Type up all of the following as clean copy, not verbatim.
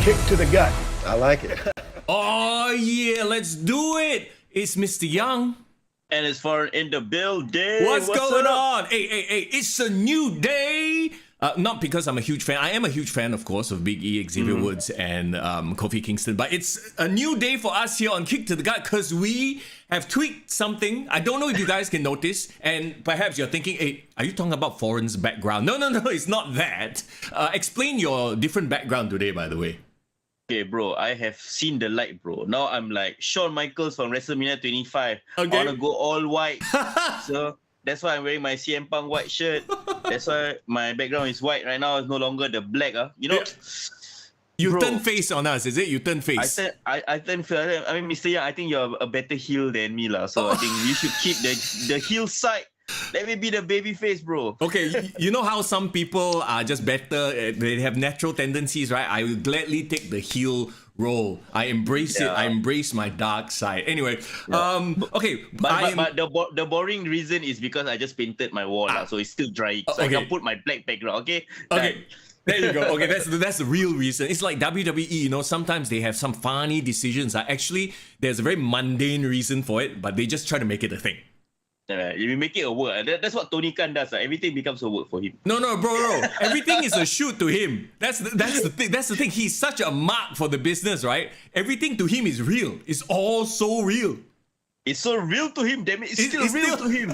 kick to the gut. I like it. Oh yeah, let's do it. It's Mr. Young. And it's for in the building. What's going up? on? Hey, it's a new day. Not because I'm a huge fan. I am a huge fan, of course, of Big E, Xavier Woods, and Kofi Kingston. But it's a new day for us here on Kick to the Gut because we have tweaked something. I don't know if you guys can notice. And perhaps you're thinking, hey, are you talking about Foreign's background? No, it's not that. Explain your different background today, by the way. Okay, bro, I have seen the light, bro. Now I'm like Shawn Michaels from WrestleMania 25. Okay. I want to go all white. So that's why I'm wearing my CM Punk white shirt. That's why my background is white right now. It's no longer the black. You know, You bro, turn face on us, is it? You turn face. I turn face. I mean, Mr. Young, I think you're a better heel than me, lah. So I think you should keep the heel side. Let me be the baby face, bro. Okay, you know how some people are just better, they have natural tendencies, right? I will gladly take the heel role. I embrace it. I embrace my dark side. Anyway, okay. But the boring reason is because I just painted my wall, so it's still drying. So I can put my black background, okay? Okay. There you go. Okay, that's the real reason. It's like WWE, you know, sometimes they have some funny decisions. Actually, there's a very mundane reason for it, but they just try to make it a thing. You make it a work. That's what Tony Khan does. Everything becomes a work for him. No, bro. Everything is a shoot to him. That's the thing. That's the thing. He's such a mark for the business, right? Everything to him is real. It's all so real. It's so real to him, damn it. It's still real to him.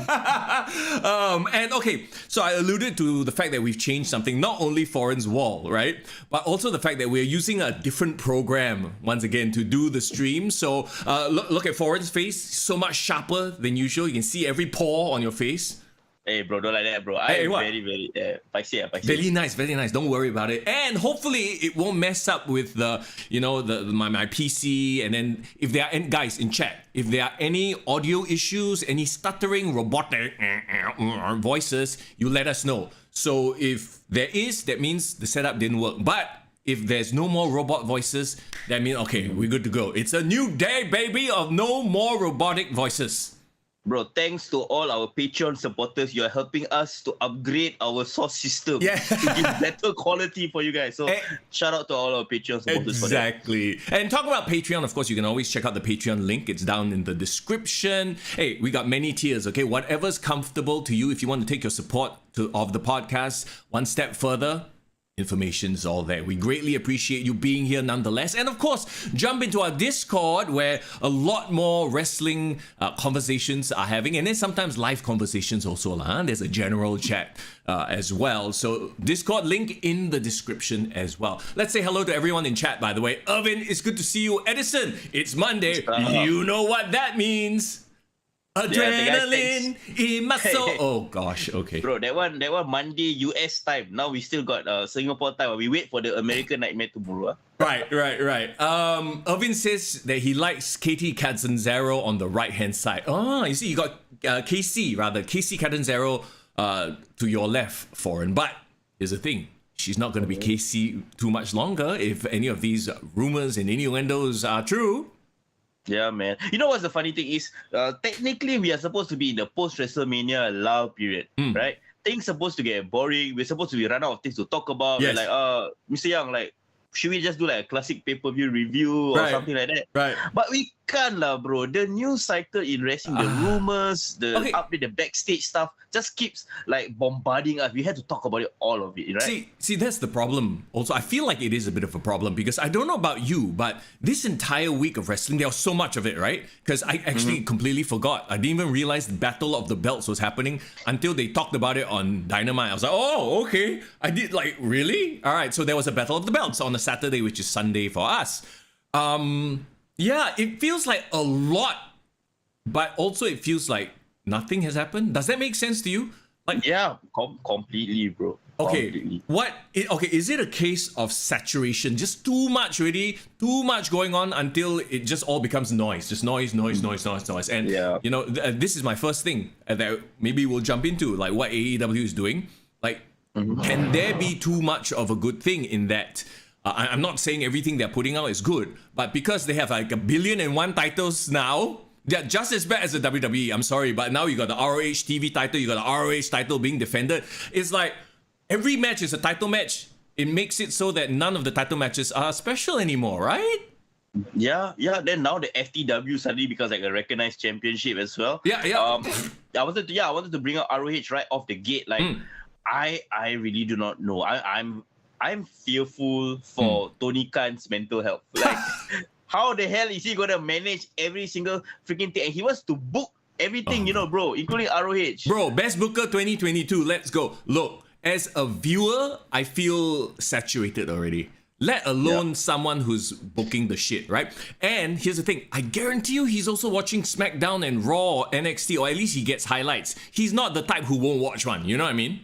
And okay, so I alluded to the fact that we've changed something, not only Foreign's wall, right? But also the fact that we're using a different program, once again, to do the stream. So look at Foreign's face, so much sharper than usual. You can see every pore on your face. Hey, bro, don't like that, bro. I'm very, paiseh. Very nice. Don't worry about it. And hopefully it won't mess up with the, you know, my PC. And then if there are, and guys in chat, if there are any audio issues, any stuttering robotic voices, you let us know. So if there is, that means the setup didn't work. But if there's no more robot voices, that means, okay, we're good to go. It's a new day, baby, of no more robotic voices. Bro, thanks to all our Patreon supporters, you are helping us to upgrade our source system to give better quality for you guys. So shout out to all our Patreon supporters for that. Exactly. And talking about Patreon, of course, you can always check out the Patreon link. It's down in the description. Hey, we got many tiers, okay? Whatever's comfortable to you. If you want to take your support of the podcast one step further, information's all there. We greatly appreciate you being here nonetheless. And of course, jump into our Discord where a lot more wrestling conversations are having. And then sometimes live conversations also. There's a general chat as well. So Discord link in the description as well. Let's say hello to everyone in chat, by the way. Irvin, it's good to see you. Edison, it's Monday. You know what that means. Adrenaline in my soul. Oh gosh, okay. Bro, that one Monday US time. Now we still got Singapore time. We wait for the American Nightmare tomorrow. Right. Irvin says that he likes Katie Catanzaro on the right hand side. Oh, you see, you got Casey Catanzaro to your left, Foreign. But here's the thing. She's not going to be Casey too much longer if any of these rumors and innuendos are true. Yeah, man. You know what's the funny thing is, technically we are supposed to be in the post-WrestleMania lull period, right? Things supposed to get boring. We're supposed to be run out of things to talk about. Yes. We're like, Mr. Young, like, should we just do like a classic pay-per-view review or something like that? Right. But we can't lah, bro. The news cycle in wrestling, the rumors, the update, the backstage stuff just keeps like bombarding us. We had to talk about it, all of it, right? See, that's the problem. Also, I feel like it is a bit of a problem because I don't know about you, but this entire week of wrestling, there was so much of it, right? Because I actually completely forgot. I didn't even realize the Battle of the Belts was happening until they talked about it on Dynamite. I was like, oh, okay. I did, like, really? All right, so there was a Battle of the Belts on a Saturday, which is Sunday for us. Yeah, it feels like a lot, but also it feels like nothing has happened. Does that make sense to you? Like, yeah, completely, bro. Okay, Completely. Is it a case of saturation? Just too much already, too much going on until it just all becomes noise. Just noise. And, you know, this is my first thing that maybe we'll jump into, like what AEW is doing. Like, can there be too much of a good thing in that? I'm not saying everything they're putting out is good, but because they have like 1,000,000,001 titles now, they're just as bad as the WWE. I'm sorry, but now you got the ROH TV title, you got the ROH title being defended. It's like every match is a title match. it makes it so that none of the title matches are special anymore, right? Yeah. Then now the FTW suddenly becomes like a recognized championship as well. Yeah. I wanted to bring up ROH right off the gate. Like, I really do not know. I'm fearful for Tony Khan's mental health. Like, how the hell is he gonna manage every single freaking thing? And he wants to book everything, bro, including ROH. Bro, Best Booker 2022. Let's go. Look, as a viewer, I feel saturated already. Let alone someone who's booking the shit, right? And here's the thing. I guarantee you he's also watching SmackDown and Raw, NXT, or at least he gets highlights. He's not the type who won't watch one. You know what I mean?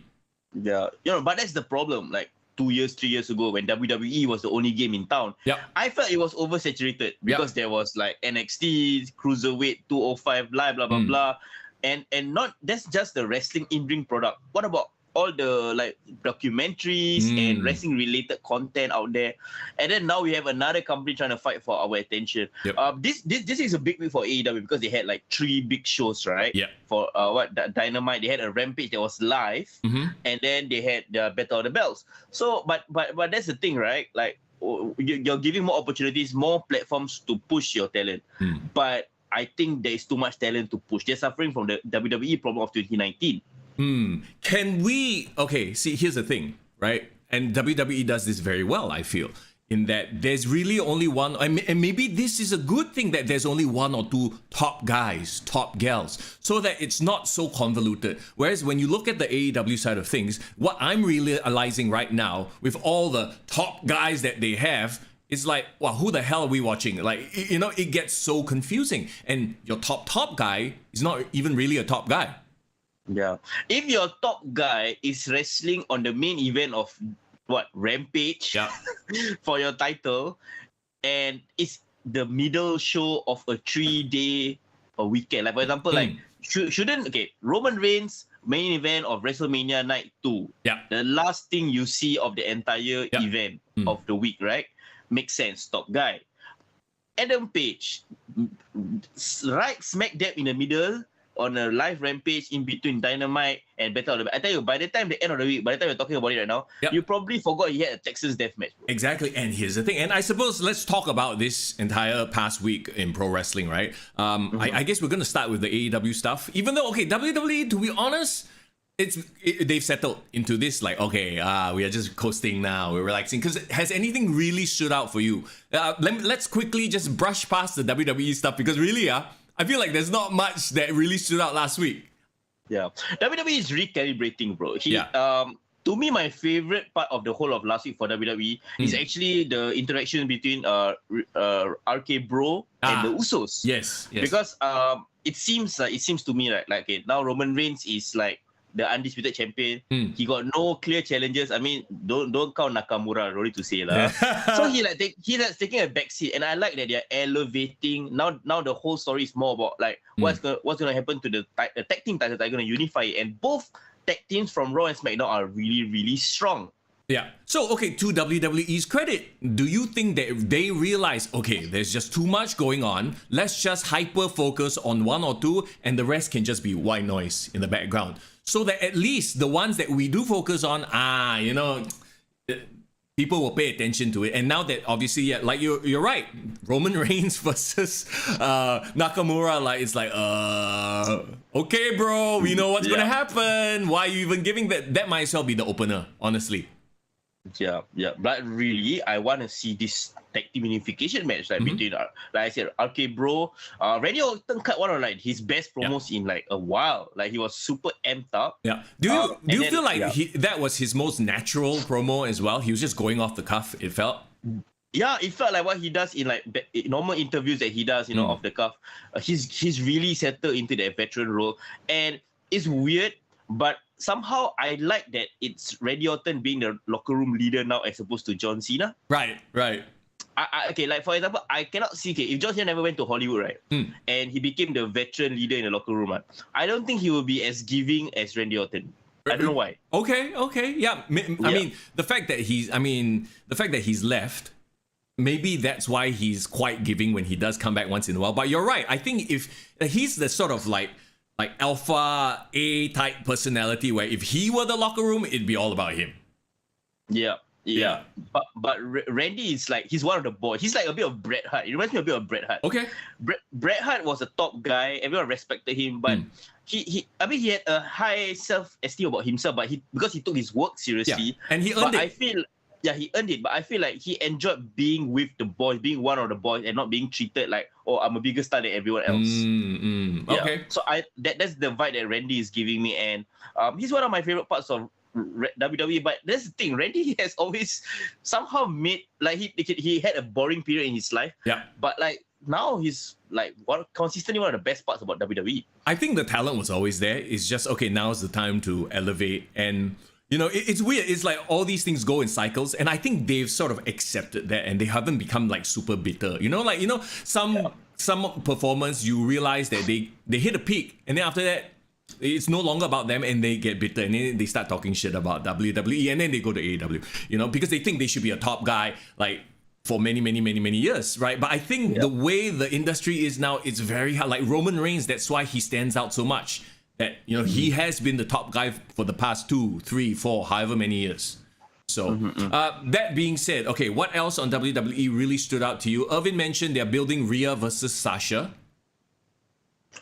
Yeah. But that's the problem. Like, 2 years, 3 years ago, when WWE was the only game in town, I felt it was oversaturated because there was like NXT, Cruiserweight, 205, blah, blah, blah, blah. And not, that's just the wrestling in-ring product. What about all the like documentaries and wrestling related content out there? And then now we have another company trying to fight for our attention. This is a big week for AEW because they had like 3 big shows, right? For Dynamite, they had a Rampage that was live, and then they had the Battle of the Bells. So but that's the thing, right? Like, you're giving more opportunities, more platforms to push your talent, but I think there is too much talent to push. They're suffering from the WWE problem of 2019. Can we... Okay, see, here's the thing, right? And WWE does this very well, I feel, in that there's really only one... And maybe this is a good thing that there's only 1 or 2 top guys, top gals, so that it's not so convoluted. Whereas when you look at the AEW side of things, what I'm realizing right now, with all the top guys that they have, it's like, wow, who the hell are we watching? Like, it gets so confusing. And your top guy is not even really a top guy. Yeah. If your top guy is wrestling on the main event of Rampage for your title, and it's the middle show of a 3-day weekend. Like, for example, like shouldn't Roman Reigns main event of WrestleMania Night 2. The last thing you see of the entire event of the week, right? Makes sense. Top guy. Adam Page, right smack dab in the middle, on a live Rampage in between Dynamite and Battle of the... I tell you, by the time the end of the week, by the time we're talking about it right now, you probably forgot he had a Texas Deathmatch. Exactly, and here's the thing, and I suppose let's talk about this entire past week in pro wrestling, right? I guess we're going to start with the AEW stuff, even though, WWE, to be honest, they've settled into this, like, we are just coasting now, we're relaxing. Because has anything really stood out for you? Let's quickly just brush past the WWE stuff, because really, I feel like there's not much that really stood out last week. Yeah. WWE is recalibrating, bro. To me, my favorite part of the whole of last week for WWE is actually the interaction between RK Bro and the Usos. Yes. Because it seems to me like now Roman Reigns is like the undisputed champion. He got no clear challenges. I mean, don't count Nakamura, sorry to say lah. So he's taking a backseat, and I like that they're elevating. Now the whole story is more about like what's gonna happen to the tag team titles. They're gonna unify it, and both tag teams from Raw and SmackDown are really, really strong. Yeah. So, to WWE's credit, do you think that they realize, there's just too much going on, let's just hyper-focus on 1 or 2, and the rest can just be white noise in the background? So that at least the ones that we do focus on, people will pay attention to it. And now that obviously, like you're right, Roman Reigns versus Nakamura, like it's like, okay, bro, we know what's gonna happen. Why are you even giving that? That might as well be the opener, honestly. Yeah. But really, I want to see this tag team unification match between, like I said, RK Bro. Randy Orton cut one of like his best promos in like a while. Like he was super amped up. Yeah. Do you feel like that was his most natural promo as well? He was just going off the cuff. It felt. Yeah, it felt like what he does in like normal interviews that he does, off the cuff. He's really settled into that veteran role, and it's weird, but somehow I like that it's Randy Orton being the locker room leader now as opposed to John Cena. Right. Like for example, I cannot see if John Cena never went to Hollywood, right? And he became the veteran leader in the locker room, I don't think he will be as giving as Randy Orton. I don't know why. Okay. Yeah. I mean, the fact that he's left, maybe that's why he's quite giving when he does come back once in a while. But you're right. I think if he's the sort of like alpha A type personality where if he were the locker room, it'd be all about him. Yeah. Yeah. But Randy is like, he's one of the boys. He's like a bit of Bret Hart. It reminds me a bit of Bret Hart. Okay. Bret Hart was a top guy. Everyone respected him, but he had a high self-esteem about himself, but because he took his work seriously. Yeah. And he earned it. He earned it, but I feel like he enjoyed being with the boys, being one of the boys, and not being treated like, oh, I'm a bigger star than everyone else. Okay. So that's the vibe that Randy is giving me, and he's one of my favorite parts of WWE. But that's the thing, Randy has always somehow made, like, he had a boring period in his life. Yeah. But like now he's like consistently one of the best parts about WWE. I think the talent was always there. It's just, okay, now's the time to elevate. And you know, it's weird. It's like all these things go in cycles, and I think they've sort of accepted that, and they haven't become like super bitter. You know, like, you know, some performance, you realize that they hit a peak, and then after that, it's no longer about them, and they get bitter, and then they start talking shit about WWE, and then they go to AEW. You know, because they think they should be a top guy, like, for many years, right? But I think the way the industry is now, it's very hard. Like Roman Reigns, that's why he stands out so much. That, you know, he has been the top guy for the past 2, 3, 4, however many years. So that being said, okay, what else on WWE really stood out to you? Irvin mentioned they're building Rhea versus Sasha.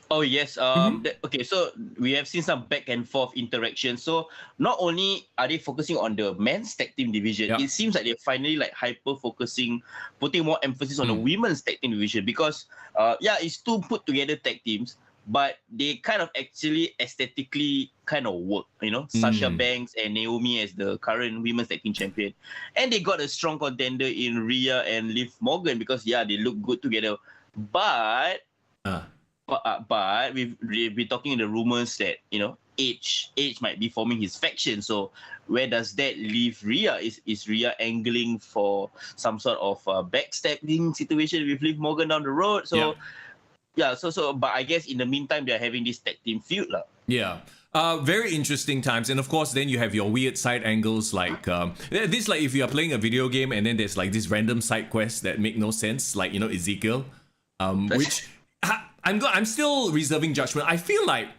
Oh yes. Okay, so we have seen some back and forth interaction. So not only are they focusing on the men's tag team division, it seems like they're finally like hyper focusing, putting more emphasis on the women's tag team division, because it's two put together tag teams, but they kind of actually aesthetically kind of work, you know, Sasha Banks and Naomi as the current women's tag team champion. And they got a strong contender in Rhea and Liv Morgan, because they look good together. But we've been talking in the rumors that, you know, Edge might be forming his faction. So where does that leave Rhea? Is Rhea angling for some sort of backstabbing situation with Liv Morgan down the road? So but I guess in the meantime, they're having this tag team feud. Yeah. Very interesting times. And of course, then you have your weird side angles, like this, like if you are playing a video game and then there's like this random side quest that make no sense, like, you know, Ezekiel, which I'm still reserving judgment. I feel like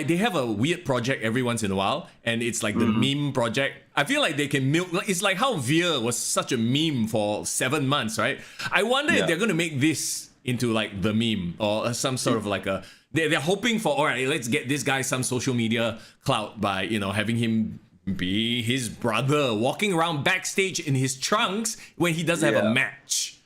they have a weird project every once in a while, and it's like the meme project. I feel like they can milk. It's like how Veer was such a meme for 7 months, right? I wonder if they're going to make this into like the meme, or some sort of like a, they're hoping for, all right, let's get this guy some social media clout by, you know, having him be his brother walking around backstage in his trunks when he doesn't have a match.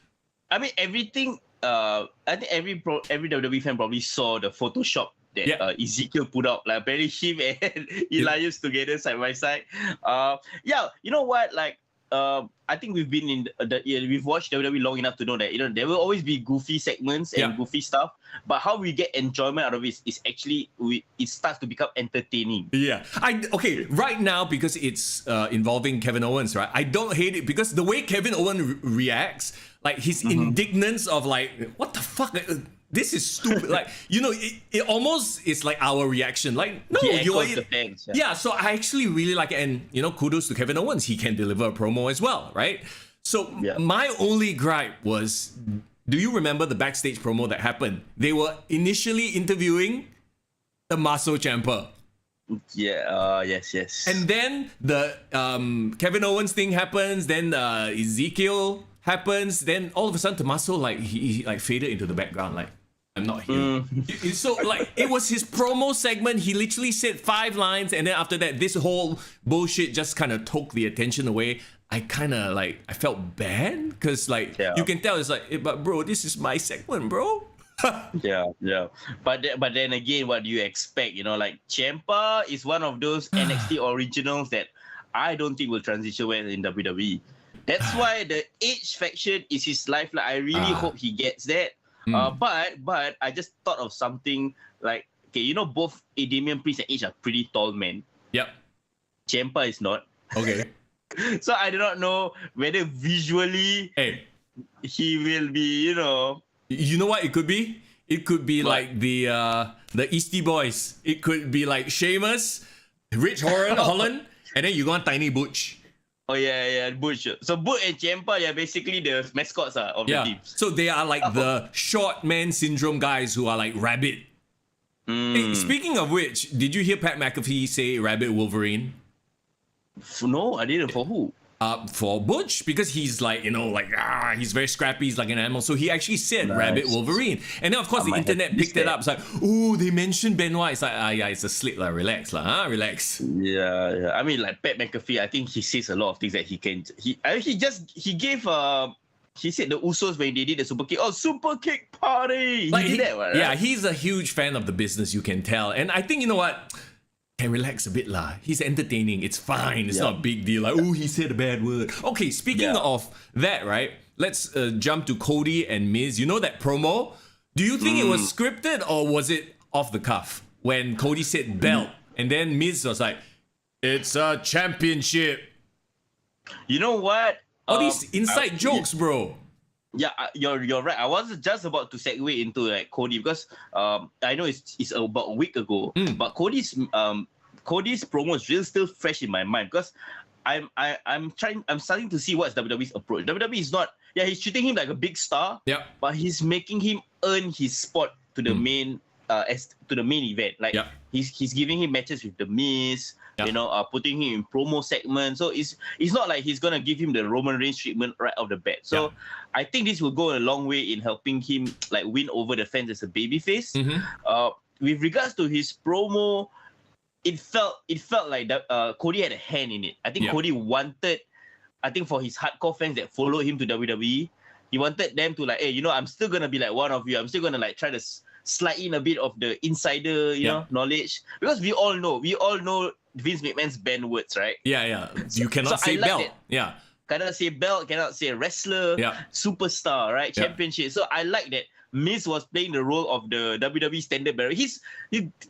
I mean, everything. I think every WWE fan probably saw the Photoshop that Ezekiel put out. Like apparently him and Elias together side by side. You know what? Like, I think we've been in we've watched WWE long enough to know that, you know, there will always be goofy segments and goofy stuff, but how we get enjoyment out of it is actually it starts to become entertaining. Right now, because it's involving Kevin Owens, right? I don't hate it because the way Kevin Owens reacts, like his indignance of like, what the fuck? This is stupid. Like, you know, it almost is like our reaction. Like, no, the fans, so I actually really like it. And, you know, kudos to Kevin Owens. He can deliver a promo as well, right? So my only gripe was, do you remember the backstage promo that happened? They were initially interviewing the Tommaso Ciampa. Yes. And then the Kevin Owens thing happens. Then Ezekiel happens. Then all of a sudden, Tommaso, like, he like faded into the background. Like, I'm not here. So like, it was his promo segment. He literally said 5 lines, and then after that, this whole bullshit just kind of took the attention away. I kind of like, I felt bad because like you can tell it's like, but bro, this is my segment, bro. But then again, what do you expect? You know, like Ciampa is one of those NXT originals that I don't think will transition well in WWE. That's why the Edge faction is his life. Like, I really hope he gets that. But I just thought of something like, okay, you know, both Damian Priest and Edge are pretty tall men. Yep. Ciampa is not. Okay. So I do not know whether visually he will be, you know. You know what it could be? It could be like the Eastie Boys. It could be like Sheamus, Rich Holland, and then you go on Tiny Butch. Oh yeah, Butch. So Butch and Ciampa, they are basically the mascots of the teams. So they are like the short man syndrome guys who are like Rabbit. Hey, speaking of which, did you hear Pat McAfee say Rabbit Wolverine? No, I didn't. For who? for Butch, because he's like, he's very scrappy, he's like an animal. So he actually said Rabbit Wolverine. And then of course the internet picked it up. It's like, oh, they mentioned Benoit. It's like, yeah, it's a slip, relax, relax. Yeah. I mean, like Pat McAfee, I think he says a lot of things that he can. He gave he said the Usos when they did the super kick. Oh, super kick party! He did that, right? Yeah, he's a huge fan of the business, you can tell. And I think, you know what? Can relax a bit lah. He's entertaining. It's fine. It's not a big deal. Like, oh, he said a bad word. Okay, speaking of that, right? Let's jump to Cody and Miz. You know that promo? Do you think it was scripted or was it off the cuff? When Cody said belt and then Miz was like, it's a championship. You know what? All these inside jokes, bro. Yeah, you're right. I was just about to segue into like Cody because I know it's about a week ago, but Cody's promo is still fresh in my mind because I'm starting to see what's WWE's approach. WWE is not, he's treating him like a big star, but he's making him earn his spot to the main event. Like he's giving him matches with the Miz. Putting him in promo segments. So it's not like he's gonna give him the Roman Reigns treatment right off the bat. So I think this will go a long way in helping him like win over the fans as a babyface. With regards to his promo, it felt like that Cody had a hand in it. I think Cody wanted, for his hardcore fans that followed him to WWE, he wanted them to like, hey, I'm still gonna be like one of you. I'm still gonna like try to slide in a bit of the insider, knowledge, because we all know Vince McMahon's banned words, right? Yeah. You cannot say belt. Yeah. Cannot say belt, cannot say wrestler, superstar, right? Championship. So I like that Miz was playing the role of the WWE standard bearer. He's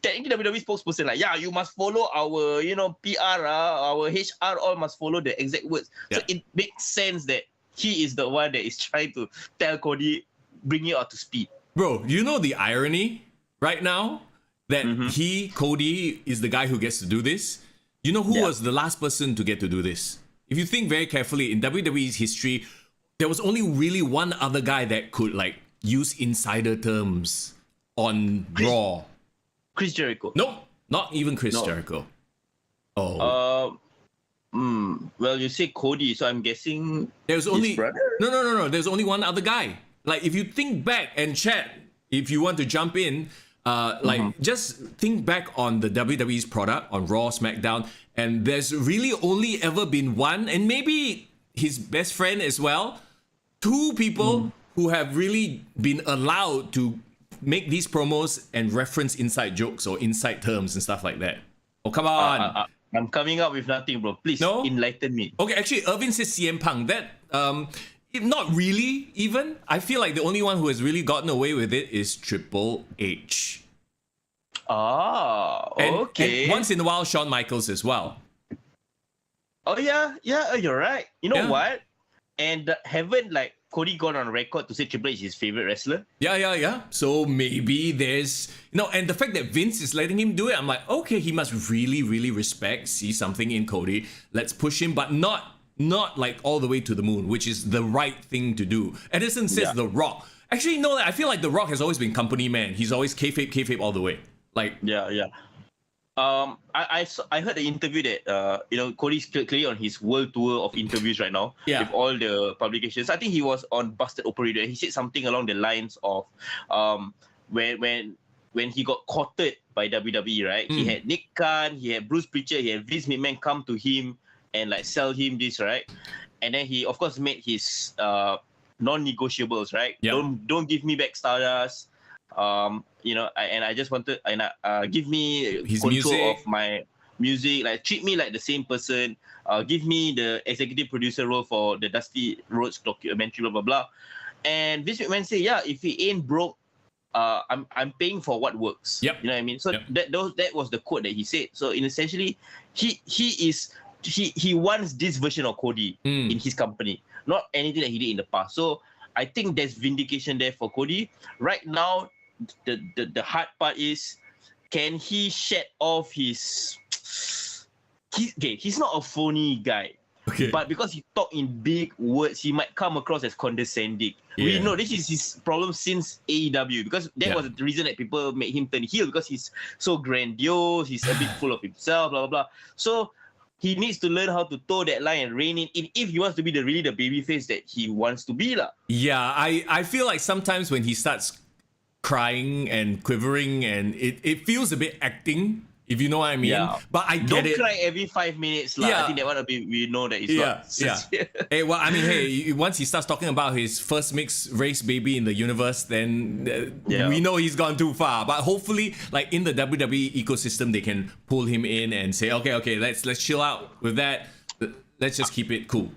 technically WWE spokesperson, like, you must follow our, PR, our HR, all must follow the exact words. So it makes sense that he is the one that is trying to tell Cody, bring you up to speed. Bro, you know the irony right now? That Cody, is the guy who gets to do this. You know who was the last person to get to do this? If you think very carefully, in WWE's history, there was only really one other guy that could like use insider terms on Raw. Chris Jericho. No, not even Chris Jericho. Oh. Well, you say Cody, so I'm guessing there's only his brother? No. There's only one other guy. Like if you think back and chat, if you want to jump in. Just think back on the WWE's product on Raw, SmackDown, and there's really only ever been one, and maybe his best friend as well, two people who have really been allowed to make these promos and reference inside jokes or inside terms and stuff like that. Oh, come on. I'm coming up with nothing, bro. Please enlighten me. Okay, actually, Irvin says CM Punk. That, not really, even. I feel like the only one who has really gotten away with it is Triple H. Okay. And once in a while, Shawn Michaels as well. Oh, yeah, you're right. You know what? And haven't, like, Cody gone on record to say Triple H is his favorite wrestler? Yeah. So maybe there's... and the fact that Vince is letting him do it, I'm like, okay, he must really, really see something in Cody. Let's push him, but not like all the way to the moon, which is the right thing to do. Edison says The Rock. Actually, no, I feel like The Rock has always been company man. He's always kayfabe all the way. Like I heard the interview that Cody's clearly on his world tour of interviews right now with all the publications. I think he was on Busted Operator. He said something along the lines of when he got courted by WWE, right? He had Nick Khan, he had Bruce Prichard, he had Vince McMahon come to him and like sell him this, right? And then he of course made his non-negotiables, right? Don't give me back Stardust. And I just wanted give me his control music of my music, like treat me like the same person, give me the executive producer role for the Dusty Rhodes documentary, blah blah blah. And Vince McMahon say, if he ain't broke, I'm paying for what works. You know what I mean? So that was the quote that he said. So essentially he wants this version of Cody in his company, not anything that he did in the past. So I think there's vindication there for Cody. Right now, the hard part is, can he shed off his... He's not a phony guy. Okay. But because he talk in big words, he might come across as condescending. We know this is his problem since AEW, because that was the reason that people made him turn heel, because he's so grandiose, he's a bit full of himself, blah, blah, blah. So he needs to learn how to toe that line and rein it in if he wants to be really the baby face that he wants to be lah. Yeah, I feel like sometimes when he starts crying and quivering and it feels a bit acting, if you know what I mean. Yeah. But I get Don't it. cry every 5 minutes lah. Yeah. I think that one we know that it's not sincere. Hey, well, I mean, hey, once he starts talking about his first mixed race baby in the universe, then we know he's gone too far. But hopefully, like in the WWE ecosystem, they can pull him in and say, okay, let's chill out with that. Let's just keep it cool.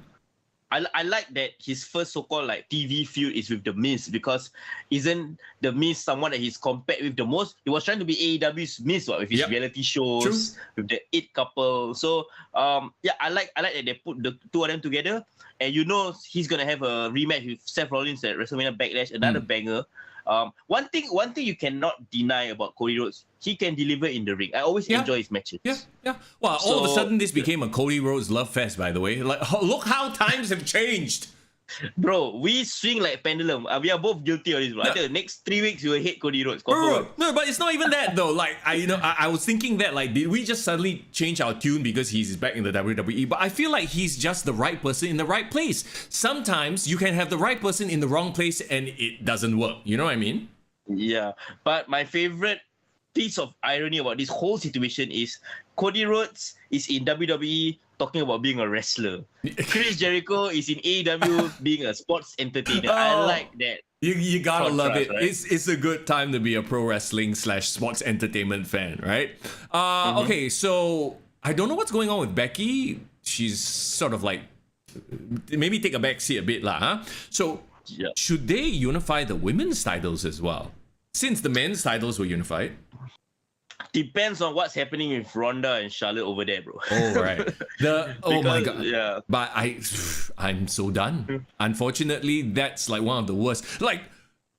I like that his first so-called like TV feud is with The Miz, because isn't The Miz someone that he's compared with the most? He was trying to be AEW's Miz with his reality shows, with the It couple. So I like that they put the two of them together, and you know he's gonna have a rematch with Seth Rollins at WrestleMania Backlash, another banger. One thing you cannot deny about Cody Rhodes, he can deliver in the ring. I always enjoy his matches. Yeah. Well, all of a sudden this became a Cody Rhodes love fest, by the way. Like, look how times have changed. Bro, we swing like pendulum. We are both guilty of this, bro. I think the next 3 weeks you will hate Cody Rhodes. No, but it's not even that though. Like I was thinking that, like, did we just suddenly change our tune because he's back in the WWE? But I feel like he's just the right person in the right place. Sometimes you can have the right person in the wrong place and it doesn't work. You know what I mean? Yeah. But my favorite piece of irony about this whole situation is Cody Rhodes is in WWE talking about being a wrestler. Chris Jericho is in AEW being a sports entertainer. I like that. You gotta love it. Right? It's a good time to be a pro wrestling / sports entertainment fan, right? Okay, so I don't know what's going on with Becky. She's sort of like, maybe take a back seat a bit lah, huh? So should they unify the women's titles as well? Since the men's titles were unified. Depends on what's happening with Ronda and Charlotte over there, bro. Oh, right. Oh my God. Yeah. But I'm so done. Unfortunately, that's like one of the worst. Like,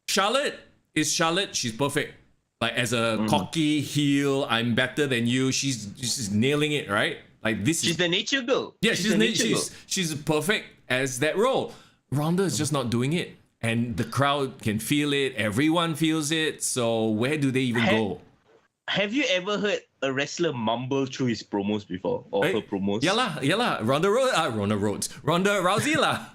Charlotte. She's perfect. Like, as a cocky heel, I'm better than you. She's nailing it, right? Like, she's the nature girl. Yeah, she's perfect as that role. Ronda is just not doing it. And the crowd can feel it. Everyone feels it. So where do they even go? Have you ever heard a wrestler mumble through his promos before? Or her promos? Yeah lah. Ronda Rousey lah.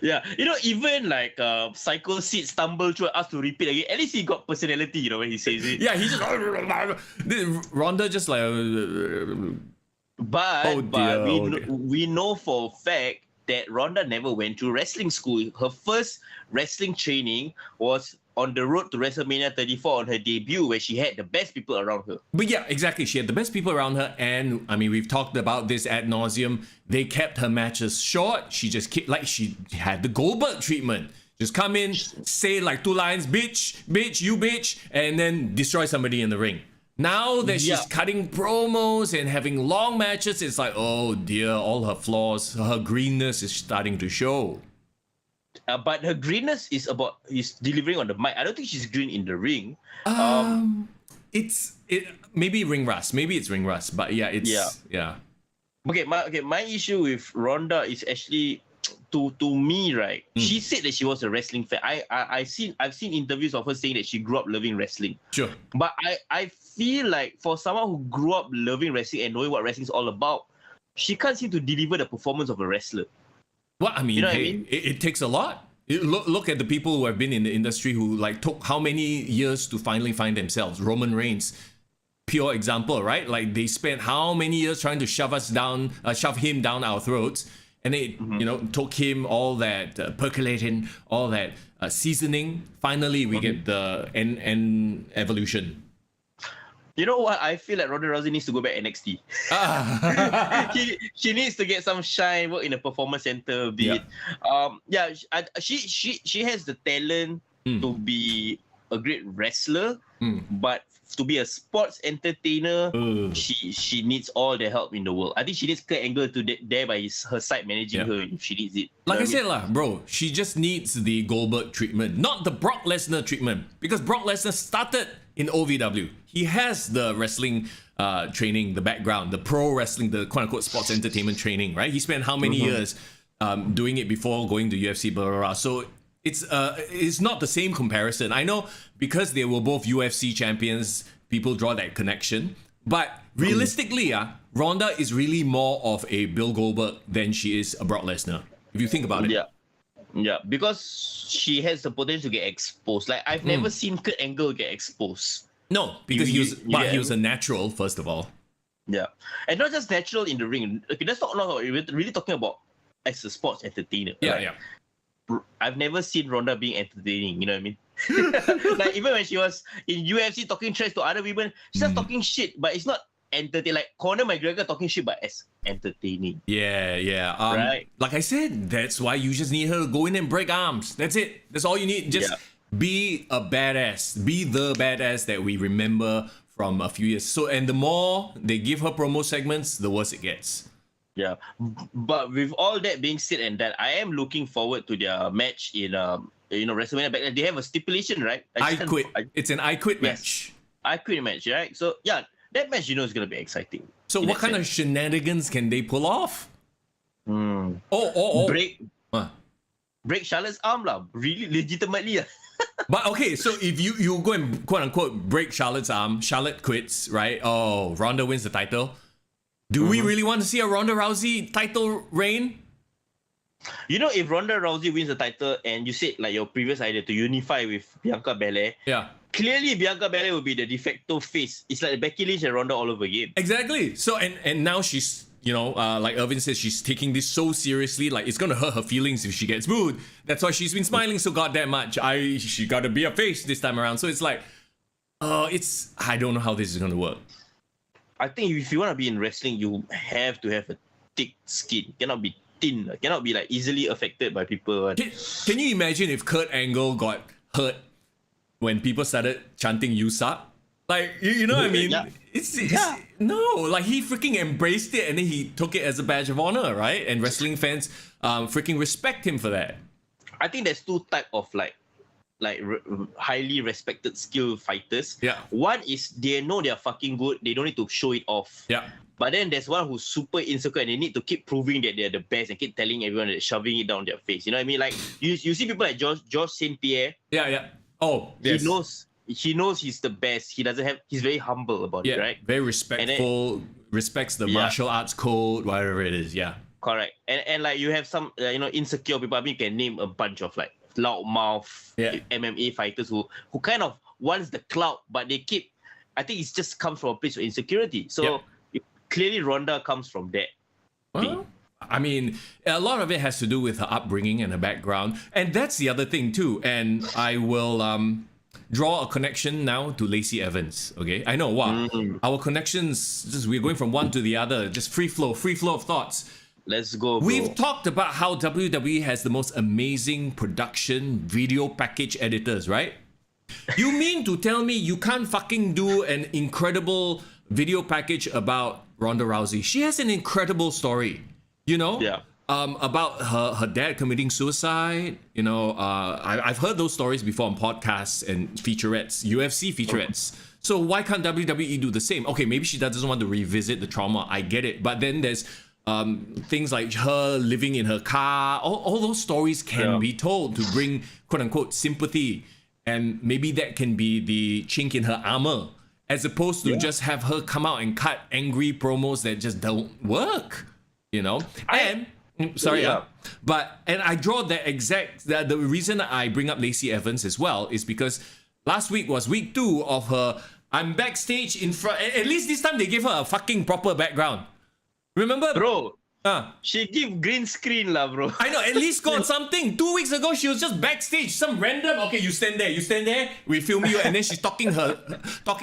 Yeah, you know, even like Psycho Sid stumble through, asked to repeat again. At least he got personality, you know, when he says it. Yeah, he just Ronda just like. We know for a fact that Ronda never went to wrestling school. Her first wrestling training was on the road to WrestleMania 34 on her debut, where she had the best people around her. But yeah, exactly. She had the best people around her, and I mean, we've talked about this ad nauseum. They kept her matches short. She just she had the Goldberg treatment. Just come in, say like 2 lines, bitch, you bitch, and then destroy somebody in the ring. Now that she's cutting promos and having long matches, it's like, oh dear, all her flaws, her greenness is starting to show. But her greenness is delivering on the mic. I don't think she's green in the ring. It's maybe ring rust. Maybe it's ring rust. But yeah, My issue with Ronda is actually to me, right? She said that she was a wrestling fan. I've seen interviews of her saying that she grew up loving wrestling. Sure. But I feel like for someone who grew up loving wrestling and knowing what wrestling is all about, she can't seem to deliver the performance of a wrestler. Well, I mean, it takes a lot. Look at the people who have been in the industry who like took how many years to finally find themselves. Roman Reigns, pure example, right? Like they spent how many years trying to shove him down our throats, and it took him all that percolating, all that seasoning. Finally, we get the end evolution. You know what? I feel like Ronda Rousey needs to go back NXT. She needs to get some shine, work in the performance center a bit. She has the talent to be a great wrestler, but to be a sports entertainer, she needs all the help in the world. I think she needs Kurt Angle there by her side managing her if she needs it. Like I said, bro, she just needs the Goldberg treatment, not the Brock Lesnar treatment, because Brock Lesnar started in OVW. He has the wrestling training, the background, the pro wrestling, the quote-unquote sports entertainment training, right? He spent how many years doing it before going to UFC, blah, blah, blah. So it's not the same comparison. I know because they were both UFC champions, people draw that connection. But realistically, Ronda is really more of a Bill Goldberg than she is a Brock Lesnar. If you think about it. Yeah, because she has the potential to get exposed. Like, I've never seen Kurt Angle get exposed. No, because he was a natural, first of all. Yeah. And not just natural in the ring. Okay, let's talk about, we're really talking about as a sports entertainer. Yeah. I've never seen Ronda being entertaining, you know what I mean? Like, even when she was in UFC talking trash to other women, she's just talking shit, but it's not entertaining. Like Conor McGregor talking shit, but as entertaining. Yeah. Right. Like I said, that's why you just need her to go in and break arms. That's it. That's all you need. Just be a badass. Be the badass that we remember from a few years. So, and the more they give her promo segments, the worse it gets. Yeah, but with all that being said and that, I am looking forward to their match in WrestleMania. Back then, they have a stipulation, right? I quit. It's an I quit match. I quit match, right? So yeah, that match is gonna be exciting. So what kind of shenanigans can they pull off? Break Charlotte's arm lah. Really, legitimately. But okay, so if you go and quote unquote break Charlotte's arm, Charlotte quits, right? Oh, Ronda wins the title. Do we really want to see a Ronda Rousey title reign? You know, if Ronda Rousey wins the title and you said like your previous idea to unify with Bianca Belair, clearly Bianca Belair will be the de facto face. It's like Becky Lynch and Ronda all over again. Exactly. So and now she's, like Irvin says, she's taking this so seriously, like it's gonna hurt her feelings if she gets booed. That's why she's been smiling so goddamn much. She gotta be a face this time around. So it's like, I don't know how this is gonna work. I think if you want to be in wrestling, you have to have a thick skin. Cannot be thin. Cannot be like easily affected by people. Can you imagine if Kurt Angle got hurt when people started chanting "You suck"? Like, you know what I mean? No, like he freaking embraced it and then he took it as a badge of honor, right? And wrestling fans freaking respect him for that. I think there's two type of highly respected skilled fighters. Yeah. One is they know they're fucking good. They don't need to show it off. Yeah. But then there's one who's super insecure and they need to keep proving that they're the best and keep telling everyone that shoving it down their face. You know what I mean? Like you see people like George St. Pierre. Yeah. Oh, yes. He knows he's the best. He's very humble about it, right? Very respectful, respects the martial arts code, whatever it is. Yeah. Correct. And like you have some insecure people. I mean, you can name a bunch of like loudmouth MMA fighters who kind of wants the clout, but they keep. I think it's just comes from a place of insecurity. So clearly, Ronda comes from that. Well, I mean, a lot of it has to do with her upbringing and her background, and that's the other thing too. And I will draw a connection now to Lacey Evans. Okay, I know our connections. We're going from one to the other. Just free flow of thoughts. Let's go, bro. We've talked about how WWE has the most amazing production video package editors, right? You mean to tell me you can't fucking do an incredible video package about Ronda Rousey? She has an incredible story, about her dad committing suicide. I've heard those stories before on podcasts and featurettes, UFC featurettes. So why can't WWE do the same? Okay, maybe she doesn't want to revisit the trauma. I get it. But then there's things like her living in her car. All those stories can be told to bring quote unquote sympathy. And maybe that can be the chink in her armor, as opposed to just have her come out and cut angry promos that just don't work, And I draw the reason I bring up Lacey Evans as well is because last week was week 2 of her. I'm backstage in front. At least this time they gave her a fucking proper background. Remember, bro? She give green screen lah, bro. I know, at least got something. 2 weeks ago, she was just backstage. Some random, okay, you stand there, we film you, and then she's talking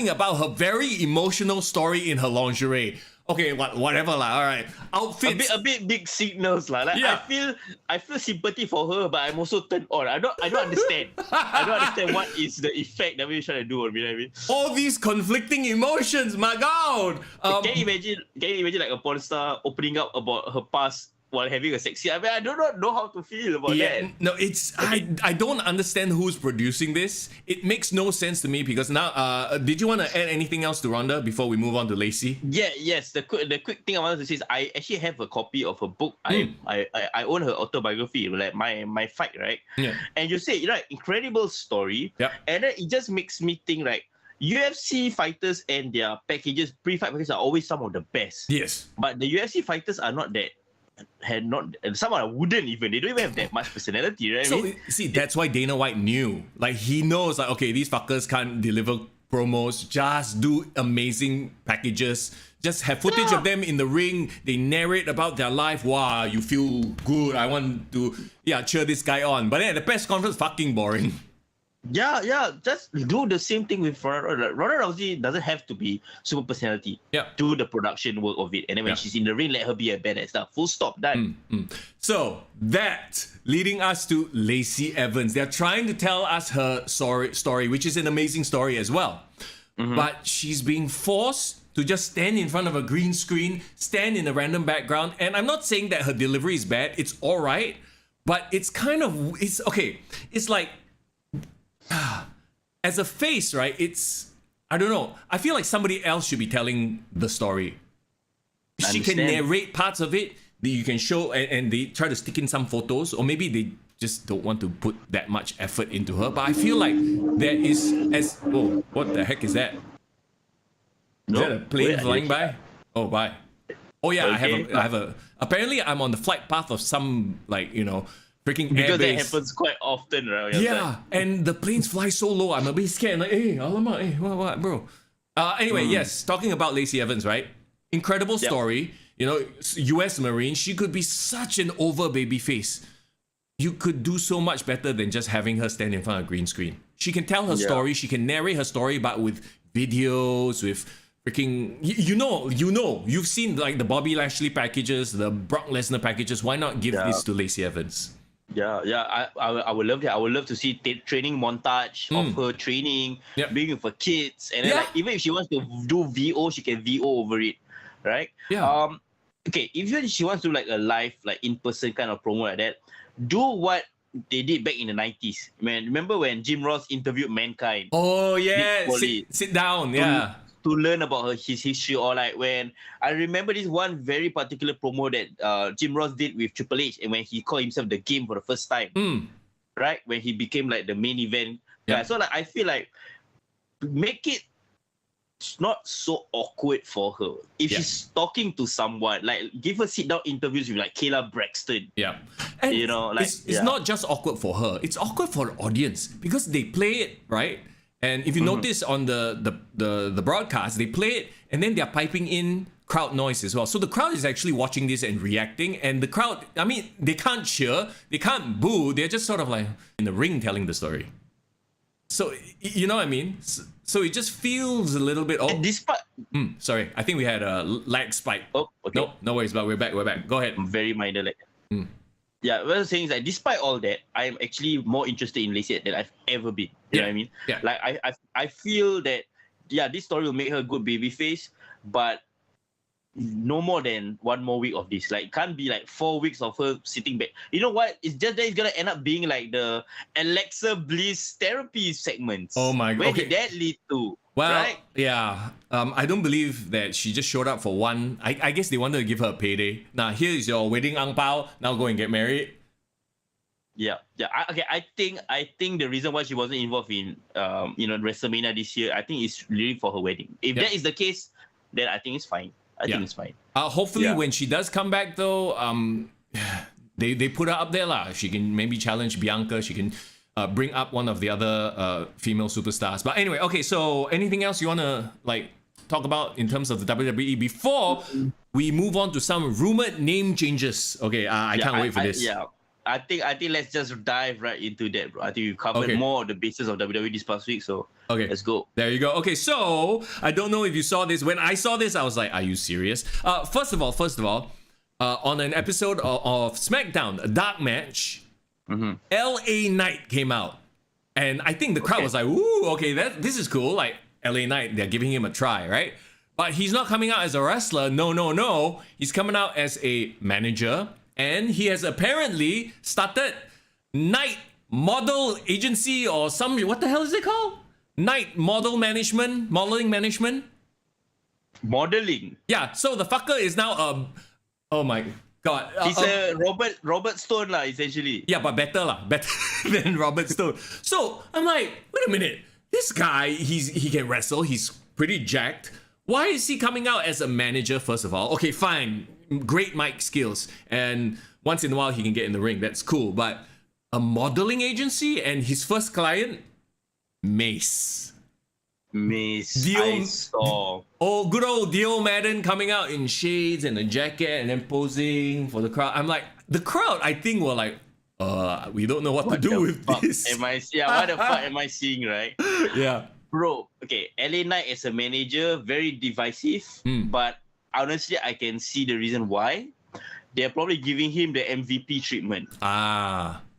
about her very emotional story in her lingerie. Okay, whatever lah. All right, outfits. A bit big signals lah. Like, I feel sympathy for her, but I'm also turned on. I don't understand. I don't understand what is the effect that we're trying to do on me. You know what I mean? All these conflicting emotions, my God. Can you imagine like a porn star opening up about her past while having a sexy? I mean, I do not know how to feel about that. No, I don't understand who's producing this. It makes no sense to me because now, did you want to add anything else to Ronda before we move on to Lacey? Yes. The quick thing I wanted to say is I actually have a copy of her book. I own her autobiography, like my fight, right? Yeah. And you say, incredible story. Yeah. And then it just makes me think like, UFC fighters and their packages, pre-fight packages are always some of the best. Yes. But the UFC fighters are not that. Some wouldn't even. They don't even have that much personality, right? So see, that's why Dana White knew. Like he knows, like okay, these fuckers can't deliver promos. Just do amazing packages. Just have footage of them in the ring. They narrate about their life. Wow, you feel good. I want to cheer this guy on. But then at the press conference, fucking boring. Yeah. Just do the same thing with Ronda Rousey. Doesn't have to be super personality. Yeah. Do the production work of it, and then when she's in the ring, let her be a badass. Stuff. Full stop. Done. So that leading us to Lacey Evans. They're trying to tell us her story, which is an amazing story as well. But she's being forced to just stand in front of a green screen, stand in a random background. And I'm not saying that her delivery is bad. It's all right, but it's okay. It's like. As a face, right? I don't know. I feel like somebody else should be telling the story. She can narrate parts of it that you can show, and they try to stick in some photos, or maybe they just don't want to put that much effort into her. But I feel like there is what the heck is that? Is that a plane flying by? Oh, bye. Oh yeah, Okay. I have a. Apparently, I'm on the flight path of some freaking Because that airbase. happens quite often, right? Yeah, and the planes fly so low. I'm a bit scared. Like, hey, alamak, hey, what, bro? Anyway, yes, talking about Lacey Evans, right? Incredible story. You know, U.S. Marine. She could be such an over baby face. You could do so much better than just having her stand in front of a green screen. She can tell her story. She can narrate her story, but with videos, with freaking, you've seen like the Bobby Lashley packages, the Brock Lesnar packages. Why not give this to Lacey Evans? Yeah. I would love that. I would love to see training montage of her training, being with her kids, and then even if she wants to do VO, she can VO over it, right? Yeah. Okay, even if she wants to do like a live, like in-person kind of promo like that, do what they did back in the 90s. Man, remember when Jim Ross interviewed Mankind? Oh yeah, sit down, to learn about his history, or like when I remember this one very particular promo that Jim Ross did with Triple H, and when he called himself the Game for the first time, right? When he became like the main event guy. So like I feel like make it not so awkward for her. If she's talking to someone, like give her sit down interviews with like Kayla Braxton. Yeah, and it's not just awkward for her. It's awkward for the audience because they play it right. And if you notice on the broadcast, they play it and then they're piping in crowd noise as well. So the crowd is actually watching this and reacting. And the crowd, I mean, they can't cheer, they can't boo. They're just sort of like in the ring telling the story. So, you know what I mean? So it just feels a little bit... sorry, I think we had a lag spike. Oh, okay. No worries, but we're back. Go ahead. Very minor lag. Yeah, what I'm saying is that despite all that, I'm actually more interested in Lacey than I've ever been. You know what I mean? Yeah. Like I feel that this story will make her a good babyface, but no more than one more week of this. Like, it can't be like 4 weeks of her sitting back. You know what? It's just that it's gonna end up being like the Alexa Bliss therapy segments. Oh my god. Where did that lead to? Well, right? yeah. I don't believe that she just showed up for one. I guess they wanted to give her a payday. Now, here is your wedding ang pao. Now go and get married. Yeah. I think the reason why she wasn't involved in WrestleMania this year, I think it's really for her wedding. If that is the case, then I think it's fine. I think it's fine. Hopefully, when she does come back, though, they put her up there lah. She can maybe challenge Bianca. She can bring up one of the other female superstars. But anyway, okay. So anything else you wanna talk about in terms of the WWE before we move on to some rumored name changes? Okay, I can't wait for this. I think let's just dive right into that, bro. I think we've covered more of the basis of WWE this past week, so let's go. There you go. Okay, so I don't know if you saw this. When I saw this, I was like, are you serious? First of all, on an episode of SmackDown, a dark match, LA Knight came out. And I think the crowd was like, ooh, okay, this is cool. Like, LA Knight, they're giving him a try, right? But he's not coming out as a wrestler. No. He's coming out as a manager. And he has apparently started Night Model Agency or some... What the hell is it called? Night Modeling Management? Modeling? Yeah, so the fucker is now oh my god. He's a Robert Stone lah, essentially. Yeah, but better than Robert Stone. So I'm like, wait a minute. this guy, he can wrestle. He's pretty jacked. Why is he coming out as a manager, first of all? Okay, fine. Great mic skills. And once in a while, he can get in the ring. That's cool. But a modeling agency and his first client, Mace. I saw. Oh, good old Dio Madden coming out in shades and a jacket and then posing for the crowd. I'm like, the crowd, I think, were like, we don't know what to do with this. What the fuck am I seeing, right? Yeah. Bro, okay, LA Knight as a manager, very divisive, but honestly, I can see the reason why. They're probably giving him the MVP treatment.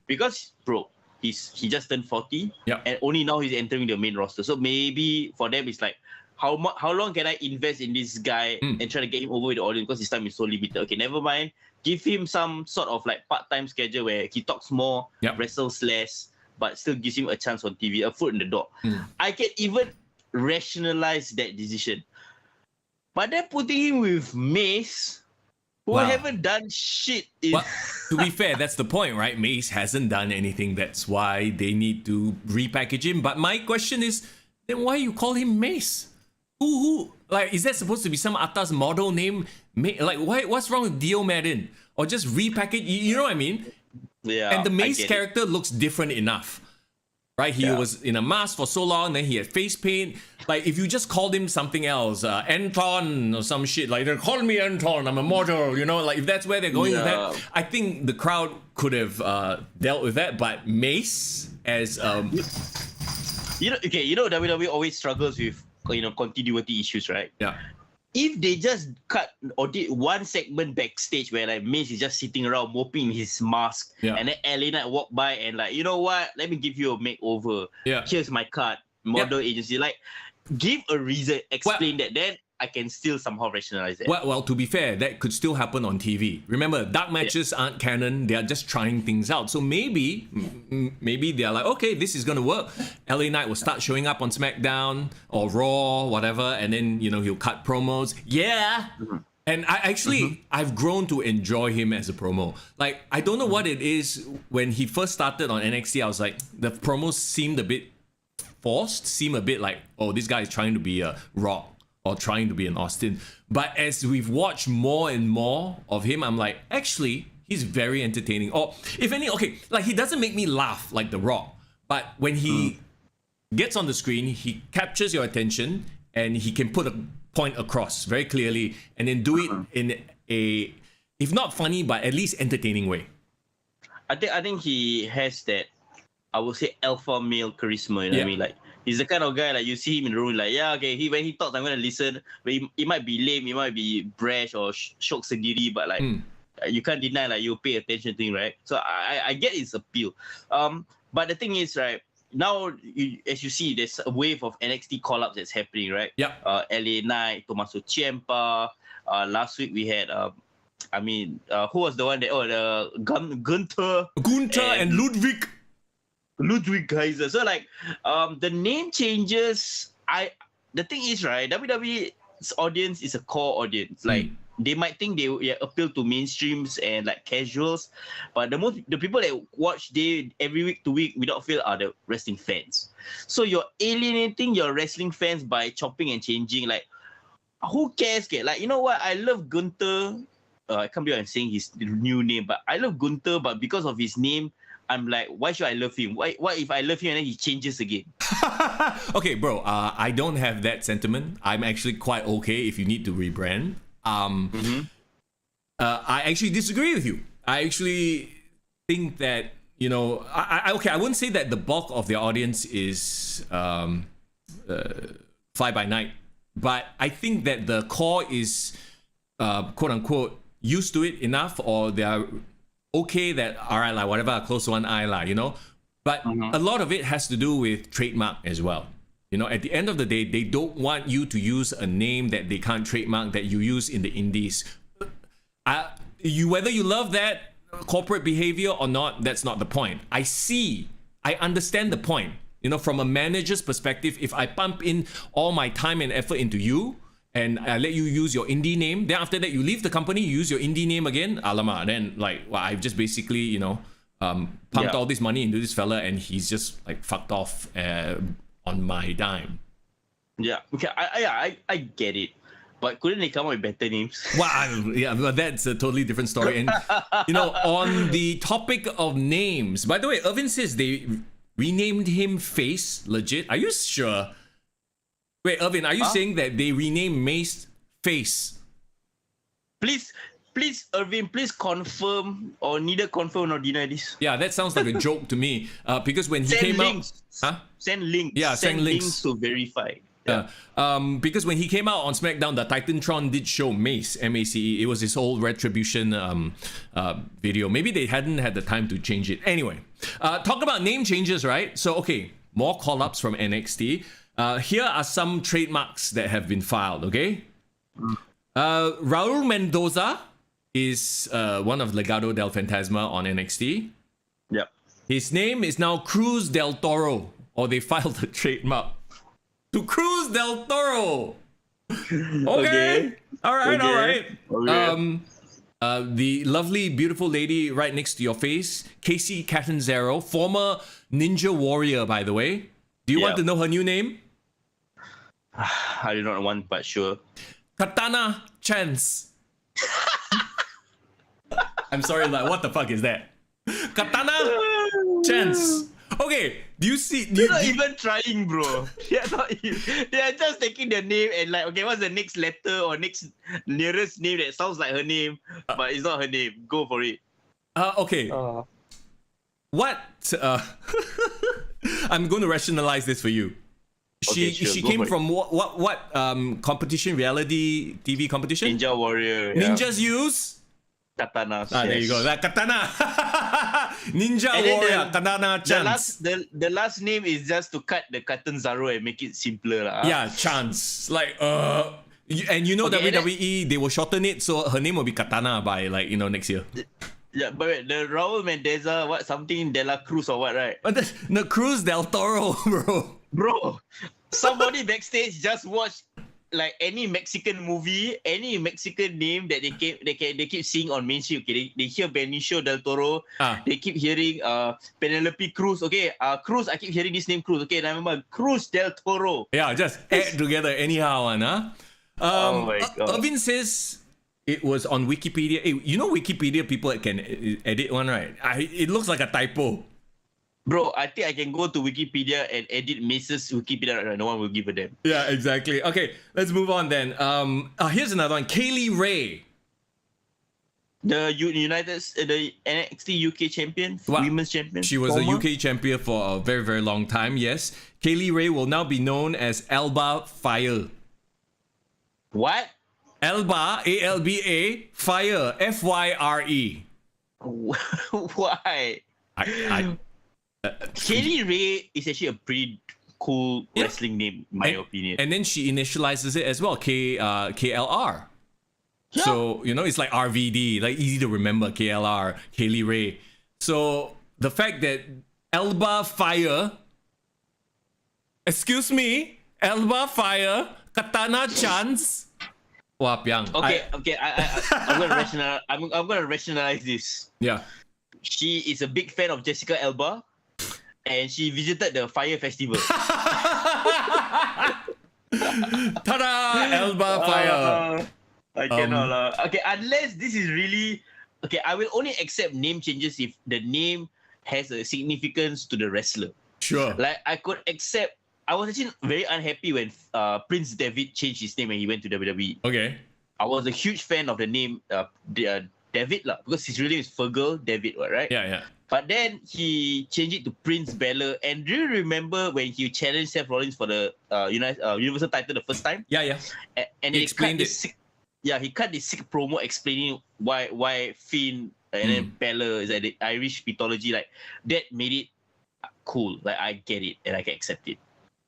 Because, bro, he just turned 40, and only now he's entering the main roster. So maybe for them, it's like, how long can I invest in this guy and try to get him over with the audience because his time is so limited? Okay, never mind. Give him some sort of like part-time schedule where he talks more, wrestles less, but still gives him a chance on TV, a foot in the door. I can even rationalize that decision. But then putting him with Mace, who haven't done shit. To be fair, that's the point, right? Mace hasn't done anything. That's why they need to repackage him. But my question is, then why you call him Mace? Who? Like, is that supposed to be some atas model name? Like, what's wrong with Dio Madden? Or just repackage? You know what I mean? Yeah. And the Mace character looks different enough, right? He was in a mask for so long, then he had face paint. Like, if you just called him something else, Anton or some shit, like, they're calling me Anton, I'm a model, you know? Like, if that's where they're going with that, I think the crowd could have dealt with that. But Mace as WWE always struggles with continuity issues, right? Yeah. If they just cut or did one segment backstage where like Mace is just sitting around moping his mask, and then LA Knight walk by and like, you know what? Let me give you a makeover. Here's my card, model agency. Like, give a reason, explain that. Then I can still somehow rationalize it. Well, to be fair, that could still happen on TV. Remember, dark matches aren't canon. They are just trying things out. So maybe they're like, okay, this is going to work. LA Knight will start showing up on SmackDown or Raw, whatever, and then, he'll cut promos. Yeah. And I've grown to enjoy him as a promo. Like, I don't know what it is. When he first started on NXT, I was like, the promos seemed a bit forced, seemed a bit like, oh, this guy is trying to be a Rock or trying to be an Austin. But as we've watched more and more of him, I'm like, actually, he's very entertaining. Or if any, like, he doesn't make me laugh like The Rock. But when he gets on the screen, he captures your attention and he can put a point across very clearly and then do it in a, if not funny, but at least entertaining way. I think he has that, I would say, alpha male charisma, you know what I mean? Like, he's the kind of guy, like, you see him in the room, like, when he talks, I'm going to listen. But it might be lame, it might be brash or shock sendiri, but, like, you can't deny, like, you pay attention to him, right? So I get his appeal. But the thing is, right, now, as you see, there's a wave of NXT call-ups that's happening, right? LA Knight, Tommaso Ciampa. Last week, we had... who was the one that... Gunther and Ludwig. Ludwig Kaiser. So like the name changes. The thing is, right, WWE's audience is a core audience. Like they might think they appeal to mainstreams and like casuals, but the people that watch every week to week without fail are the wrestling fans. So you're alienating your wrestling fans by chopping and changing. Like, who cares? Like, you know what? I love Gunther. I can't believe I'm saying his new name, but I love Gunther, but because of his name, I'm like, why should I love him? Why if I love him and then he changes again? Okay, bro, I don't have that sentiment. I'm actually quite okay if you need to rebrand. I actually disagree with you. I actually think that, I wouldn't say that the bulk of the audience is fly by night, but I think that the core is quote unquote used to it enough, or they are okay that, all right, like whatever, close to one eye, like, but a lot of it has to do with trademark as well. At the end of the day, they don't want you to use a name that they can't trademark that you use in the indies. Whether you love that corporate behavior or not, that's not the point. I understand the point. From a manager's perspective, if I pump in all my time and effort into you, and I let you use your indie name, then after that you leave the company, you use your indie name again, alamak, then like, well, I've just basically, pumped all this money into this fella and he's just like fucked off on my dime. Yeah. Okay. I get it. But couldn't they come up with better names? Well, yeah, but that's a totally different story. And, on the topic of names, by the way, Irvin says they renamed him Face. Legit? Are you sure? Wait, Irvin, are you saying that they renamed Mace Face? Please, Irvin, please confirm or neither confirm nor deny this. Yeah, that sounds like a joke to me. Because when he came out... Huh? Send links. Yeah, send links to verify. Yeah. Because when he came out on SmackDown, the Titantron did show Mace, M-A-C-E. It was his whole Retribution video. Maybe they hadn't had the time to change it. Anyway, talk about name changes, right? So, okay, more call-ups from NXT. Here are some trademarks that have been filed, okay? Raul Mendoza is one of Legado del Fantasma on NXT. Yep. His name is now Cruz del Toro, or they filed a trademark to Cruz del Toro. Okay. All right. Okay. The lovely, beautiful lady right next to your face, Casey Catanzaro, former Ninja Warrior, by the way. Do you want to know her new name? I do not want, but sure. Katana Chance. I'm sorry, like, what the fuck is that? Katana Chance. Okay, do you see? They're not even trying, bro. They are just taking the name and like, okay, what's the next letter or next nearest name that sounds like her name, but it's not her name. Go for it. Okay. What? I'm going to rationalize this for you. She came from what competition? Reality TV competition? Ninja Warrior. Yeah. Ninjas use katana. There you go. That katana. Ninja Warrior katana chance. The last name is just to cut the Catanzaro and make it simpler, lah. Yeah, chance. Like and WWE they will shorten it so her name will be Katana by next year. Yeah, but wait, the Raul Mendoza, something De La Cruz or what, right? But the Cruz del Toro, bro. Bro, somebody backstage just watched like any Mexican movie, any Mexican name that they keep seeing on mainstream. Okay, they hear Benicio del Toro. They keep hearing Penelope Cruz. Okay, Cruz. I keep hearing this name Cruz. Okay, and I remember Cruz del Toro. Yeah, just add together anyhow, oh my God. Irvin says it was on Wikipedia. Hey, Wikipedia people can edit one, right? It looks like a typo. Bro, I think I can go to Wikipedia and edit Mace's Wikipedia right now. No one will give a damn. Yeah, exactly. Okay, let's move on then. Here's another one. Kaylee Ray. The NXT UK champion, women's champion. She was a UK champion for a very, very long time, yes. Kaylee Ray will now be known as Alba Fire. What? Alba, A-L-B-A, Fire, F-Y-R-E. Why? Kaylee Ray is actually a pretty cool wrestling name, in my opinion. And then she initializes it as well, KLR. Yeah. So, it's like RVD, like easy to remember, KLR, Kaylee Ray. So, the fact that Alba Fire, Alba Fire, Katana Chance, Wapiang. Okay, I'm gonna rationalize this. Yeah. She is a big fan of Jessica Alba, and she visited the Fire Festival. Ta-da! Alba Fire. I cannot. Okay, unless this is really... Okay, I will only accept name changes if the name has a significance to the wrestler. Sure. Like, I could accept... I was actually very unhappy when Prince David changed his name when he went to WWE. Okay. I was a huge fan of the name David, because his real name is Fergal David, right? Yeah. But then he changed it to Prince Balor. And do you remember when he challenged Seth Rollins for the Universal title the first time? Yeah. And he explained it. He cut this sick promo explaining why Finn and then Balor is like the Irish mythology. Like, that made it cool. Like, I get it and I can accept it.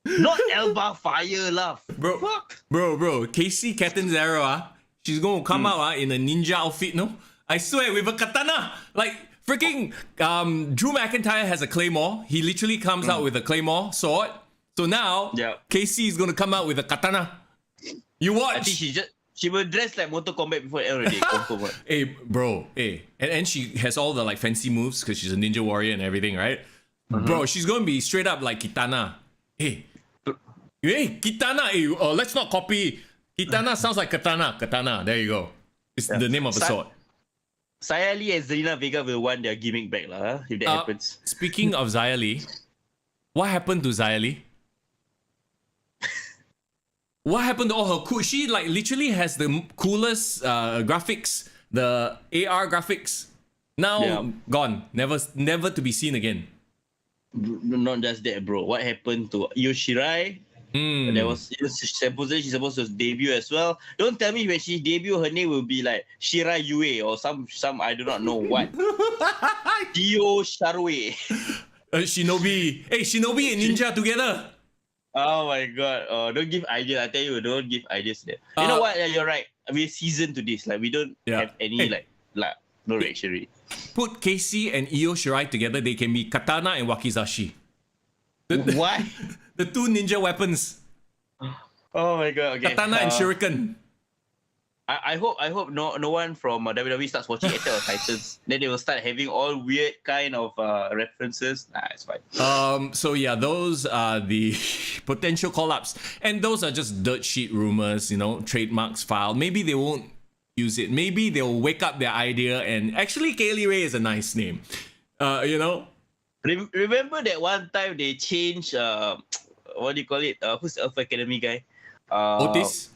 Not Alba Fire, love. Bro. Casey Catanzaro, she's going to come out in a ninja outfit, no? I swear, with a katana. Like, freaking Drew McIntyre has a claymore. He literally comes out with a claymore sword. So now, Casey is going to come out with a katana. You watch. I think she will dress like Mortal Kombat before it already. Hey, bro. Hey. And she has all the like fancy moves because she's a ninja warrior and everything, right? Bro, she's going to be straight up like Kitana. Hey, Hey, Kitana. Hey, let's not copy. Kitana sounds like Katana. Katana. There you go. It's the name of a sword. Xia Li and Zelina Vega will want their gimmick back, if that happens. Speaking of Xia Li, what happened to Xia Li? What happened to all her cool? She like literally has the coolest graphics, the AR graphics. Now gone, never to be seen again. Not just that, bro. What happened to Io Shirai? There was supposedly she's supposed to debut as well. Don't tell me when she debut, her name will be like Shirai Yue or some I do not know what. Dio Sharwe. Shinobi. Hey, Shinobi and Ninja together. Oh my god. Don't give ideas. I tell you, don't give ideas there. You know what? You're right. We're seasoned to this. Like we don't have any no reaction really. Put Casey and Io Shirai together, they can be Katana and Wakizashi. What? The two ninja weapons. Oh my god. Okay. Katana and Shuriken. I hope no one from WWE starts watching Attack on Titans. Then they will start having all weird kind of references. Nah, it's fine. So yeah, those are the potential call-ups. And those are just dirt sheet rumors, trademarks filed. Maybe they won't use it. Maybe they'll wake up their idea and actually Kaylee Ray is a nice name. Remember that one time they changed what do you call it? Who's the Alpha Academy guy? Otis?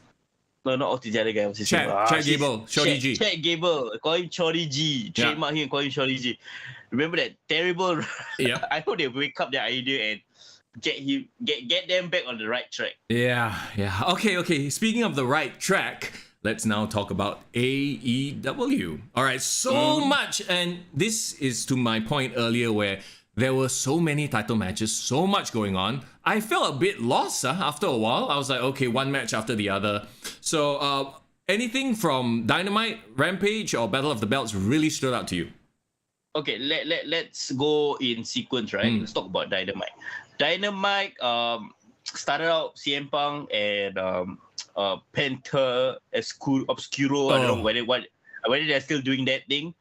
No, not Otis, the other guy. What's his name? Chad Gable, Shorty G. Chad Gable. Call him Shorty G. Trademark him and call him Shorty G. Remember that terrible? Yeah. I hope they wake up their idea and get them back on the right track. Yeah. Okay. Speaking of the right track, let's now talk about AEW. All right, so much, and this is to my point earlier where there were so many title matches, so much going on. I felt a bit lost after a while. I was like, okay, one match after the other. So anything from Dynamite, Rampage, or Battle of the Belts really stood out to you? Okay, let's go in sequence, right? Let's talk about Dynamite. Dynamite started out CM Punk and Penta Obscuro. I don't know whether they're still doing that thing.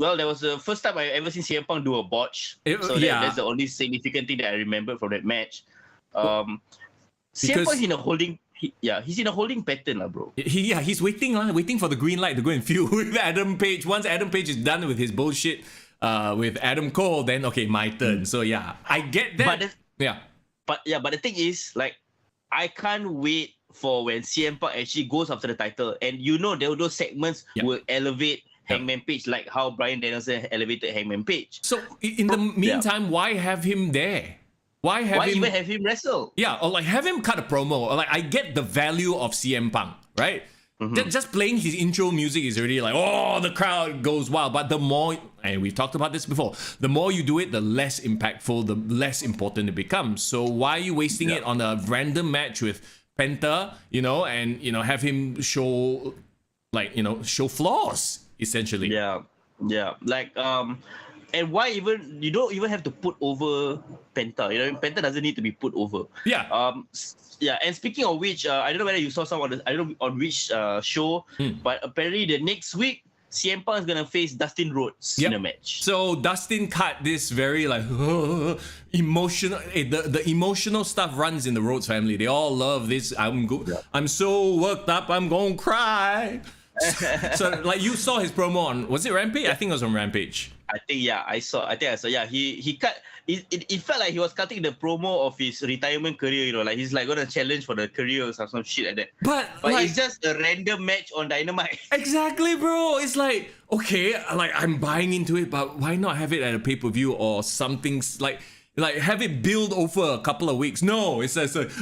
Well, that was the first time I ever seen CM Punk do a botch. That's the only significant thing that I remember from that match. CM Punk's in a holding. He's in a holding pattern, bro. He's waiting for the green light to go and feud with Adam Page. Once Adam Page is done with his bullshit with Adam Cole, then okay, my turn. So yeah, I get that. But the thing is, like, I can't wait for when CM Punk actually goes after the title, and those segments will elevate Hangman Page, like how Bryan Danielson elevated Hangman Page. So in the meantime, why have him there? Why even have him wrestle? Yeah, or like have him cut a promo. Or like I get the value of CM Punk, right? Just playing his intro music is already like, oh, the crowd goes wild. But the more, and we've talked about this before, the more you do it, the less impactful, the less important it becomes. So why are you wasting it on a random match with Penta, and have him show flaws essentially? Yeah, like and why even you don't even have to put over Penta. Penta doesn't need to be put over. And speaking of which, I don't know whether you saw I don't know on which show, but apparently the next week CM Punk is gonna face Dustin Rhodes in a match. So Dustin cut this very emotional. The emotional stuff runs in the Rhodes family. They all love this. I'm so worked up. I'm gonna cry. So like you saw his promo on, was it Rampage? I think it was on Rampage. I think I saw. Yeah, he cut. It felt like he was cutting the promo of his retirement career. Like he's like gonna challenge for the career or some shit like that. But it's just a random match on Dynamite. Exactly, bro. It's like, okay, like I'm buying into it, but why not have it at a pay-per-view or something like have it build over a couple of weeks? No, it's just like,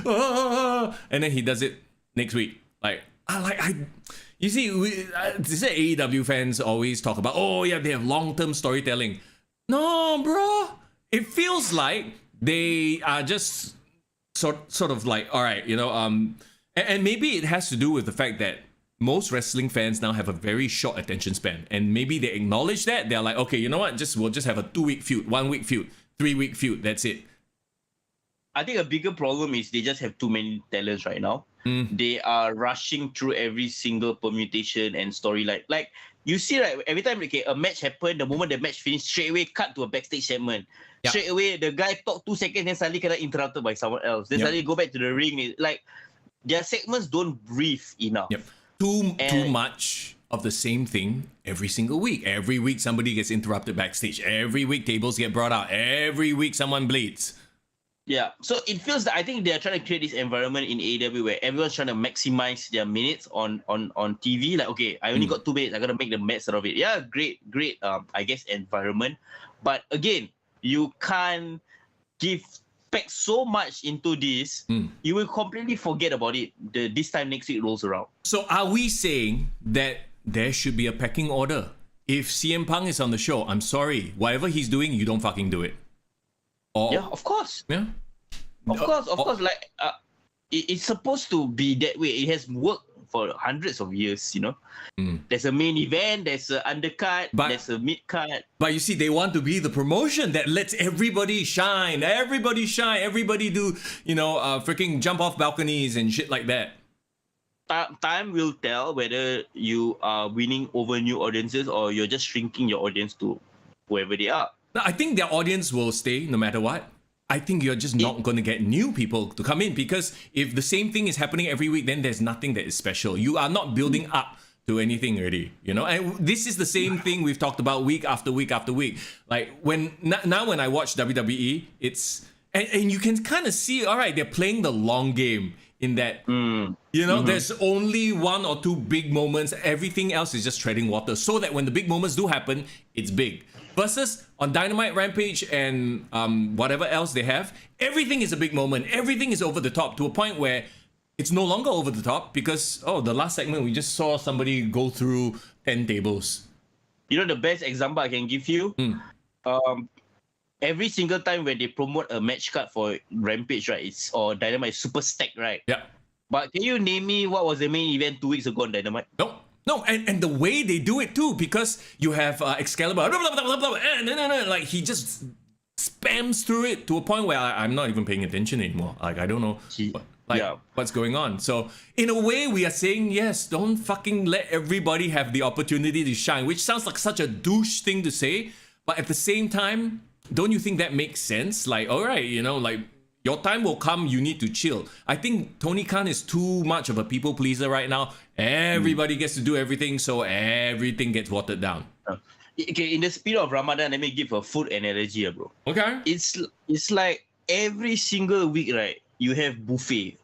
and then he does it next week. You see, AEW fans always talk about, they have long-term storytelling. No, bro. It feels like they are just sort of like, all right, and maybe it has to do with the fact that most wrestling fans now have a very short attention span, and maybe they acknowledge that. They're like, okay, you know what? We'll just have a 2-week feud, 1-week feud, 3-week feud. That's it. I think a bigger problem is they just have too many talents right now. They are rushing through every single permutation and storyline. Like you see, right, every time a match happened, the moment the match finished, straight away cut to a backstage segment. Yep. Straight away, the guy talk 2 seconds, then suddenly get interrupted by someone else. Then suddenly go back to the ring. Like, their segments don't breathe enough. Yep. Too much of the same thing every single week. Every week, somebody gets interrupted backstage. Every week, tables get brought out. Every week, someone bleeds. Yeah, so it feels that I think they're trying to create this environment in AEW where everyone's trying to maximize their minutes on TV. Like, okay, I only got 2 minutes. I gotta make the best out of it. Yeah, great. I guess environment, but again, you can't pack so much into this. You will completely forget about it. This time next week rolls around. So, are we saying that there should be a pecking order? If CM Punk is on the show, I'm sorry, whatever he's doing, you don't fucking do it. Yeah, of course. Yeah, of course. Like, it's supposed to be that way. It has worked for hundreds of years. You know, there's a main event, there's an undercard, there's a mid card. But you see, they want to be the promotion that lets everybody shine. Everybody do, freaking jump off balconies and shit like that. Time will tell whether you are winning over new audiences or you're just shrinking your audience to whoever they are. I think their audience will stay no matter what. I think you're just not going to get new people to come in, because if the same thing is happening every week, then there's nothing that is special. You are not building up to anything already, And this is the same thing we've talked about week after week after week. Like when I watch WWE, it's and you can kind of see, all right, they're playing the long game in that, there's only 1 or 2 big moments. Everything else is just treading water, so that when the big moments do happen, it's big. Versus on Dynamite, Rampage, and whatever else they have, everything is a big moment. Everything is over the top to a point where it's no longer over the top because, the last segment, we just saw somebody go through 10 tables. You know the best example I can give you? Every single time when they promote a match card for Rampage, right, or Dynamite, super stacked, right? Yeah. But can you name me what was the main event 2 weeks ago on Dynamite? No, and the way they do it too, because you have Excalibur, and like he just spams through it to a point where I'm not even paying attention anymore. Like I don't know what's going on. So in a way, we are saying yes, don't fucking let everybody have the opportunity to shine, which sounds like such a douche thing to say, but at the same time, don't you think that makes sense? Like, all right, like your time will come, you need to chill. I think Tony Khan is too much of a people pleaser right now. Everybody gets to do everything, so everything gets watered down. Okay, in the spirit of Ramadan, let me give a food analogy, bro. Okay. It's like every single week, right, you have buffet.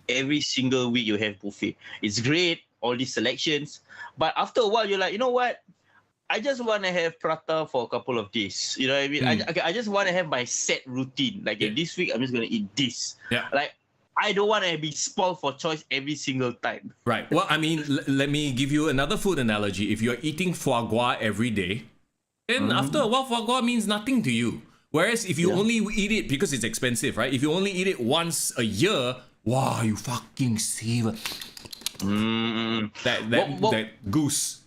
Every single week you have buffet. It's great, all these selections. But after a while, you're like, you know what? I just want to have prata for a couple of days. You know what I mean? I just want to have my set routine. Like this week, I'm just going to eat this. Yeah. Like, I don't want to be spoiled for choice every single time. Right. Well, I mean, let me give you another food analogy. If you're eating foie gras every day, then after a while, foie gras means nothing to you. Whereas if you only eat it, because it's expensive, right? If you only eat it once a year, wow, you fucking savor that goose.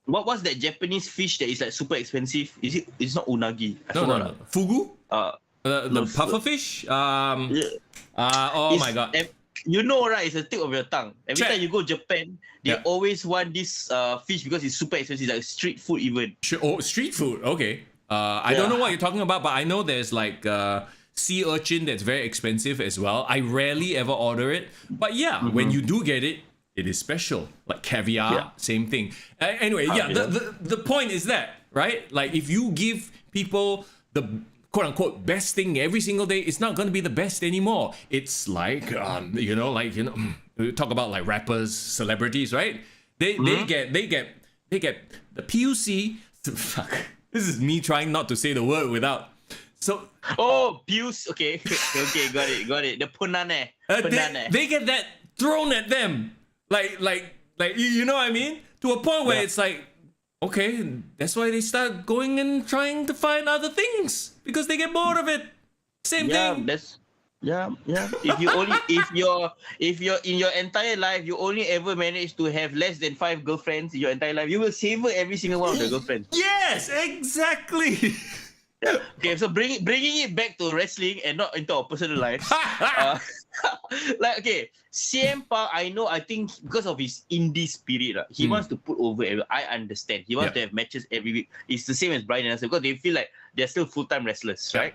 What's that Japanese fish that is like super expensive? It's not unagi. No. Fugu? The puffer fish? Oh my god. You know, right? It's the tip of your tongue. Every time you go Japan, they always want this fish because it's super expensive, like street food even. Street food? Okay. I don't know what you're talking about, but I know there's like sea urchin that's very expensive as well. I rarely ever order it. But when you do get it, it is special. Like caviar, same thing. Anyway, the point is that, right? Like if you give people the quote-unquote best thing every single day, it's not going to be the best anymore. It's like, we talk about like rappers, celebrities, right? They get the PUC. Fuck. This is me trying not to say the word without. So. Oh, PUC. Okay, got it. The punane. They get that thrown at them. Like, you know what I mean? To a point where it's like, okay, that's why they start going and trying to find other things because they get bored of it. Same thing. If you're in your entire life, you only ever manage to have less than 5 girlfriends in your entire life, you will savor every single one of the girlfriends. Yes, exactly. Okay, so bringing it back to wrestling and not into our personal lives. Like, okay, CM Punk, I think because of his indie spirit, he wants to put over everyone. I understand. He wants to have matches every week. It's the same as Bryan Danielson because they feel like they're still full-time wrestlers, right?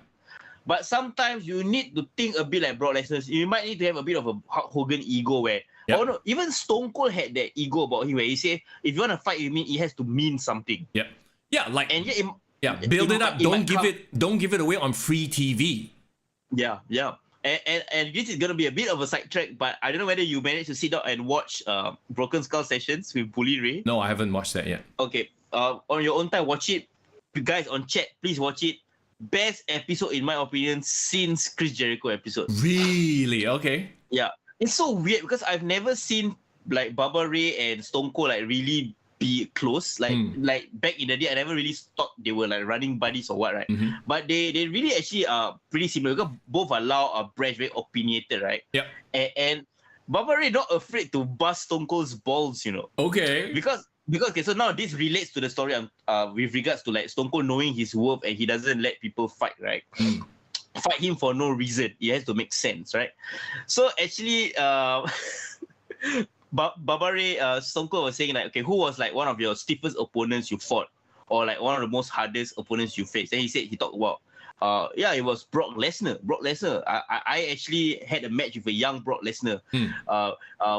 But sometimes you need to think a bit like Brock Lesnar. You might need to have a bit of a Hulk Hogan ego where, oh no, even Stone Cold had that ego about him where he said, if you want to fight with me, it has to mean something. Build it up. Don't give it away on free TV. Yeah. And this is gonna be a bit of a sidetrack, but I don't know whether you managed to sit down and watch Broken Skull sessions with Bully Ray. No, I haven't watched that yet. Okay. On your own time, watch it. You guys on chat, please watch it. Best episode in my opinion since Chris Jericho episode. Really? Okay. Yeah. It's so weird because I've never seen like Baba Ray and Stone Cold like really be close. Like back in the day, I never really thought they were like running buddies or what, right? But they really actually are pretty similar because both are loud, are brash, very opinionated, right? Yeah. And Baba Ray not afraid to bust Stone Cold's balls, you know. Okay. Because okay, so now this relates to the story with regards to like Stone Cold knowing his worth and he doesn't let people fight, right? Fight him for no reason. It has to make sense, right? So actually, Baba Ray, Stone Cold was saying like, okay, who was like one of your stiffest opponents you fought, or like one of the most hardest opponents you faced? And he talked about, it was Brock Lesnar. Brock Lesnar. I actually had a match with a young Brock Lesnar.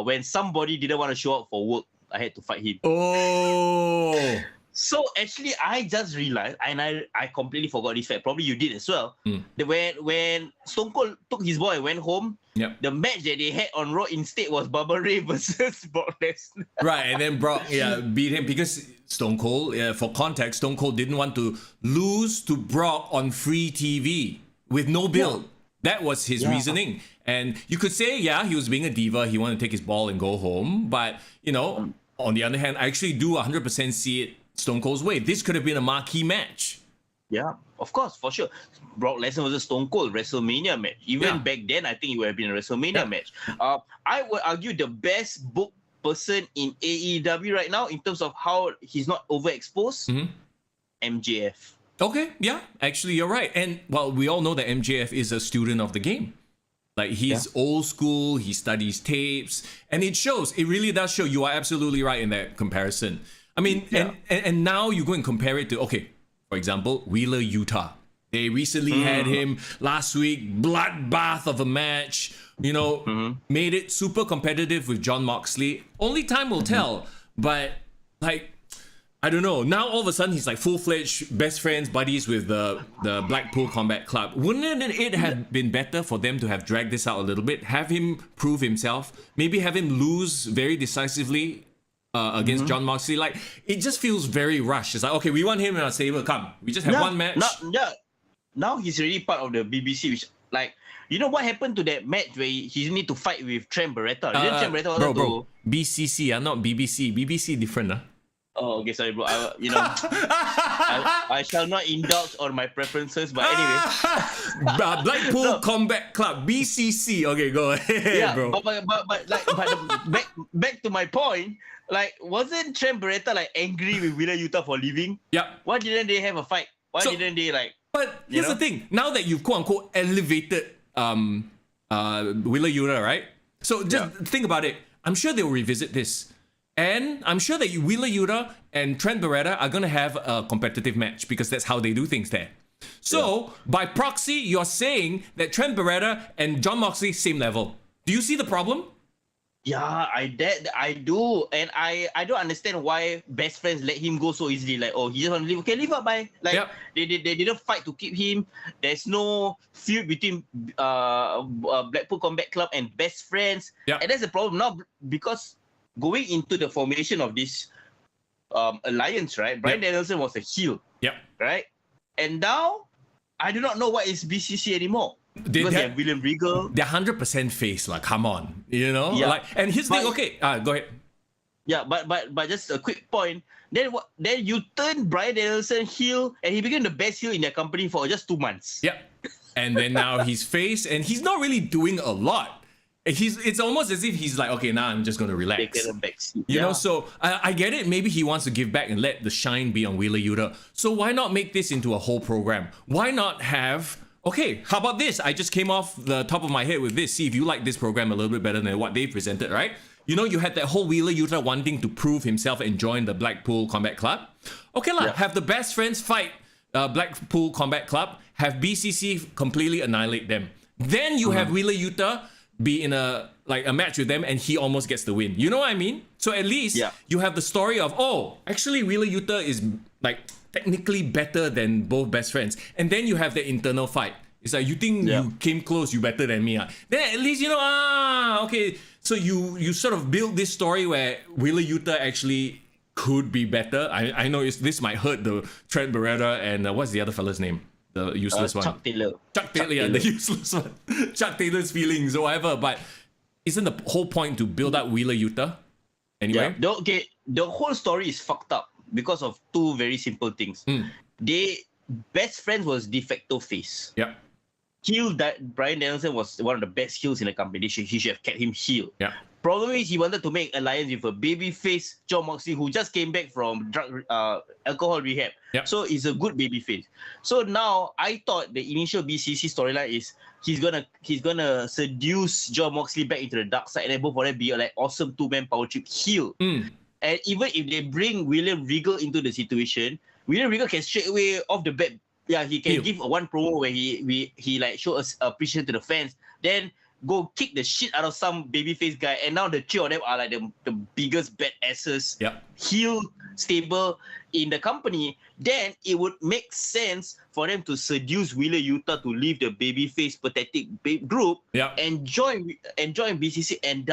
When somebody didn't want to show up for work, I had to fight him. Oh. So actually, I just realized, and I completely forgot this fact. Probably you did as well. That when Stone Cold took his boy and went home, the match that they had on Raw instead was Baba Ray versus Brock Lesnar. Right, and then Brock beat him because Stone Cold, for context, Stone Cold didn't want to lose to Brock on free TV with no build. That was his reasoning. And you could say, he was being a diva. He wanted to take his ball and go home. But, you know, on the other hand, I actually do 100% see it Stone Cold's way. This could have been a marquee match. Yeah, of course, for sure. Brock Lesnar was a Stone Cold WrestleMania match. Even back then, I think it would have been a WrestleMania match. I would argue the best booked person in AEW right now in terms of how he's not overexposed, MJF. Okay, actually you're right. And well, we all know that MJF is a student of the game. Like he's old school, he studies tapes, and it shows. It really does show. You are absolutely right in that comparison. I mean, and now you go and compare it to, okay, for example, Wheeler Yuta. They recently had him last week, bloodbath of a match, you know, made it super competitive with Jon Moxley. Only time will tell, but like, I don't know. Now all of a sudden he's like full-fledged best friends, buddies with the Blackpool Combat Club. Wouldn't it have been better for them to have dragged this out a little bit, have him prove himself, maybe have him lose very decisively against Jon Moxley? Like, it just feels very rushed. It's like, okay, we want him in our stable. Come, we just have one match. Now he's already part of the BBC, which, like, you know what happened to that match where he need to fight with Trent Barretta? Trent Barretta bro, BCC, not BBC. BBC different, Oh, okay, sorry, bro. I shall not indulge on my preferences, but anyway. Blackpool Combat Club, BCC. Okay, go ahead, bro. But back to my point. Like, wasn't Trent Barretta like angry with Wheeler Yuta for leaving? Yeah. Why didn't they have a fight? Why didn't they like? But here's the thing. Now that you've quote unquote elevated Wheeler Yuta, right? So just think about it. I'm sure they'll revisit this. And I'm sure that Wheeler Yuta and Trent Barretta are going to have a competitive match because that's how they do things there. So, by proxy, you're saying that Trent Barretta and Jon Moxley, same level. Do you see the problem? Yeah, I do. And I don't understand why best friends let him go so easily. Like, oh, he just want to leave. Okay, leave up, bye. Like, they didn't fight to keep him. There's no feud between Blackpool Combat Club and best friends. And that's the problem now because going into the formation of this alliance, right? Bryan Danielson was a heel, right? And now, I do not know what is BCC anymore. Because they have William Regal. They're 100% face, like, come on, you know? Like, and here's the thing, okay, go ahead. Yeah, but just a quick point. Then you turn Bryan Danielson heel, and he became the best heel in their company for just 2 months. And then now he's face, and he's not really doing a lot. It's almost as if he's like, okay, now I'm just going to relax. You know, so I get it. Maybe he wants to give back and let the shine be on Wheeler Yuta. So why not make this into a whole program? Why not have Okay, how about this? I just came off the top of my head with this. See if you like this program a little bit better than what they presented, right? You know, you had that whole Wheeler Yuta wanting to prove himself and join the Blackpool Combat Club. Okay lah, have the best friends fight Blackpool Combat Club, have BCC completely annihilate them. Then you have Wheeler Yuta be in a match with them and he almost gets the win. You know what I mean? So at least you have the story of, oh, actually Wheeler Yuta is like technically better than both best friends. And then you have the internal fight. It's like, you think you came close, you better than me. Then at least, you know, okay. So you sort of build this story where Wheeler Yuta actually could be better. I know this might hurt the Trent Beretta and what's the other fella's name? The useless one. Chuck Taylor. Chuck Taylor, the useless one. Chuck Taylor's feelings or whatever. But isn't the whole point to build up Wheeler Yuta? Anyway? Yeah. Okay, the whole story is fucked up because of two very simple things. They best friends was de facto face. Yeah. Heel that Bryan Danielson was one of the best heels in the company. He should have kept him heel. Yeah. Problem is he wanted to make alliance with a baby face Jon Moxley who just came back from alcohol rehab. Yep. So he's a good baby face. So now I thought the initial BCC storyline is he's gonna seduce Jon Moxley back into the dark side and then both of them be like awesome two-man power trip heel. And even if they bring William Regal into the situation, William Regal can straight away off the bat. Yeah, he can give one promo where he like show us appreciation to the fans, then go kick the shit out of some babyface guy, and now the three of them are like the biggest badasses heel stable in the company. Then it would make sense for them to seduce Wheeler Yuta to leave the babyface pathetic group and join BCC, and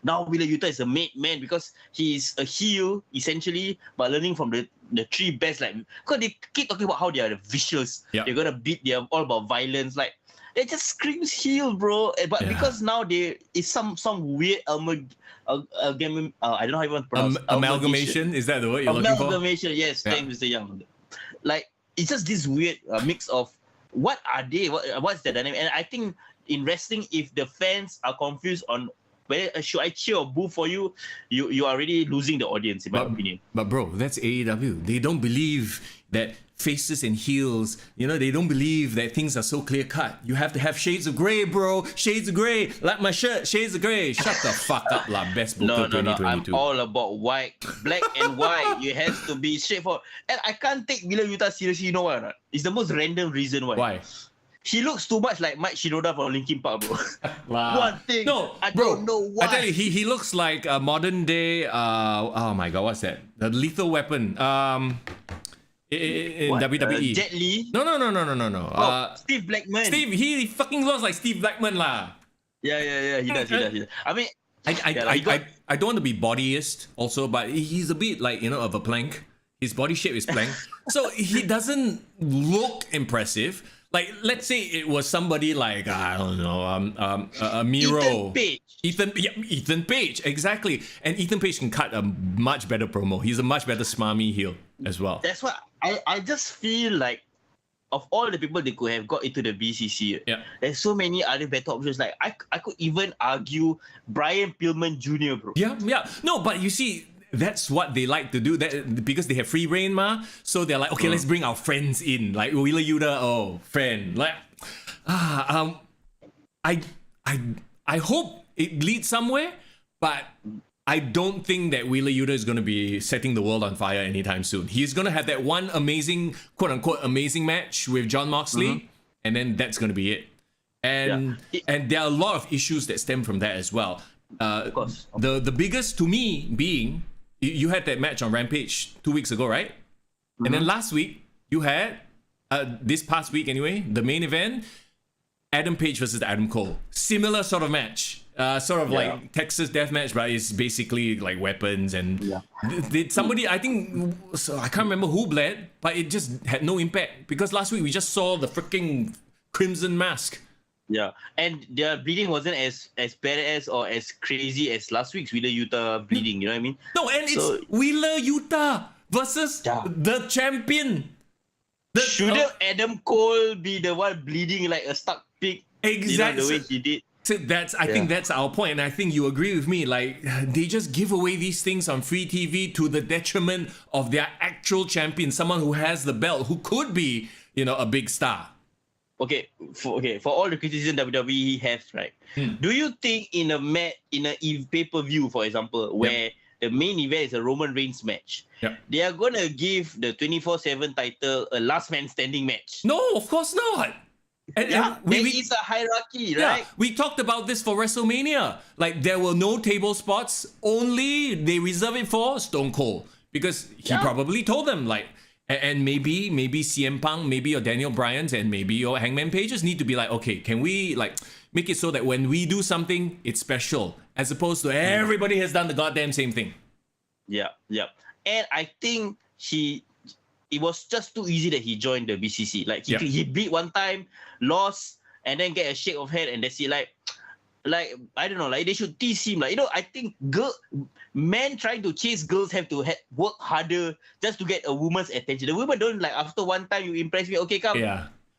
now Wheeler Yuta is a made man because he's a heel essentially, but learning from the three best, like, because they keep talking about how they are the vicious, they're gonna beat, they're all about violence, like it just screams heel, bro. But because now it's some weird I don't know how you want to pronounce amalgamation. Is that the word you're looking for? Amalgamation, yes. Thanks, Mr. Young. Like it's just this weird mix of what are they? What's the dynamic? And I think in wrestling, if the fans are confused on whether should I cheer or boo for you, you are already losing the audience, in my opinion. But bro, that's AEW. They don't believe that faces and heels, you know, they don't believe that things are so clear cut. You have to have shades of grey, bro. Shades of grey. Like my shirt, shades of grey. Shut the fuck up, lah. Best booker 2022. I'm all about white, black and white. It has to be straightforward. And I can't take Wheeler Yuta seriously. You know why or not? It's the most random reason why. Why? He looks too much like Mike Shinoda from Linkin Park, bro. Wow. One thing. No, I bro, don't know why. I tell you, he looks like a modern day. Oh my god, what's that? The Lethal Weapon. In WWE. Jet Li? No. Oh, Steve Blackman. Steve, he fucking looks like Steve Blackman lah. Yeah. He does. I mean, I don't want to be bodyist also, but he's a bit like, you know, of a plank. His body shape is plank. So he doesn't look impressive. Like, let's say it was somebody like, I don't know, Miro. Ethan Page, exactly. And Ethan Page can cut a much better promo. He's a much better smarmy heel as well. That's why I just feel like of all the people they could have got into the BCC, there's so many other better options. Like, I could even argue Brian Pillman Jr., bro. Yeah. No, but you see, that's what they like to do, that because they have free reign, ma. So they're like, okay, let's bring our friends in, like Wheeler Yuta, friend. Like, I hope it leads somewhere, but I don't think that Wheeler Yuta is going to be setting the world on fire anytime soon. He's going to have that one amazing, quote unquote, amazing match with Jon Moxley, and then that's going to be it. And there are a lot of issues that stem from that as well. Of course. The biggest to me being, you had that match on Rampage 2 weeks ago, right? And then last week, you had, this past week anyway, the main event, Adam Page versus Adam Cole. Similar sort of match. Like Texas Deathmatch, but it's basically like weapons and did somebody, I think, so I can't remember who bled, but it just had no impact because last week we just saw the freaking Crimson Mask. Yeah, and their bleeding wasn't as badass or as crazy as last week's Wheeler Yuta bleeding, you know what I mean? No, and it's Wheeler Yuta versus the champion. Shouldn't Adam Cole be the one bleeding like a stuck pig? Exactly. You know, the way he did. So I think that's our point, and I think you agree with me. Like, they just give away these things on free TV to the detriment of their actual champion, someone who has the belt, who could be, you know, a big star. for all the criticism WWE has, right? Do you think in a pay-per-view, for example, where the main event is a Roman Reigns match, they are gonna give the 24/7 title a last man standing match? No, of course not. And there is a hierarchy, right? We talked about this for WrestleMania. Like, there were no table spots. Only they reserve it for Stone Cold, because he probably told them, like, and maybe CM Punk, maybe your Daniel Bryans, and maybe your Hangman Pages need to be like, okay, can we like make it so that when we do something, it's special, as opposed to everybody has done the goddamn same thing. Yeah. And I think it was just too easy that he joined the BCC. Like he beat one time, lost, and then get a shake of hand, and that's it. Like I don't know. Like they should tease him. Like, I think men trying to chase girls have to work harder just to get a woman's attention. The women don't, like, after one time you impress me. Okay, come.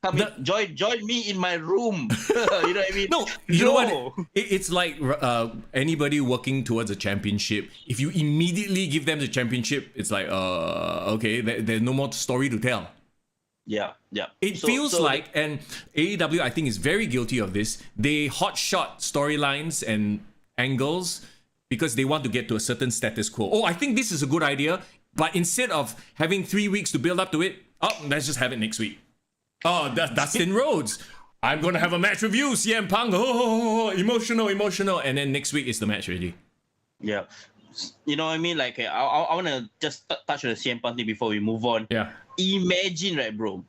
Come in, join me in my room. You know what I mean? No, you know what? It's like anybody working towards a championship. If you immediately give them the championship, it's like, okay, there's no more story to tell. Yeah. It feels like, and AEW, I think, is very guilty of this. They hotshot storylines and angles because they want to get to a certain status quo. Oh, I think this is a good idea, but instead of having 3 weeks to build up to it, let's just have it next week. Oh, that's Dustin Rhodes. I'm going to have a match with you, CM Punk. Emotional. And then next week is the match already. Yeah. You know what I mean? Like, I want to just touch on the CM Punk thing before we move on. Yeah. Imagine, right, bro?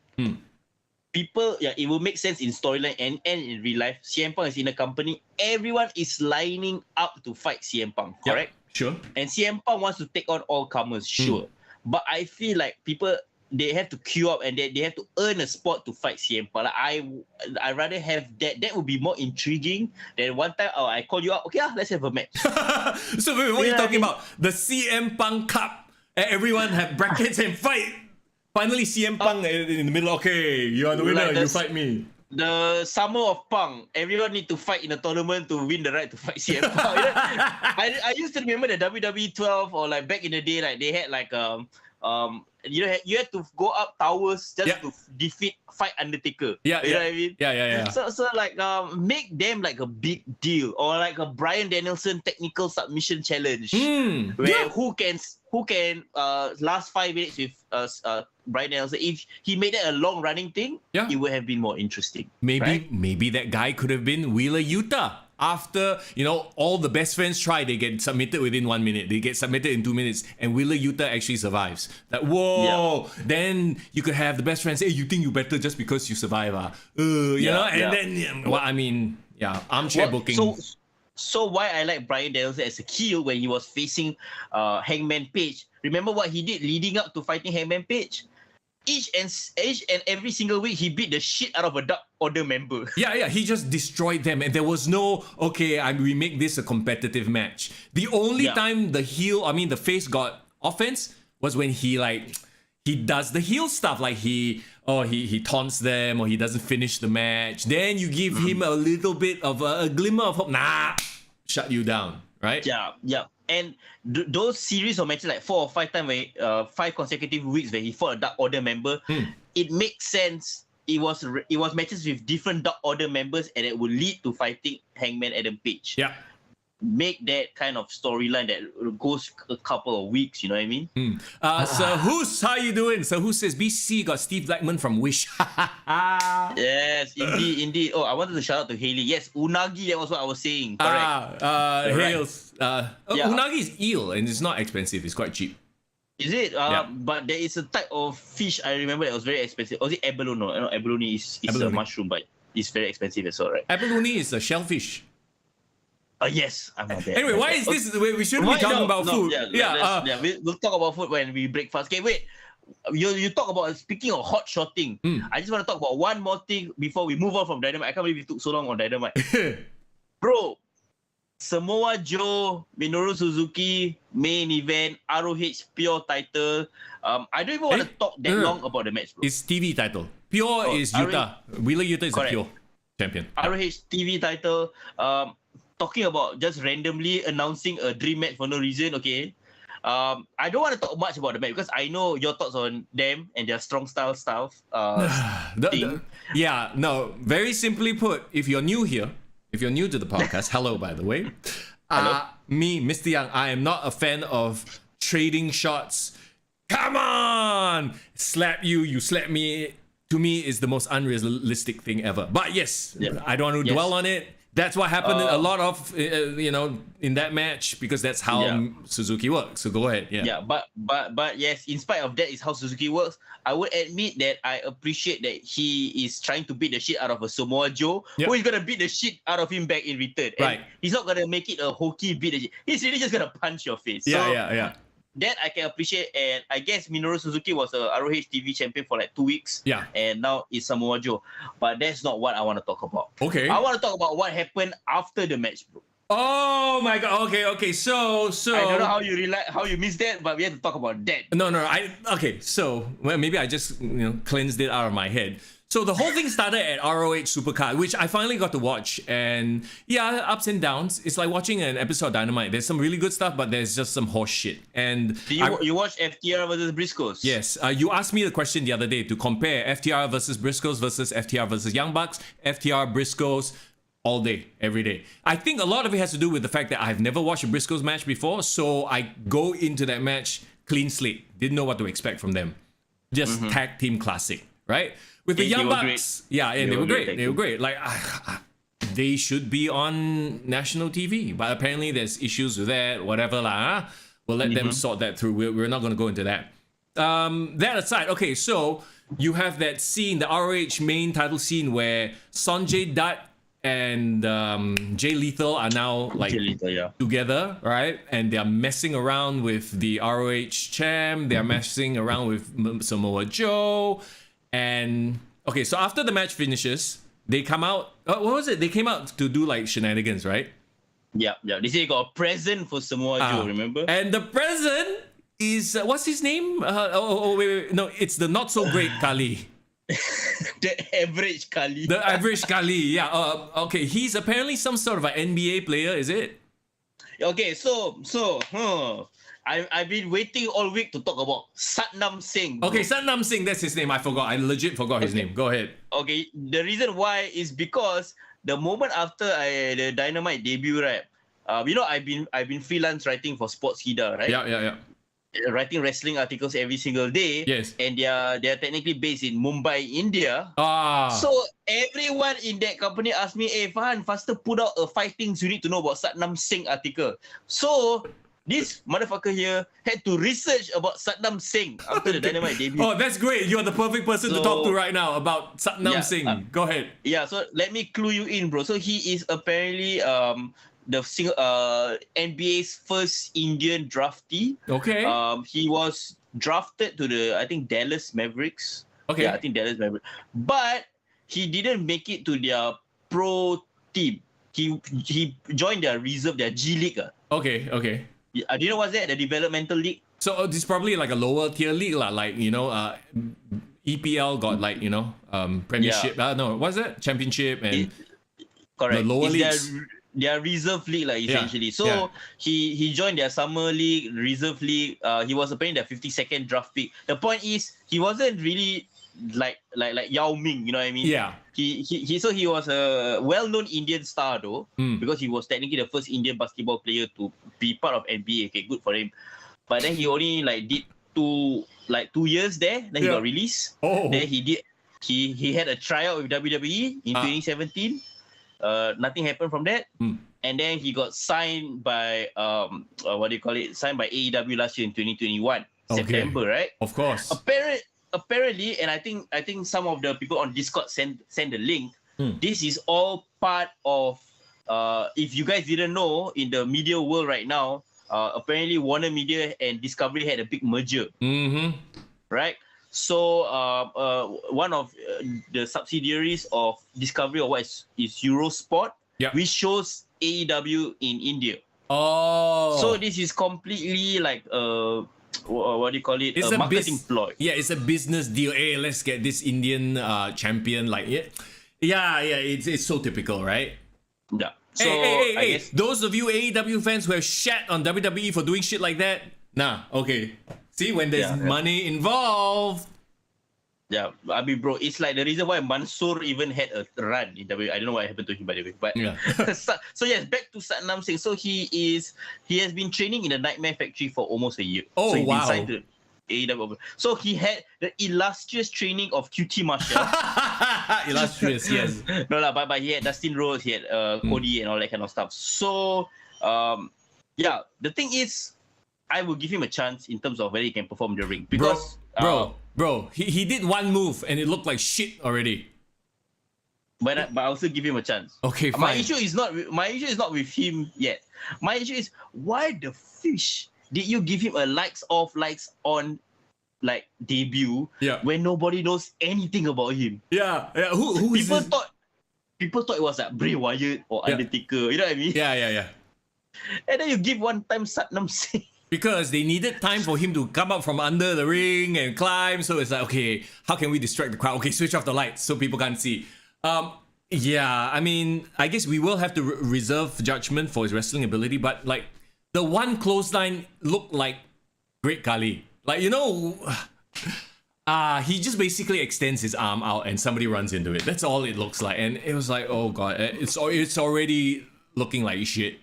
People, it will make sense in storyline and in real life. CM Punk is in a company. Everyone is lining up to fight CM Punk, correct? Sure. And CM Punk wants to take on all comers, sure. But I feel like people, they have to queue up and they have to earn a spot to fight CM Punk. Like, I rather have that. That would be more intriguing than one time, I call you up. Okay, let's have a match. So wait, what are you talking about? The CM Punk Cup. Everyone have brackets and fight. Finally, CM Punk in the middle. Okay, you are the winner. You fight me. The Summer of Punk. Everyone need to fight in a tournament to win the right to fight CM Punk. I used to remember the WWE 12, or like back in the day, like they had like you had to go up towers just to fight Undertaker. You know what I mean? Yeah. So like make them like a big deal, or like a Bryan Danielson technical submission challenge, where who can last 5 minutes with Bryan Danielson. If he made it a long running thing, it would have been more interesting. Maybe that guy could have been Wheeler Yuta. After, all the best friends try, they get submitted within 1 minute. They get submitted in 2 minutes, and Wheeler Yuta actually survives. Like, whoa! Then you could have the best friends say, hey, you think you better just because you survive, then, well, I mean, armchair booking. So why I like Bryan Danielson as a heel when he was facing Hangman Page? Remember what he did leading up to fighting Hangman Page? Each and every single week, he beat the shit out of a Dark Order member. Yeah, he just destroyed them. And there was no, we make this a competitive match. The only time the face got offense was when he does the heel stuff. Like he taunts them, or he doesn't finish the match. Then you give him a little bit of a glimmer of hope. Nah, shut you down, right? Yeah. And those series of matches, like 4 or 5 times, 5 consecutive weeks where he fought a Dark Order member, it makes sense. It was matches with different Dark Order members, and it would lead to fighting Hangman Adam Page. Yeah. Make that kind of storyline that goes a couple of weeks, you know what I mean? Sir Hoos, how you doing? Sir Hoos says BCC got Steve Blackman from Wish. Yes, indeed. Oh, I wanted to shout out to Haley. Yes, unagi, that was what I was saying. Correct. Hails. Unagi is eel, and it's not expensive. It's quite cheap. Is it? But there is a type of fish I remember that was very expensive. Was it abalone? No, abalone is a mushroom, but it's very expensive as well, right? Abalone is a shellfish. Yes, I'm not bad. Anyway, why is this? We shouldn't be talking about food. We'll talk about food when we break fast. Okay, wait. You talk about, speaking of hot shotting, I just want to talk about one more thing before we move on from Dynamite. I can't believe we took so long on Dynamite. Bro, Samoa Joe, Minoru Suzuki, main event, ROH Pure title. I don't even want to talk that long about the match, bro. It's TV title. Pure is Yuta. Wheeler Yuta is a Pure champion. ROH TV title. Talking about just randomly announcing a dream match for no reason, okay. I don't want to talk much about the match because I know your thoughts on them and their strong style stuff. Yeah, no. Very simply put, if you're new here, if you're new to the podcast, hello, by the way. Me, Mr. Young, I am not a fan of trading shots. Come on, slap you, you slap me. To me, is the most unrealistic thing ever. But yes, I don't want to dwell on it. That's what happened a lot of, in that match because that's how Suzuki works. So go ahead. Yeah. But yes, in spite of that, is how Suzuki works. I would admit that I appreciate that he is trying to beat the shit out of a Samoa Joe, who is gonna beat the shit out of him back in return. And he's not gonna make it a hokey beat the shit. He's really just gonna punch your face. Yeah. That I can appreciate, and I guess Minoru Suzuki was a ROH TV champion for like 2 weeks. Yeah. And now it's Samoa Joe. But that's not what I want to talk about. Okay. I want to talk about what happened after the match, bro. Oh my god. Okay. So I don't know how you missed that, but we have to talk about that. No. So maybe I just cleansed it out of my head. So the whole thing started at ROH Supercard, which I finally got to watch, and ups and downs. It's like watching an episode of Dynamite. There's some really good stuff, but there's just some horse shit. And you watched FTR versus Briscoes? Yes. You asked me the question the other day to compare FTR versus Briscoes versus FTR versus Young Bucks, FTR Briscoes, all day, every day. I think a lot of it has to do with the fact that I've never watched a Briscoes match before, so I go into that match clean slate. Didn't know what to expect from them. Just tag team classic, right? With the Young Bucks, and they were great. They were great. Like, they should be on national TV, but apparently there's issues with that. Whatever lah. We'll let them sort that through. We're not going to go into that. That aside, okay. So you have that scene, the ROH main title scene, where Sanjay Dutt and Jay Lethal are now like together, right? And they're messing around with the ROH champ. They're messing around with Samoa Joe. And okay, so after the match finishes, they come out. What was it? They came out to do like shenanigans, right? Yeah. They say they got a present for Samoa Joe, remember? And the present is what's his name? Wait. No, it's the not so great Kali. The average Kali. The average Kali. Yeah. Okay. He's apparently some sort of an NBA player. Is it? Okay. So. I've been waiting all week to talk about Satnam Singh. Okay, Satnam Singh, that's his name. I forgot. I legit forgot his name. Go ahead. Okay, the reason why is because the moment after the Dynamite debut, right? I've been freelance writing for Sportskeeda, right? Yeah. Writing wrestling articles every single day. Yes. And they're technically based in Mumbai, India. So everyone in that company asked me, "Hey, Fahan, faster put out a 5 things you need to know about Satnam Singh article." So this motherfucker here had to research about Satnam Singh after the Dynamite debut. Oh, that's great. You're the perfect person to talk to right now about Satnam Singh. Go ahead. Yeah, so let me clue you in, bro. So he is apparently the NBA's first Indian draftee. Okay. He was drafted to I think Dallas Mavericks. Okay. Yeah, I think Dallas Mavericks. But he didn't make it to their pro team. He joined their reserve, their G League. Okay. Do you know what's that? The developmental league? So this is probably like a lower tier league, like EPL got like Premiership. No, what's that? Championship and correct. The lower leagues. Their reserve league, like essentially. So he joined their summer league, reserve league. He was apparently their 52nd draft pick. The point is, he wasn't really like Yao Ming, you know what I mean? Yeah. He was a well-known Indian star though, because he was technically the first Indian basketball player to be part of NBA. Okay, good for him. But then he only did 2 years there. Then he got released. Oh. Then he had a tryout with WWE in 2017. Nothing happened from that. And then he got signed by signed by AEW last year in 2021 September, right? Of course. Apparently, and I think some of the people on Discord send the link. This is all part of if you guys didn't know, in the media world right now, apparently Warner Media and Discovery had a big merger. Right? So one of the subsidiaries of Discovery or what is Eurosport, which shows AEW in India. Oh. So this is completely like what do you call it? It's a marketing ploy. Yeah, it's a business deal. Hey, let's get this Indian champion. It's so typical, right? Yeah. So hey, I guess those of you AEW fans who have shat on WWE for doing shit like that, Nah, okay. See, when there's money involved. Yeah, I mean, bro, it's like the reason why Mansoor even had a run in WWE. I don't know what happened to him, by the way. But so yes, back to Satnam Singh. So he has been training in the Nightmare Factory for almost a year. Oh, so he's wow. been signed to AEW. So he had the illustrious training of QT Marshall. Illustrious, yes. No, but he had Dustin Rhodes, he had Cody and all that kind of stuff. So, yeah, the thing is, I will give him a chance in terms of whether he can perform in the ring. Because, Bro, he did one move and it looked like shit already. But I also give him a chance. Okay, fine. My issue is not with him yet. My issue is, why the fish did you give him a likes off, likes on, like debut when nobody knows anything about him? Yeah. Who is this? People thought it was like Bray Wyatt or Undertaker. You know what I mean? Yeah. And then you give one time Satnam Singh. Because they needed time for him to come up from under the ring and climb. So it's like, okay, how can we distract the crowd? Okay, switch off the lights so people can't see. Yeah, I mean, I guess we will have to reserve judgment for his wrestling ability. But like, the one clothesline looked like Great Khali. Like, you know, he just basically extends his arm out and somebody runs into it. That's all it looks like. And it was like, oh God, it's already looking like shit.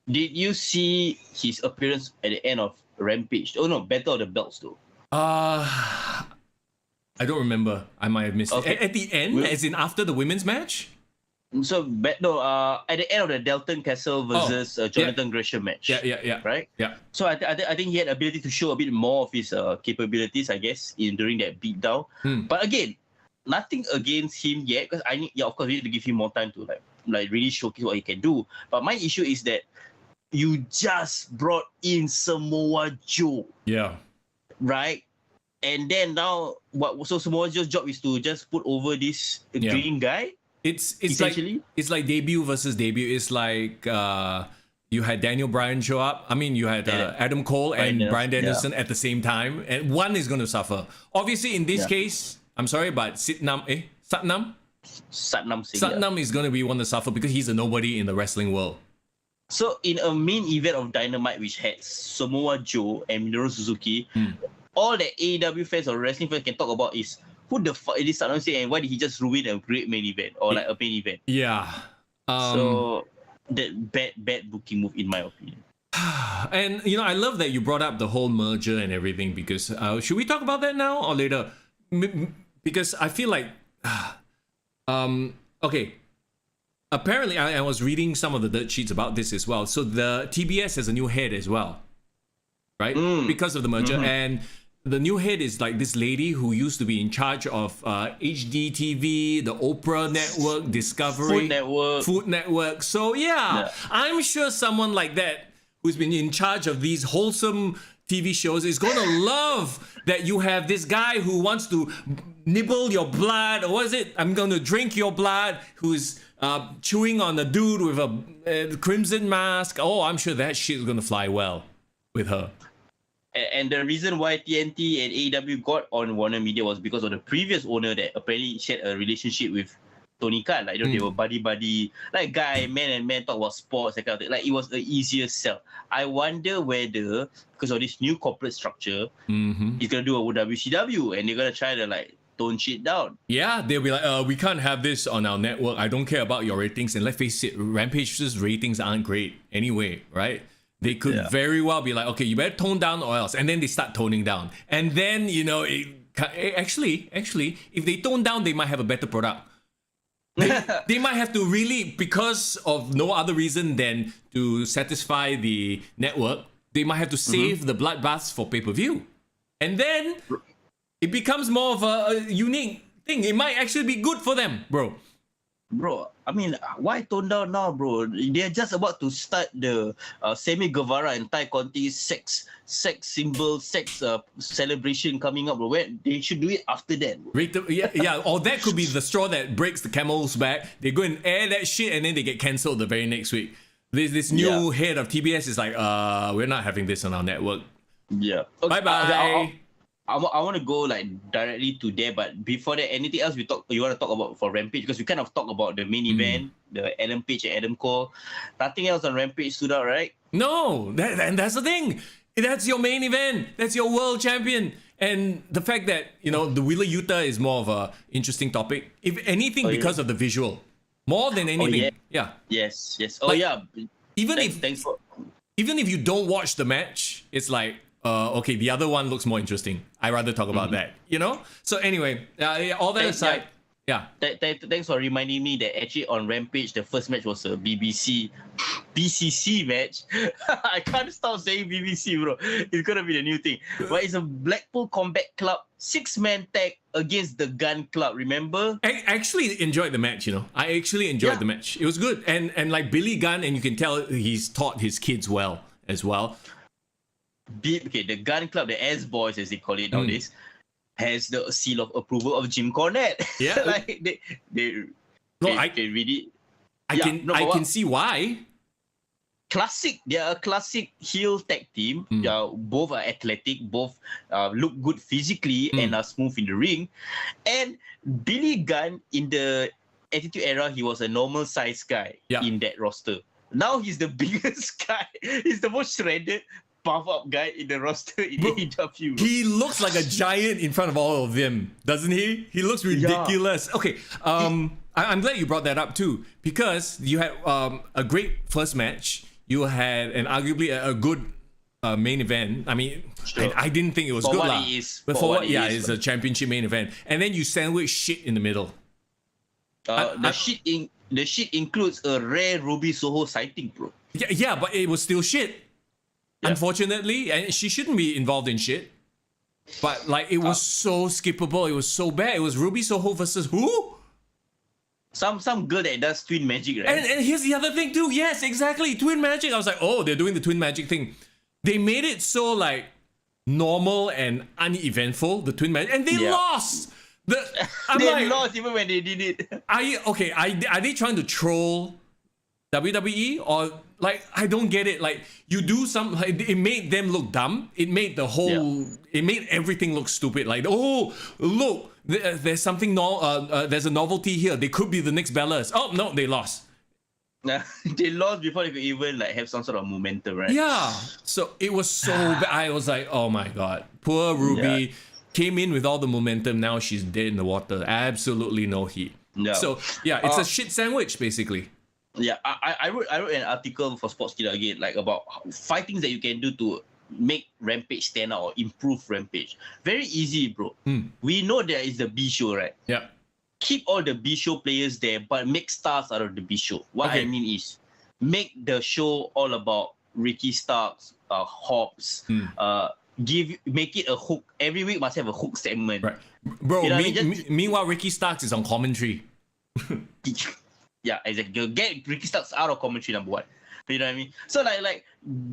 Did you see his appearance at the end of Rampage? Oh no, Battle of the Belts though. I don't remember. I might have missed it. At the end, as in after the women's match? So, at the end of the Dalton Castle versus Jonathan Gresham match. Yeah. Right? Yeah. So I think he had ability to show a bit more of his capabilities, I guess, during that beatdown. But again, nothing against him yet, because of course we need to give him more time to like really showcase what he can do. But my issue is that you just brought in Samoa Joe. Yeah. Right? And then now, so Samoa Joe's job is to just put over this green guy? It's like debut versus debut. It's like you had Daniel Bryan show up. I mean, you had Adam Cole and Bryan Danielson at the same time, and one is going to suffer. Obviously, in this case, I'm sorry, but Satnam Singh is going to be one to suffer because he's a nobody in the wrestling world. So, in a main event of Dynamite, which had Samoa Joe and Minoru Suzuki, all that AEW fans or wrestling fans can talk about is who the fuck is this Satnam Singh and why did he just ruin a great main event or like a main event? Yeah. So that bad booking move in my opinion. And you know, I love that you brought up the whole merger and everything because should we talk about that now or later? Because I feel like okay. Apparently, I was reading some of the dirt sheets about this as well. So the TBS has a new head as well, right? Because of the merger. And the new head is like this lady who used to be in charge of HDTV, the Oprah Network, Discovery, Food Network. So yeah, I'm sure someone like that who's been in charge of these wholesome TV shows is going to love that you have this guy who wants to nibble your blood, or what is it? I'm going to drink your blood, who's chewing on a dude with a crimson mask. Oh, I'm sure that shit is going to fly well with her. And the reason why TNT and AEW got on Warner Media was because of the previous owner that apparently shared a relationship with Tony Khan. Like, they were buddy, like guy, man and man talk about sports, that kind of thing. Like, it was the easiest sell. I wonder whether, because of this new corporate structure, he's going to do a WCW and they're going to try to like tone shit down. Yeah, they'll be like, we can't have this on our network. I don't care about your ratings. And let's face it, Rampage's ratings aren't great anyway, right? They could very well be like, okay, you better tone down or else. And then they start toning down. And then, you know, actually, if they tone down, they might have a better product. They might have to really, because of no other reason than to satisfy the network, they might have to save the bloodbaths for pay-per-view. And then it becomes more of a unique thing. It might actually be good for them, bro. Bro, I mean, why tone down now, bro? They're just about to start the Sammy Guevara and Ty Conti sex symbol, celebration coming up, bro. They should do it after that, bro. Yeah, or that could be the straw that breaks the camel's back. They go and air that shit and then they get cancelled the very next week. This new head of TBS is like, we're not having this on our network. Yeah. Okay, bye-bye. I want to go like directly to there, but before that, anything else you want to talk about for Rampage? Because we kind of talk about the main event, the Adam Page and Adam Cole. Nothing else on Rampage stood out, right? No, and that's the thing. That's your main event. That's your world champion. And the fact that, the Wheeler Yuta is more of a interesting topic. If anything, because of the visual. More than anything. Yeah. Yes. Even if you don't watch the match, it's like, okay, the other one looks more interesting. I'd rather talk about that, So anyway, all that aside, yeah. Thanks for reminding me that actually on Rampage, the first match was a BCC match. I can't stop saying BBC, bro. It's gonna be the new thing. But it's a Blackpool Combat Club 6-man tag against the Gun Club. Remember? I actually enjoyed the match. I actually enjoyed the match. It was good, and like Billy Gunn, and you can tell he's taught his kids well as well. The Gun Club, the S Boys as they call it nowadays, has the seal of approval of Jim Cornette. Yeah, like I can see why. They are a classic heel tag team. Both are athletic, both look good physically and are smooth in the ring. And Billy Gunn, in the Attitude Era, he was a normal size guy in that roster. Now he's the biggest guy. He's the most shredded, puff up guy in the roster in AEW. He looks like a giant in front of all of them, doesn't he? He looks ridiculous. Yeah. Okay, I'm glad you brought that up too, because you had a great first match. You had arguably a good main event. I mean, I didn't think it was good. But for what it is, it's a championship main event. And then you sandwich shit in the middle. The shit includes a rare Ruby Soho sighting, bro. Yeah, but it was still shit. Yeah. Unfortunately, and she shouldn't be involved in shit. But like, it was so skippable. It was so bad. It was Ruby Soho versus who? Some girl that does twin magic, right? And here's the other thing too. Yes, exactly. Twin magic. I was like, oh, they're doing the twin magic thing. They made it so like normal and uneventful, the twin magic, and they lost. They lost even when they did it. Are they trying to troll WWE, or like, I don't get it. Like, you do it made them look dumb. It made it made everything look stupid. Like, oh, look, there's something there's a novelty here. They could be the next Bellas. Oh no, they lost. They lost before they could even like have some sort of momentum, right? Yeah. So it was so bad. I was like, oh my god, poor Ruby came in with all the momentum. Now she's dead in the water. Absolutely no heat. Yeah. So yeah, it's a shit sandwich basically. Yeah, I wrote an article for Sportskeeda again, like about 5 things that you can do to make Rampage stand out or improve Rampage. Very easy, bro. We know there is the B show, right? Yeah. Keep all the B show players there, but make stars out of the B show. What I mean is, make the show all about Ricky Starks, Hobbs. Make it a hook. Every week must have a hook segment. Right, bro. Meanwhile, Ricky Starks is on commentary. Yeah, exactly. Get Ricky Starks out of commentary, number one. You know what I mean? So like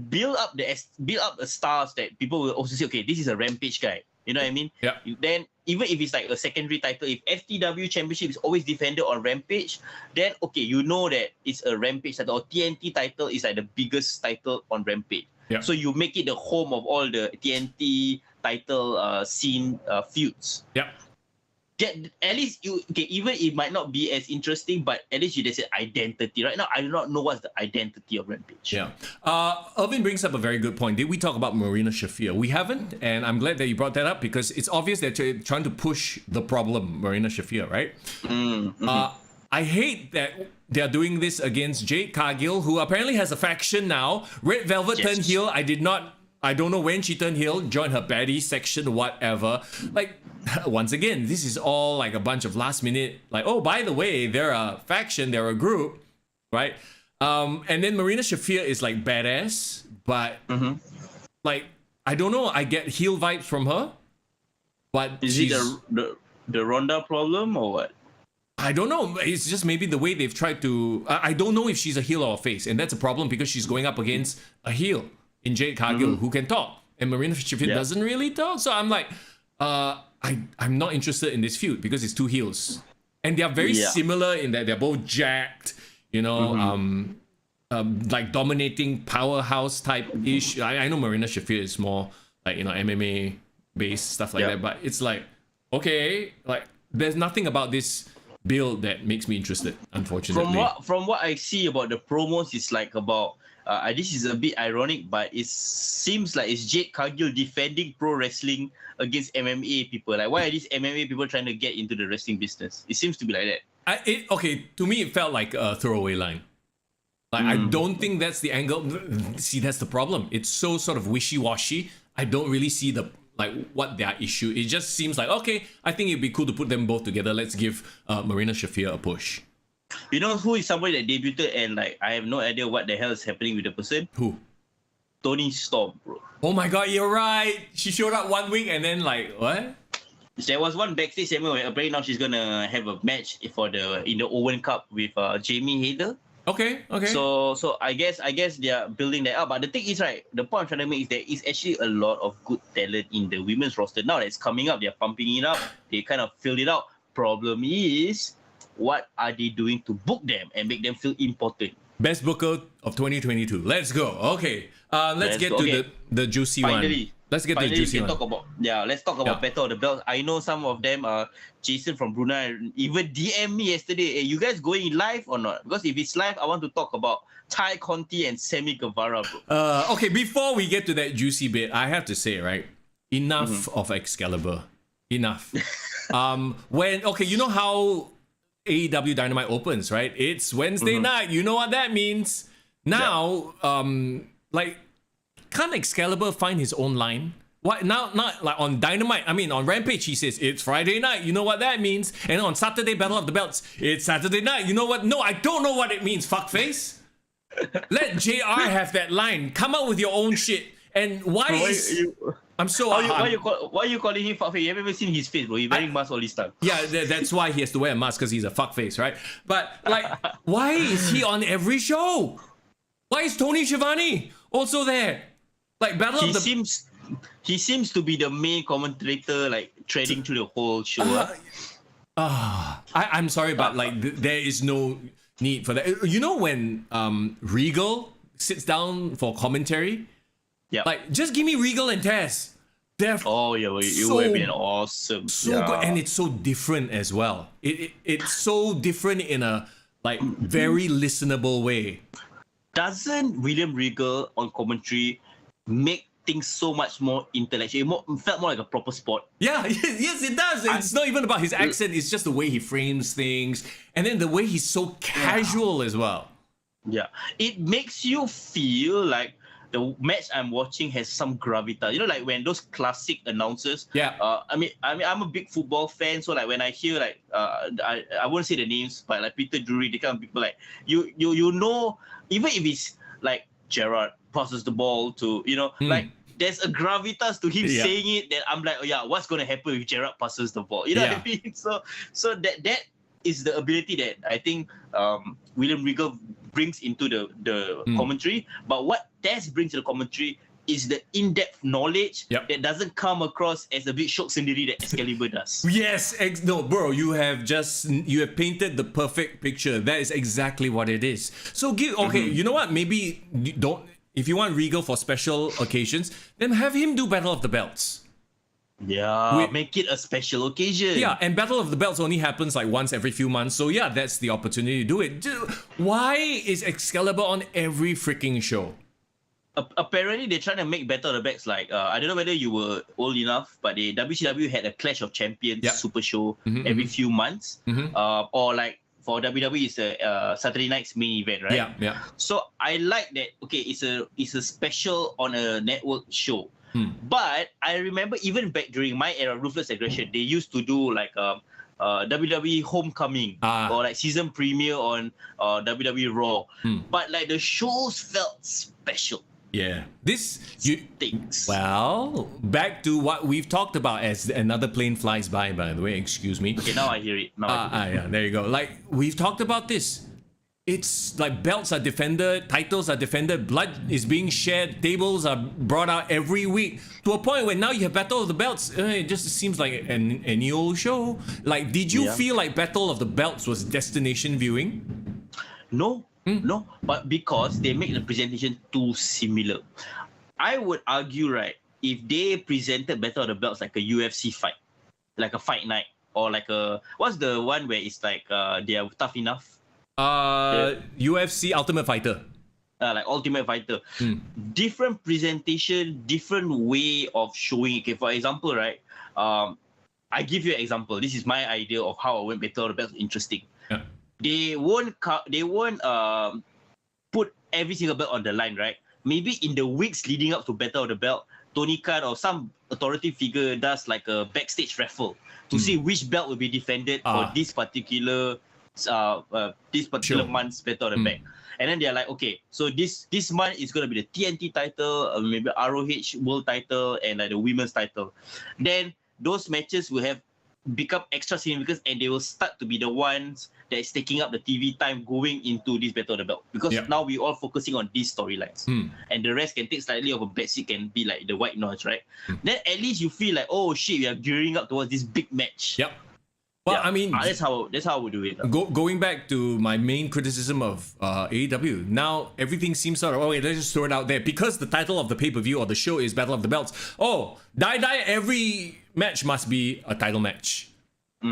build up the stars that people will also say, okay, this is a Rampage guy. You know what I mean? Yeah. Then even if it's like a secondary title, if FTW Championship is always defended on Rampage, then okay, you know that it's a Rampage title, or TNT title is like the biggest title on Rampage. Yeah. So you make it the home of all the TNT title scene feuds. Yeah. At least even it might not be as interesting, but at least there's an identity. Right now, I do not know what's the identity of Rampage. Yeah. Irvin brings up a very good point. Did we talk about Marina Shafir? We haven't, and I'm glad that you brought that up, because it's obvious that they're trying to push the problem, Marina Shafir, right? I hate that they're doing this against Jade Cargill, who apparently has a faction now. Red Velvet turned heel. I don't know when she turned heel, joined her baddie section, whatever. Like, once again, this is all like a bunch of last minute, like, oh, by the way, they're a faction, they're a group, right? And then Marina Shafir is like badass, but like, I don't know, I get heel vibes from her, but is it the Ronda problem or what? I don't know. It's just maybe the way they've tried to. I don't know if she's a heel or a face, and that's a problem because she's going up against a heel in Jade Cargill who can talk, and Marina Shafir doesn't really talk. So I'm like, I'm not interested in this feud because it's two heels, and they are very similar in that they're both jacked, you know, like dominating powerhouse type ish. I know Marina Shafir is more like, you know, MMA based stuff like that, but it's like, okay, like there's nothing about this build that makes me interested, unfortunately. From what I see about the promos, it's like about this is a bit ironic, but it seems like it's Jade Cargill defending pro wrestling against MMA people. Like, why are these MMA people trying to get into the wrestling business? It seems to be like that. To me, it felt like a throwaway line. Like, I don't think that's the angle. See, that's the problem. It's so sort of wishy-washy. I don't really see what their issue. It just seems like, okay, I think it'd be cool to put them both together. Let's give Marina Shafir a push. You know who is somebody that debuted and like I have no idea what the hell is happening with the person? Who? Toni Storm, bro. Oh my god, you're right. She showed up 1 week and then like, what? There was one backstage segment where apparently now she's gonna have a match in the Owen Cup with Jamie Hayter. Okay. So I guess they are building that up. But the thing is, right, the point I'm trying to make is there is actually a lot of good talent in the women's roster. Now that it's coming up, they're pumping it up. They kind of filled it out. Problem is, what are they doing to book them and make them feel important? Best booker of 2022. Let's go. Okay. Let's get to the juicy Finally. one. Let's get to the juicy one. Let's talk about Battle of the Belts. I know some of them, Jason from Brunei, even DM me yesterday. Hey, you guys going live or not? Because if it's live, I want to talk about Ty Conti and Sammy Guevara, bro. Okay, before we get to that juicy bit, I have to say, right? Enough of Excalibur. Enough. You know how AEW Dynamite opens, right? It's Wednesday night. You know what that means. Now, can't Excalibur find his own line? What now? Not like on Dynamite. I mean, on Rampage, he says it's Friday night. You know what that means. And on Saturday, Battle of the Belts, it's Saturday night. You know what? No, I don't know what it means. Fuckface. Let JR have that line. Come up with your own shit. And I'm so. Why are you calling him fuckface? You haven't even seen his face, bro. He's wearing mask all this time. Yeah, that's why he has to wear a mask, because he's a fuckface, right? But like, why is he on every show? Why is Tony Schiavone also there? Like He seems to be the main commentator, like treading through the whole show. I'm sorry, but like there is no need for that. You know when Regal sits down for commentary? Yeah. Like, just give me Regal and Taz. It would have been awesome. So good, and it's so different as well. It's so different in a like very listenable way. Doesn't William Regal on commentary make things so much more intellectual? It felt more like a proper sport. Yeah, yes, it does. It's not even about his accent. It's just the way he frames things, and then the way he's so casual as well. Yeah, it makes you feel like the match I'm watching has some gravitas. You know, like when those classic announcers. Yeah. I mean, I'm a big football fan, so like when I hear like I won't say the names, but like Peter Drury, the kind of people like you know, even if it's like Gerard passes the ball to, like there's a gravitas to him saying it that I'm like, oh yeah, what's gonna happen if Gerard passes the ball? You know what I mean? So that is the ability that I think William Regal brings into the commentary. But what Taz brings to the commentary is the in-depth knowledge that doesn't come across as a bit shock sendiri that Excalibur does. Yes, no, bro, you have painted the perfect picture. That is exactly what it is. So you know what? Maybe if you want Regal for special occasions, then have him do Battle of the Belts. Yeah, make it a special occasion. Yeah, and Battle of the Belts only happens like once every few months. So yeah, that's the opportunity to do it. Why is Excalibur on every freaking show? Apparently, they're trying to make Battle of the Belts like, I don't know whether you were old enough, but the WCW had a Clash of Champions super show every few months. Or like for WWE, it's a Saturday night's main event, right? Yeah. So I like that, okay, it's a special on a network show. But I remember even back during my era, Ruthless Aggression, they used to do like WWE Homecoming or like season premiere on WWE Raw. But like the shows felt special. Yeah. Things. Well, back to what we've talked about as another plane flies by the way, excuse me. Okay, now I hear it. Yeah, there you go. Like, we've talked about this. It's like belts are defended, titles are defended, blood is being shared, tables are brought out every week to a point where now you have Battle of the Belts. It just seems like any old show. Like, did you feel like Battle of the Belts was destination viewing? No, but because they make the presentation too similar. I would argue, right, if they presented Battle of the Belts like a UFC fight, like a fight night, or like what's the one where it's like they are tough enough? UFC Ultimate Fighter. like Ultimate Fighter. Different presentation, different way of showing it. Okay, for example, right? I give you an example. This is my idea of how I went Battle of the Belts interesting. Yeah. They won't put every single belt on the line, right? Maybe in the weeks leading up to Battle of the Belt, Tony Khan or some authority figure does like a backstage raffle to see which belt will be defended for this particular month's Battle of the Belt. And then they're like, okay, so this month is going to be the TNT title, maybe ROH World title, and like the women's title. Then those matches will have become extra significant, and they will start to be the ones that is taking up the TV time going into this Battle of the Belt. Because now we all focusing on these storylines. And the rest can take slightly of a backseat, can be like the white noise, right? Then at least you feel like, oh shit, we are gearing up towards this big match. Yep. Well, I mean, that's how we do it. Going back to my main criticism of AEW, now everything seems sort of, oh wait, let's just throw it out there. Because the title of the pay-per-view or the show is Battle of the Belts, every match must be a title match.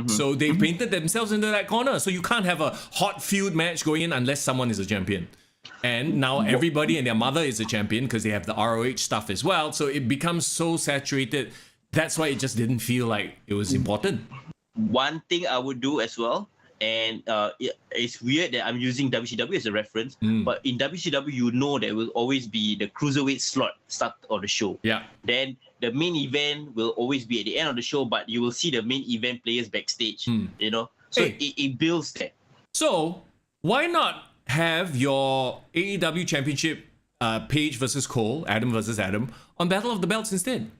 So they painted themselves into that corner. So you can't have a hot feud match going in unless someone is a champion. And now everybody and their mother is a champion because they have the ROH stuff as well. So it becomes so saturated. That's why it just didn't feel like it was important. One thing I would do as well, and it's weird that I'm using WCW as a reference, but in WCW, you know there will always be the cruiserweight slot start of the show. Yeah. Then the main event will always be at the end of the show, but you will see the main event players backstage, you know? So it builds that. So why not have your AEW Championship Page versus Cole, Adam versus Adam, on Battle of the Belts instead?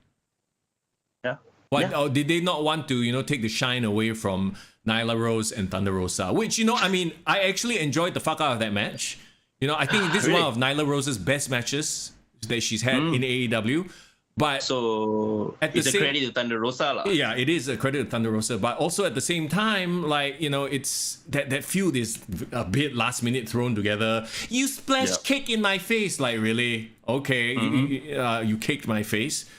Yeah. Or did they not want to, take the shine away from Nyla Rose and Thunder Rosa? Which, I actually enjoyed the fuck out of that match. I think this is one of Nyla Rose's best matches that she's had in AEW. But so it's a credit to Thunder Rosa. Yeah, it is a credit to Thunder Rosa. But also at the same time, it's that feud is a bit last minute thrown together. You splash cake in my face. Like, really? Okay, you caked my face.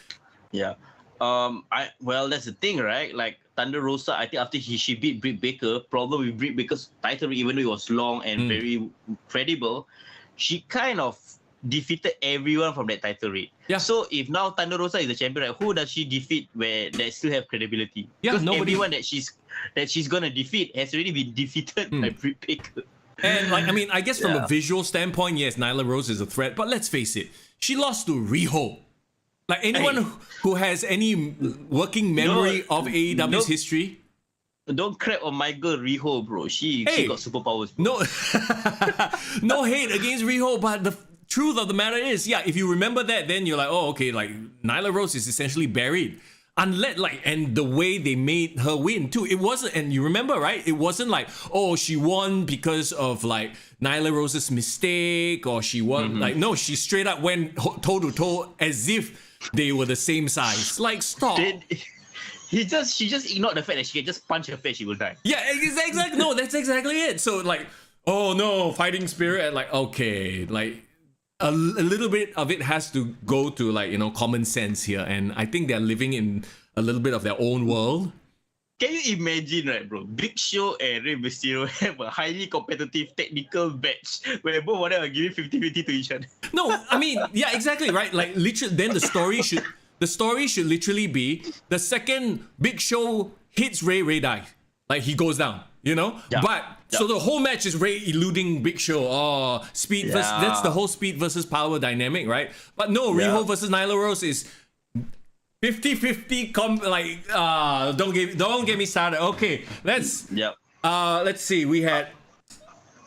Yeah. That's the thing, right? Like Thunder Rosa, I think after she beat Britt Baker, problem with Britt Baker's title, even though it was long and very credible, she kind of defeated everyone from that title reign. Yeah. So if now Thunder Rosa is the champion, right, who does she defeat where they still have credibility? Yeah, because nobody. Everyone that she's gonna defeat has already been defeated by Britt Baker. And I guess from a visual standpoint, yes, Nyla Rose is a threat, but let's face it, she lost to Riho. Like anyone who has any working memory of AEW's history. Don't crap on my girl Riho, bro. She got superpowers. Bro. No, no hate against Riho, but the truth of the matter is, if you remember that, then you're like, oh, okay, like Nyla Rose is essentially buried. And the way they made her win too, it wasn't, and you remember, right? It wasn't like, oh, she won because of like Nyla Rose's mistake, or she won, no, she straight up went toe to toe as if they were the same size. Like, stop. She just ignored the fact that she can just punch her face, she will die. Yeah, exactly. No, that's exactly it. So like, oh no, fighting spirit, and like, okay, like a little bit of it has to go to like, common sense here. And I think they're living in a little bit of their own world. Can you imagine, right, bro? Big Show and Rey Mysterio have a highly competitive technical match where both of them are giving 50-50 to each other. No, yeah, exactly, right? Like, literally, then the story should literally be the second Big Show hits Ray dies. Like, he goes down, Yeah. But, so the whole match is Ray eluding Big Show. Oh, that's the whole speed versus power dynamic, right? But no, Riho versus Nyla Rose is 50-50 don't get me started. Okay, let's see. We had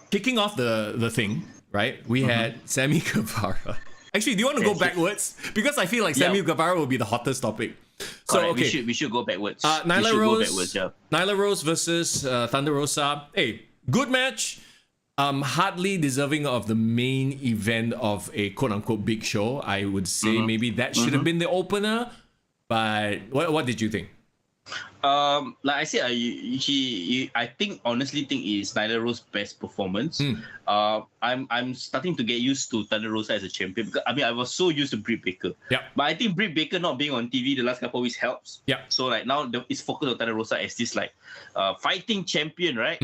kicking off the thing, right? We had Sammy Guevara. Actually, do you want to go backwards? Because I feel like Sammy Guevara will be the hottest topic. So correct. Okay, we should go backwards. Nyla Rose versus Thunder Rosa. Hey, good match. Hardly deserving of the main event of a quote-unquote big show. I would say maybe that should have been the opener. But what did you think? Like I said, I honestly think it's Nyla Rose's best performance. I'm starting to get used to Thunder Rosa as a champion because I was so used to Britt Baker. Yeah. But I think Britt Baker not being on TV the last couple of weeks helps. Yeah. So like now it's focused on Thunder Rosa as this like fighting champion, right?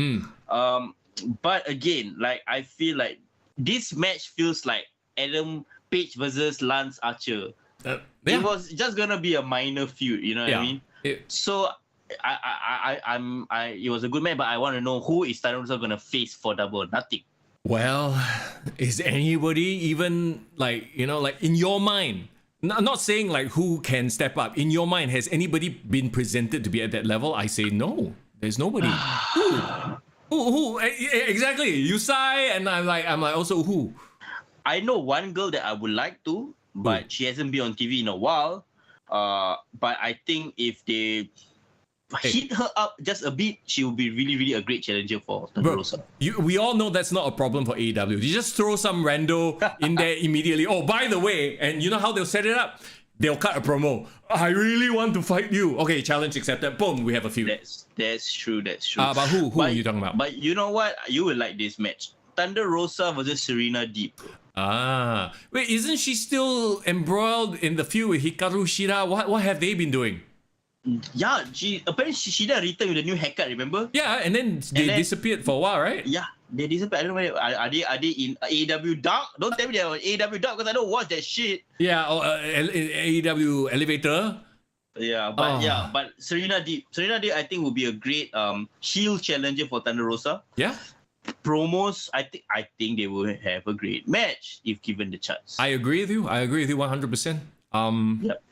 But again, like I feel like this match feels like Adam Page versus Lance Archer. Yeah. It was just gonna be a minor feud, you know what I mean? So it was a good match, but I want to know who is Thunder Rosa gonna face for double? Nothing. Well, is anybody even like, like in your mind? I'm not saying like who can step up. In your mind, has anybody been presented to be at that level? I say no. There's nobody. Who? Exactly. You sigh, and I'm like also who? I know one girl that I would like to, but she hasn't been on TV in a while. But I think if they hit her up just a bit, she will be really, really a great challenger for Thunder Rosa. We all know that's not a problem for AEW. You just throw some rando in there immediately. Oh, by the way, and you know how they'll set it up? They'll cut a promo. I really want to fight you. Okay, challenge accepted. Boom, we have a feud. That's true. But who are you talking about? But you know what? You will like this match. Thunder Rosa versus Serena Deeb. Wait, isn't she still embroiled in the feud with Hikaru Shida? What have they been doing? Yeah, apparently she did return with a new haircut, remember? Yeah, and then they disappeared for a while, right? Yeah, they disappeared. I don't know are they in AEW Dark? Don't tell me they're on AEW Dark because I don't watch that shit. Yeah, or AEW Elevator. Yeah, but Serena Deeb I think will be a great heel challenger for Thunder Rosa. Yeah. Promos, I think they will have a great match if given the chance. I agree with you 100%. Yep.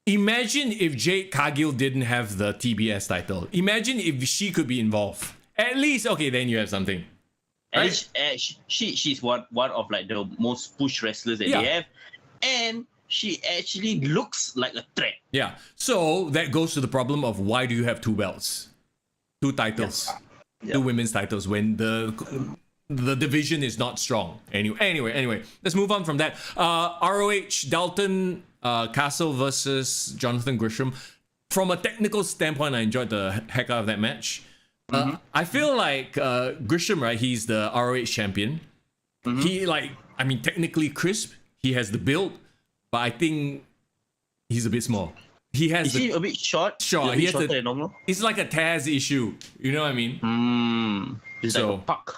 Imagine if Jade Cargill didn't have the TBS title. Imagine if she could be involved. At least, okay, then you have something. Right? She's one of like the most push wrestlers that they have, and she actually looks like a threat. Yeah. So that goes to the problem of why do you have two belts, two titles, two women's titles when the division is not strong. Anyway, let's move on from that. ROH Dalton Castle versus Jonathan Gresham. From a technical standpoint, I enjoyed the heck out of that match. I feel like Gresham, right? He's the ROH champion. He technically crisp. He has the build, but I think he's a bit small. Is he a bit short? Short. He shorter than normal. It's like a Taz issue. You know what I mean? It's like a Puck.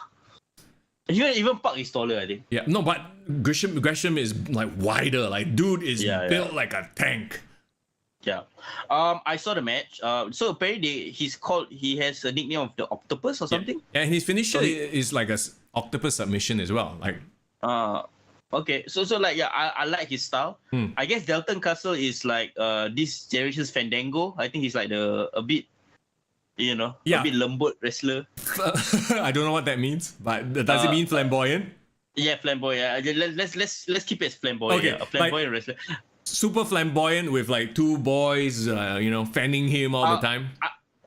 Even Puck is taller, I think. Yeah, no, but Gresham is like wider. Like, dude is built like a tank. Yeah. I saw the match. So apparently he has a nickname of the Octopus or something. Yeah, and his finisher is like a octopus submission as well. Like. Okay. So I like his style. I guess Dalton Castle is like this generation's Fandango. I think he's like a bit. A bit lembut wrestler. I don't know what that means, but does it mean flamboyant? Yeah, flamboyant. Let's keep it as flamboyant. Okay, a flamboyant wrestler. Super flamboyant with like two boys, fanning him all the time.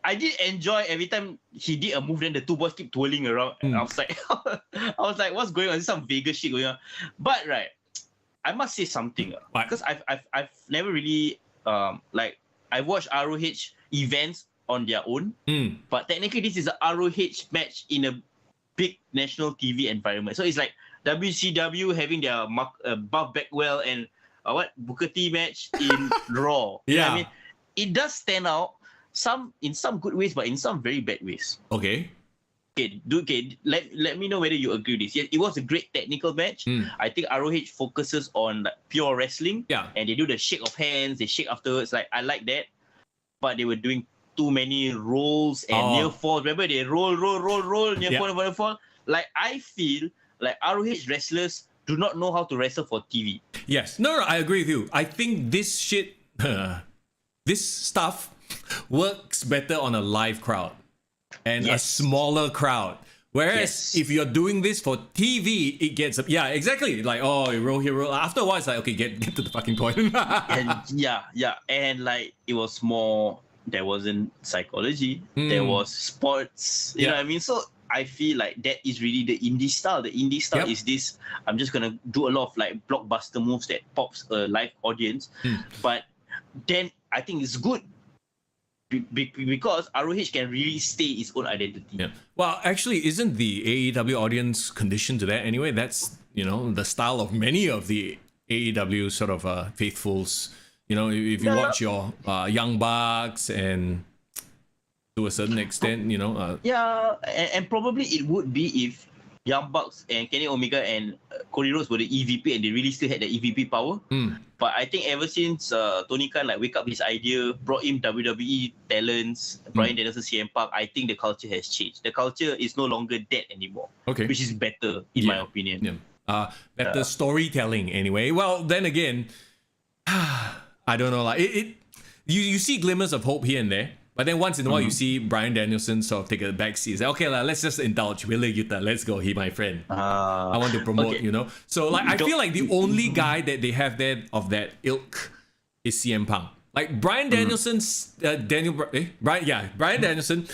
I did enjoy every time he did a move, then the two boys keep twirling around. And I was like, what's going on? There's some Vegas shit going on. But right, I must say something because I've never really I watched ROH events on their own, but technically this is a ROH match in a big national TV environment. So it's like WCW having their Buff Bagwell and Booker T match in Raw. You know what I mean? It does stand out in some good ways, but in some very bad ways. Okay. Let me know whether you agree with this. Yes, it was a great technical match. I think ROH focuses on like pure wrestling. Yeah. And they do the shake of hands, they shake afterwards. Like I like that. But they were doing too many rolls and near falls. Remember they roll, near fall. Like I feel like ROH wrestlers do not know how to wrestle for TV. Yes. No, I agree with you. I think this shit, this stuff works better on a live crowd and a smaller crowd. Whereas if you're doing this for TV, it gets exactly. Like, you roll. After a while, it's like, okay, get to the fucking point. And like it was more. There wasn't psychology. There was sports. You know what I mean? So I feel like that is really the indie style. The indie style is this. I'm just gonna do a lot of like blockbuster moves that pops a live audience. But then I think it's good. Because ROH can really stay its own identity. Yeah. Well, actually, isn't the AEW audience conditioned to that anyway? That's, the style of many of the AEW sort of faithfuls. If you watch your Young Bucks and to a certain extent, and probably it would be if Young Bucks and Kenny Omega and Cody Rhodes were the EVP, and they really still had the EVP power. But I think ever since Tony Khan like wake up his idea, brought in WWE talents, Bryan Danielson, CM Punk, I think the culture has changed. The culture is no longer dead anymore. Okay. Which is better in my opinion. Yeah. Better storytelling anyway. Well, then again, I don't know. Like you see glimmers of hope here and there. But then once in a while, you see Bryan Danielson sort of take a back seat. It's like, okay, let's just indulge. Let's go. He my friend. I want to promote, okay. you know. So like, I feel like the only guy that they have there of that ilk is CM Punk. Like Bryan Danielson's Bryan Danielson.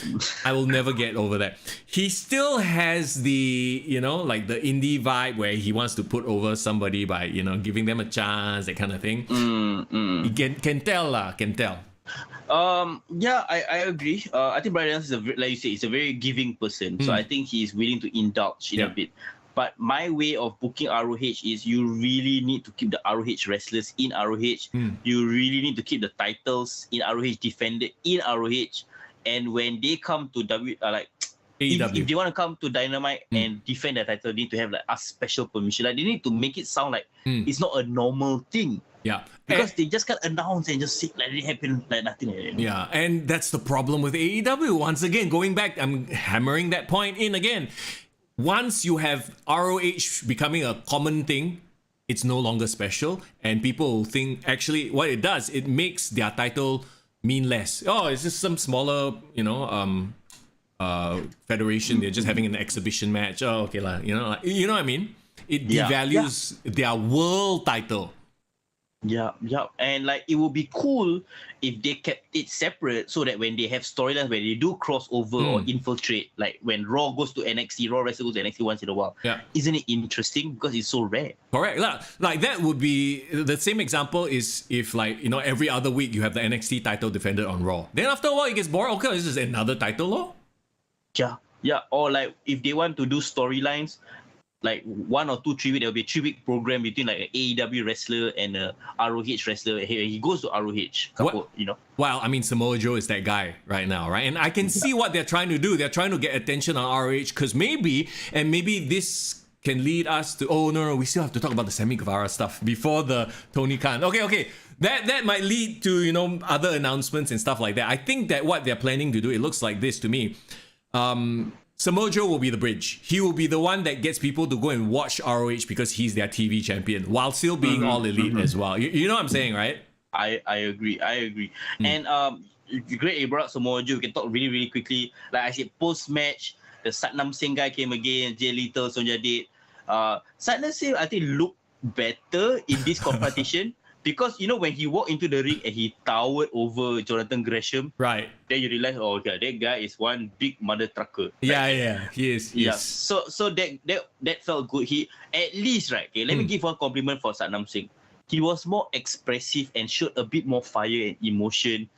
I will never get over that. He still has the, you know, like the indie vibe where he wants to put over somebody by, you know, giving them a chance, that kind of thing. He can tell. Yeah, I agree. I think Bryan Danielson is like you say, he's a very giving person. So I think he's willing to indulge in a bit. But my way of booking ROH is you really need to keep the ROH wrestlers in ROH. You really need to keep the titles in ROH defended in ROH. And when they come to if they want to come to Dynamite and defend the title, they need to have like a special permission. Like they need to make it sound like it's not a normal thing. Yeah. Because they just can't announce and just say like it happened like nothing. Yeah, and that's the problem with AEW. Once again, going back, I'm hammering that point in again. Once you have ROH becoming a common thing, it's no longer special, and people think actually what it does, it makes their title mean less. Oh, it's just some smaller, you know, federation. They're just having an exhibition match. Oh, okay, you know what I mean? It devalues their world title. Yeah, and like it would be cool if they kept it separate so that when they have storylines where they do crossover or infiltrate, like when Raw goes to NXT, Raw wrestler goes to NXT once in a while. Yeah, isn't it interesting because it's so rare? Correct. Like that would be the same example is if like, you know, every other week you have the NXT title defended on Raw. Then after a while it gets boring. Okay, this is another title, law. Yeah. Or like if they want to do storylines, like 1 or 2, 3 weeks, there'll be a 3-week program between like an AEW wrestler and a ROH wrestler. He goes to ROH, you know. Well, I mean, Samoa Joe is that guy right now, right? And I can see what they're trying to do. They're trying to get attention on ROH because maybe this can lead us to, oh, no, we still have to talk about the Sammy Guevara stuff before the Tony Khan. Okay. That might lead to, you know, other announcements and stuff like that. I think that what they're planning to do, it looks like this to me. Samoa Joe will be the bridge. He will be the one that gets people to go and watch ROH because he's their TV champion while still being all elite as well. You know what I'm saying, right? I agree. And great you brought up Samoa Joe. We can talk really, really quickly. Like I said, post-match, the Satnam Singh guy came again, Jay Lethal, Sonja Date. Satnam Singh, I think, looked better in this confrontation. Because, you know, when he walked into the ring and he towered over Jonathan Gresham, right? Then you realize, oh, okay, that guy is one big mother trucker. Right? Yeah, he is. Yeah. So that felt good. He at least, right? Okay, let me give one compliment for Satnam Singh. He was more expressive and showed a bit more fire and emotion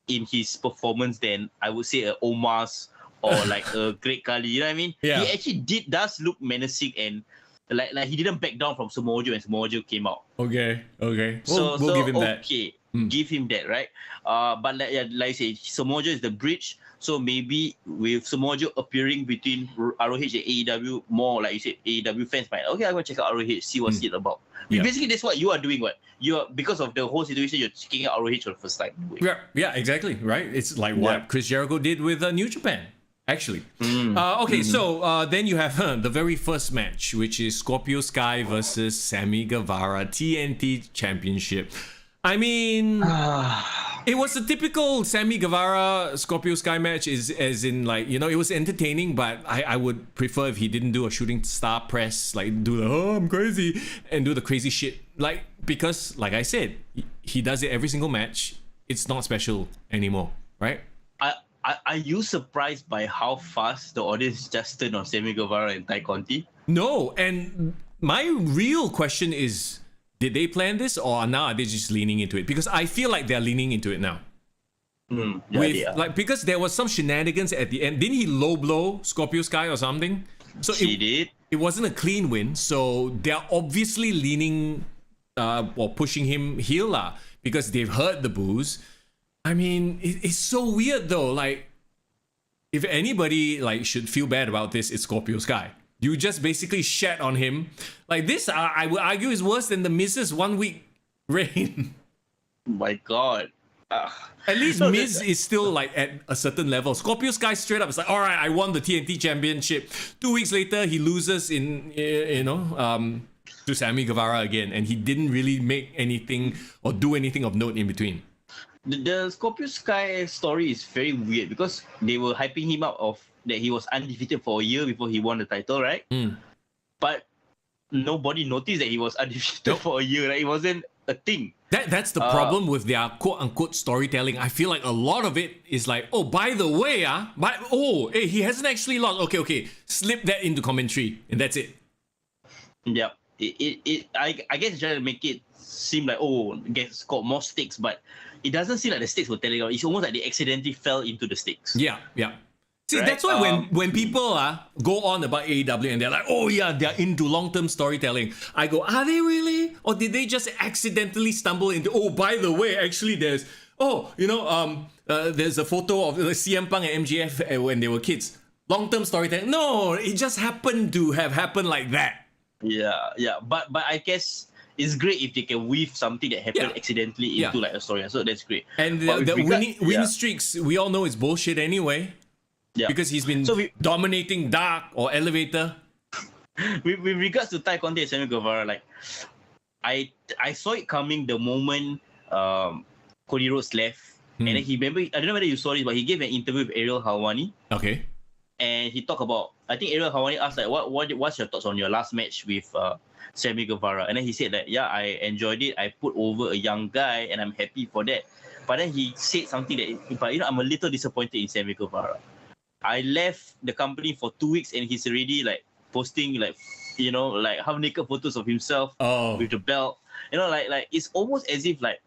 in his performance than I would say a Omar's or like a Great Khali. You know what I mean? Yeah. He actually does look menacing and. Like he didn't back down from Samoa Joe when Samoa Joe came out. Okay. We'll give him that. Okay, give him that, right? But like I say, Samoa Joe is the bridge. So maybe with Samoa Joe appearing between ROH and AEW, more like you said, AEW fans might, okay, I'm going to check out ROH, see what's it about. Yeah. Basically, that's what you are doing. Because of the whole situation, you're checking out ROH for the first time. Yeah, exactly, right? It's like what Chris Jericho did with New Japan. Actually. So then you have the very first match, which is Scorpio Sky versus Sammy Guevara TNT Championship. I mean, it was a typical Sammy Guevara Scorpio Sky match, as in like, you know, it was entertaining, but I would prefer if he didn't do a shooting star press, like do the, oh, I'm crazy, and do the crazy shit. Like, because like I said, he does it every single match. It's not special anymore, right? Are you surprised by how fast the audience just turned on Sammy Guevara and Ty Conti? No, and my real question is, did they plan this or now are they just leaning into it? Because I feel like they're leaning into it now. Like, because there was some shenanigans at the end. Didn't he low blow Scorpio Sky or something? So he did. It wasn't a clean win. So they're obviously leaning or pushing him heel because they've heard the boos. I mean, it's so weird though. Like, if anybody like should feel bad about this, it's Scorpio Sky. You just basically shat on him. Like this, I would argue is worse than the Miz's 1 week reign. My God. At least Miz is still like at a certain level. Scorpio Sky straight up is like, all right, I won the TNT Championship. 2 weeks later, he loses to Sammy Guevara again, and he didn't really make anything or do anything of note in between. The Scorpio Sky story is very weird because they were hyping him up of that he was undefeated for a year before he won the title, right? But nobody noticed that he was undefeated for a year, right? It wasn't a thing. That's the problem with their quote-unquote storytelling. I feel like a lot of it is like, oh, by the way, hey, he hasn't actually lost. Okay, slip that into commentary, and that's it. Yeah, I guess trying to make it seem like, gets got more stakes, but it doesn't seem like the stakes were telling out. It's almost like they accidentally fell into the stakes. Yeah. See, right? That's why when people go on about AEW and they're like, oh yeah, they're into long-term storytelling, I go, are they really? Or did they just accidentally stumble into, oh, by the way, actually there's, there's a photo of CM Punk and MJF when they were kids. Long-term storytelling. No, it just happened to have happened like that. Yeah. But I guess it's great if they can weave something that happened accidentally into like a story. So that's great. And the win streaks, we all know it's bullshit anyway. Yeah. Because he's been dominating Dark or Elevator. With regards to Thai Conte and Sammy Guevara, like I saw it coming the moment Cody Rhodes left. And then I don't know whether you saw this, but he gave an interview with Ariel Helwani. Okay. And he talked about, I think Ariel Helwani asked like, what's your thoughts on your last match with Sammy Guevara? And then he said that, I enjoyed it. I put over a young guy and I'm happy for that. But then he said something that, I'm a little disappointed in Sammy Guevara. I left the company for 2 weeks and he's already like posting like half naked photos of himself with the belt. Like it's almost as if like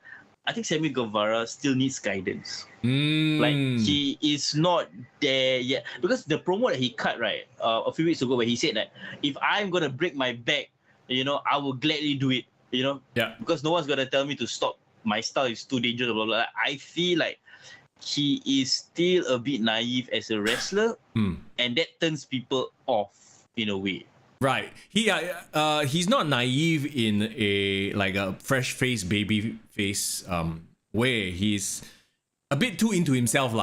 I think Sammy Guevara still needs guidance. Like he is not there yet because the promo that he cut a few weeks ago where he said that if I'm gonna break my back, I will gladly do it. Because no one's gonna tell me to stop. My style is too dangerous. Blah, blah, blah. I feel like he is still a bit naive as a wrestler, and that turns people off in a way. Right. He's not naive in a fresh face, baby face way. He's a bit too into himself,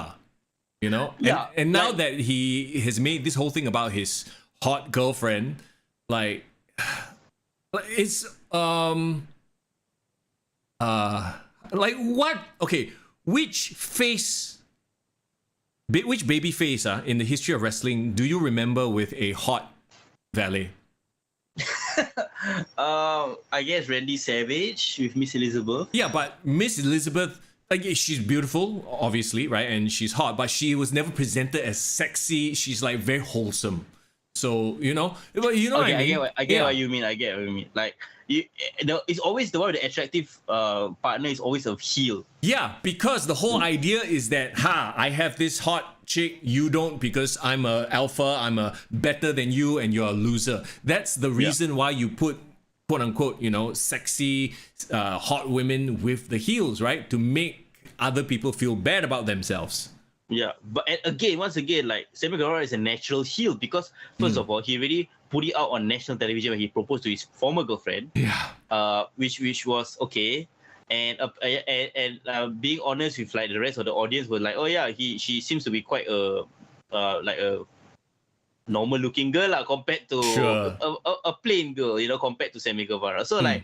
Yeah. And now that he has made this whole thing about his hot girlfriend, it's what? Okay. Which baby face in the history of wrestling do you remember with a hot valet? I guess Randy Savage with Miss Elizabeth. Yeah, but Miss Elizabeth, she's beautiful, obviously, right? And she's hot, but she was never presented as sexy. She's like very wholesome. So, what I mean? I get what you mean. Like, it's always the one with the attractive partner is always a heel. Yeah, because the whole idea is that, I have this hot chick, you don't, because I'm a alpha, I'm a better than you, and you're a loser. That's the reason why you put, quote unquote, sexy, hot women with the heels, right? To make other people feel bad about themselves. Yeah, but once again, like Sammy Guevara is a natural heel because first of all, he really put it out on national television when he proposed to his former girlfriend. Yeah. Which was okay, and being honest with like the rest of the audience was like, oh yeah, she seems to be quite a normal looking girl compared to a plain girl, compared to Sammy Guevara. So like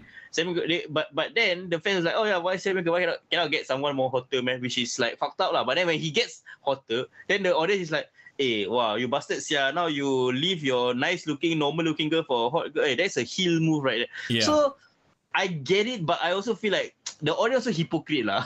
but then the fans was like, oh yeah, why Sammy Guevara cannot get someone more hotter, man, which is like fucked up lah. But then when he gets hotter, then the audience is like, hey, wow, you bastard sia, now you leave your nice looking, normal looking girl for a hot girl. Hey, that's a heel move right there. Yeah. So I get it, but I also feel like the audience also hypocrite lah.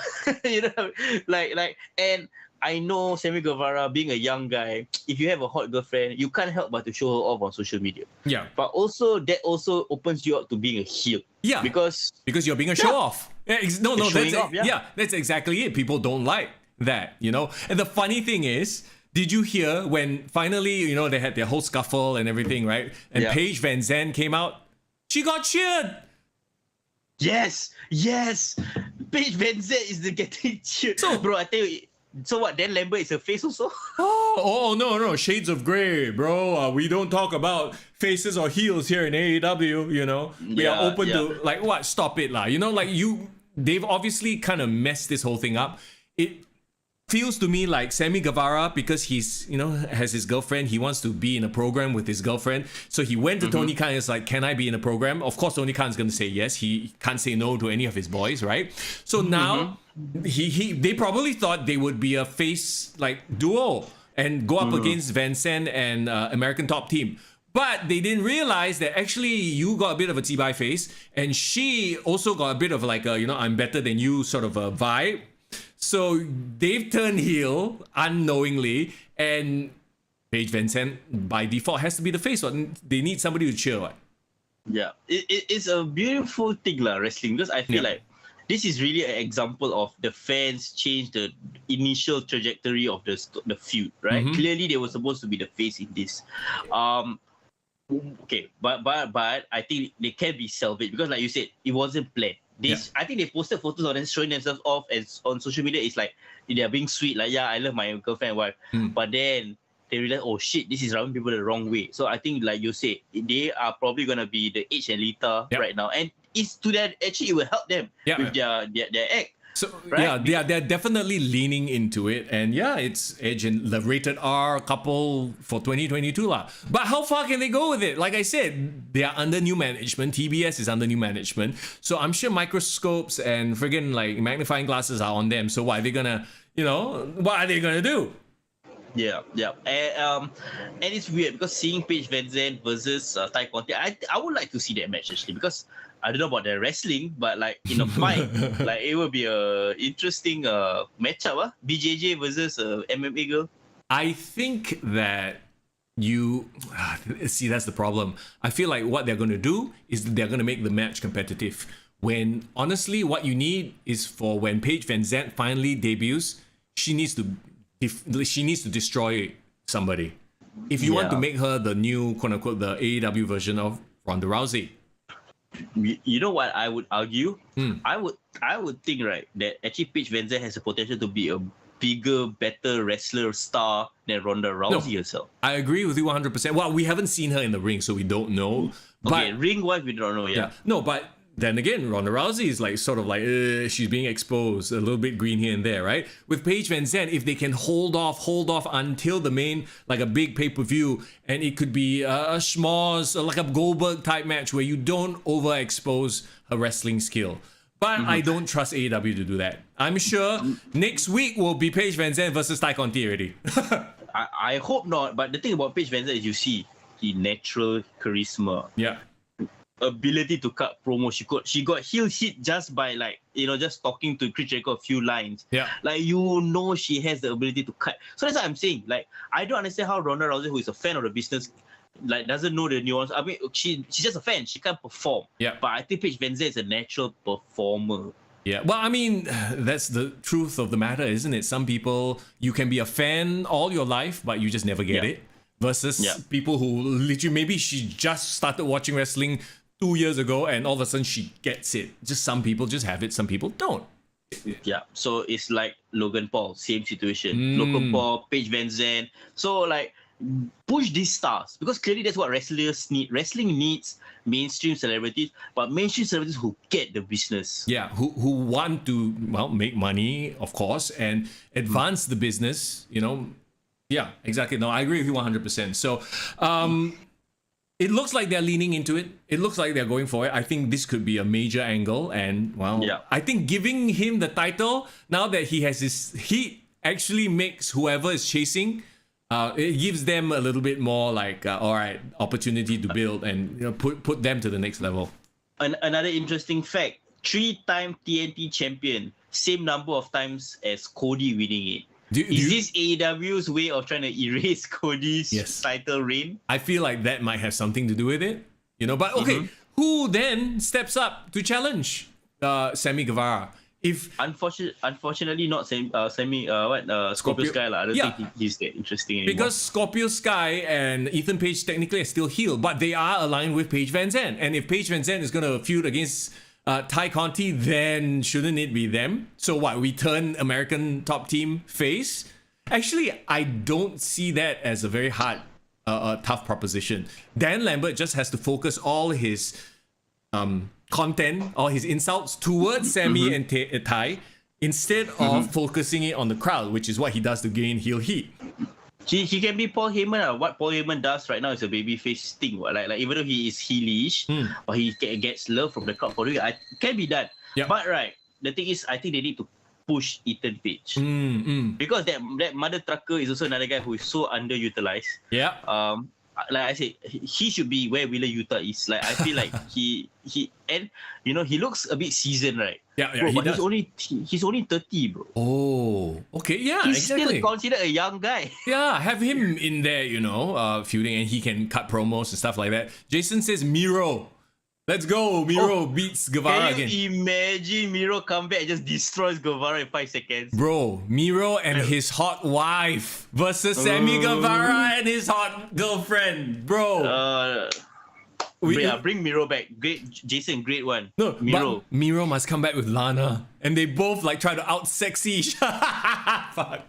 And I know Sammy Guevara being a young guy, if you have a hot girlfriend, you can't help but to show her off on social media. Yeah. But also that also opens you up to being a heel. Yeah. Because you're being a show off. Yeah, that's exactly it. People don't like that, And the funny thing is, did you hear when finally, they had their whole scuffle and everything, right? And Paige Van Zandt came out, she got cheered. Yes. Paige Van Zandt is the getting cheered. So, bro, I tell you, So what? Dan Lambert is a face also? Oh, no, shades of grey, bro. We don't talk about faces or heels here in AEW, you know. We are open to, like, what? Stop it, lah. You know, like, they've obviously kind of messed this whole thing up. It feels to me like Sammy Guevara, because he's, you know, has his girlfriend, he wants to be in a program with his girlfriend. So he went to Tony Khan and is like, can I be in a program? Of course, Tony Khan's going to say yes. He can't say no to any of his boys, right? So now they probably thought they would be a face like duo and go up against Van Zandt and American Top Team. But they didn't realize that actually you got a bit of a T-by face, and she also got a bit of like a, you know, I'm better than you sort of a vibe. So they've turned heel unknowingly, and Paige Van Zandt by default has to be the face one. They need somebody to cheer, right? Yeah, it's a beautiful thing, wrestling, because I feel like this is really an example of the fans change the initial trajectory of the feud, right? Clearly, they were supposed to be the face in this. Okay, but I think they can be salvaged because, like you said, it wasn't planned. I think they posted photos of them showing themselves off as on social media. It's like they are being sweet, like, yeah, I love my girlfriend and wife. But then they realize, oh shit, this is rubbing people the wrong way. So I think, like you said, they are probably gonna be the Edge and Lita right now, and it's to that actually it will help them with their act. So they're definitely leaning into it, and it's Edge and the rated R couple for 2022 lah. But how far can they go with it? Like I said, they are under new management. TBS is under new management, so I'm sure microscopes and friggin' like magnifying glasses are on them. So what are they gonna, what are they gonna do? Yeah, and it's weird because seeing Paige Van Zandt versus Ty Conti, I would like to see that match actually, because I don't know about the wrestling, but like in a fight, like it would be a interesting matchup. BJJ versus MMA girl. I think that see, that's the problem. I feel like what they're going to do is they're going to make the match competitive. When honestly, what you need is for when Paige Van Zandt finally debuts, she needs to destroy somebody. If you want to make her the new quote unquote the AEW version of Ronda Rousey. You know what I would argue? I would think, right, that actually Paige Van Zandt has the potential to be a bigger, better wrestler star than Ronda Rousey herself. I agree with you 100%. Well, we haven't seen her in the ring, so we don't know. Okay, ring-wise, we don't know yet. No, but then again, Ronda Rousey is like sort of like she's being exposed, a little bit green here and there, right? With Paige Van Zandt, if they can hold off until the main, like a big pay-per-view, and it could be a schmoz, like a Goldberg type match where you don't overexpose her wrestling skill. But I don't trust AEW to do that. I'm sure next week will be Paige Van Zandt versus Ty Conti already. I hope not, but the thing about Paige Van Zandt is you see the natural charisma. Yeah. Ability to cut promo. She got heel hit just by just talking to Chris Jericho a few lines. Yeah. Like she has the ability to cut. So that's what I'm saying. Like I don't understand how Ronda Rousey, who is a fan of the business, like doesn't know the nuance. I mean, she's just a fan. She can't perform. Yeah. But I think Paige Van Zandt is a natural performer. Yeah. Well, I mean, that's the truth of the matter, isn't it? Some people, you can be a fan all your life, but you just never get it. Versus people who literally, maybe she just started watching wrestling 2 years ago and all of a sudden she gets it. Just some people just have it, some people don't. Yeah, so it's like Logan Paul, same situation. Logan Paul, Paige Van Zandt. So like push these stars, because clearly that's what wrestlers need. Wrestling needs mainstream celebrities, but mainstream celebrities who get the business. Yeah, who want to make money, of course, and advance the business. Yeah, exactly. No, I agree with you 100%. So it looks like they're leaning into it. It looks like they're going for it. I think this could be a major angle. And, I think giving him the title, now that he has his heat, actually makes whoever is chasing, it gives them a little bit more like, all right, opportunity to build and put them to the next level. Another interesting fact, 3-time TNT champion, same number of times as Cody winning it. Is this AEW's way of trying to erase Cody's title reign? I feel like that might have something to do with it, But okay, who then steps up to challenge Sammy Guevara? If unfortunately not Sammy, Scorpio Sky lah. I don't think he's that interesting anymore. Because Scorpio Sky and Ethan Page technically are still heel, but they are aligned with Paige Van Zandt. And if Paige Van Zandt is gonna feud against Ty Conti, then shouldn't it be them? So what, we turn American top team face? Actually, I don't see that as a very hard, tough proposition. Dan Lambert just has to focus all his content, all his insults towards Sammy and Ty, instead of focusing it on the crowd, which is what he does to gain heel heat. He can be Paul Heyman. What Paul Heyman does right now is a babyface thing. Like even though he is heelish, or he gets love from the crowd for doing it, can be done. Yep. But right, the thing is, I think they need to push Ethan Page. Because that mother trucker is also another guy who is so underutilized. Yeah. Like I said, he should be where Wheeler Yuta is. Like I feel like he and he looks a bit seasoned, right? Yeah, bro, but he's only 30, bro. Oh, okay, yeah, he's exactly. Still considered a young guy. Yeah, have him in there, feuding, and he can cut promos and stuff like that. Jason says Miro. Let's go. Miro beats Guevara again. Can you imagine Miro come back and just destroys Guevara in 5 seconds? Bro, Miro and his hot wife versus Sammy Guevara and his hot girlfriend. Bro. Bring Miro back. Great, Jason, great one. No, Miro. But Miro must come back with Lana. And they both try to out-sexy each Fuck.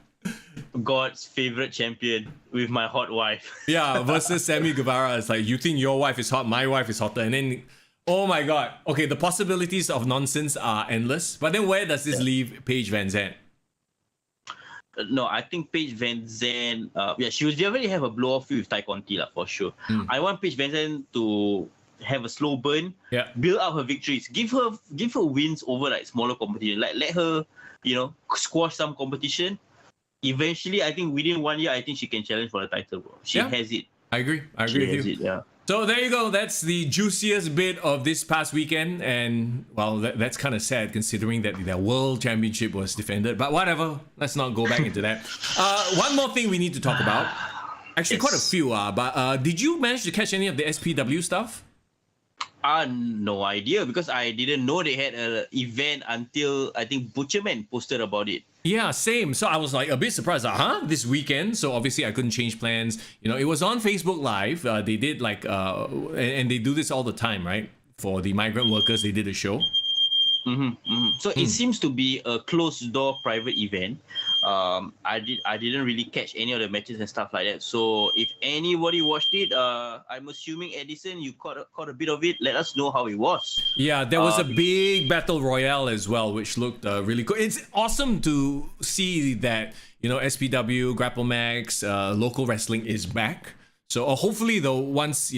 God's favorite champion with my hot wife. Yeah, versus Sammy Guevara. It's like, you think your wife is hot, my wife is hotter. And then, oh my God. Okay, the possibilities of nonsense are endless. But then where does this leave Paige Van Zandt? No, I think Paige Van Zandt, she will definitely have a blow-off with Ty Conti, for sure. I want Paige Van Zandt to have a slow burn, build up her victories, give her wins over smaller competition. Let her, squash some competition. Eventually, I think within 1 year, I think she can challenge for the title, bro. She has it. I agree with you. So there you go. That's the juiciest bit of this past weekend. And, well, that's kind of sad considering that their world championship was defended. But whatever. Let's not go back into that. One more thing we need to talk about. Actually, quite a few. But did you manage to catch any of the SPW stuff? No idea, because I didn't know they had an event until I think Butcherman posted about it. Yeah, same. So I was a bit surprised. This weekend? So obviously I couldn't change plans. It was on Facebook Live. They did and they do this all the time, right? For the migrant workers, they did a show. So it seems to be a closed door private event. I didn't really catch any of the matches and stuff like that. So if anybody watched it, I'm assuming Edison, you caught a bit of it. Let us know how it was. Yeah, there was a big battle royale as well, which looked really cool. It's awesome to see that SPW, Grapple Max, local wrestling is back. So hopefully though, once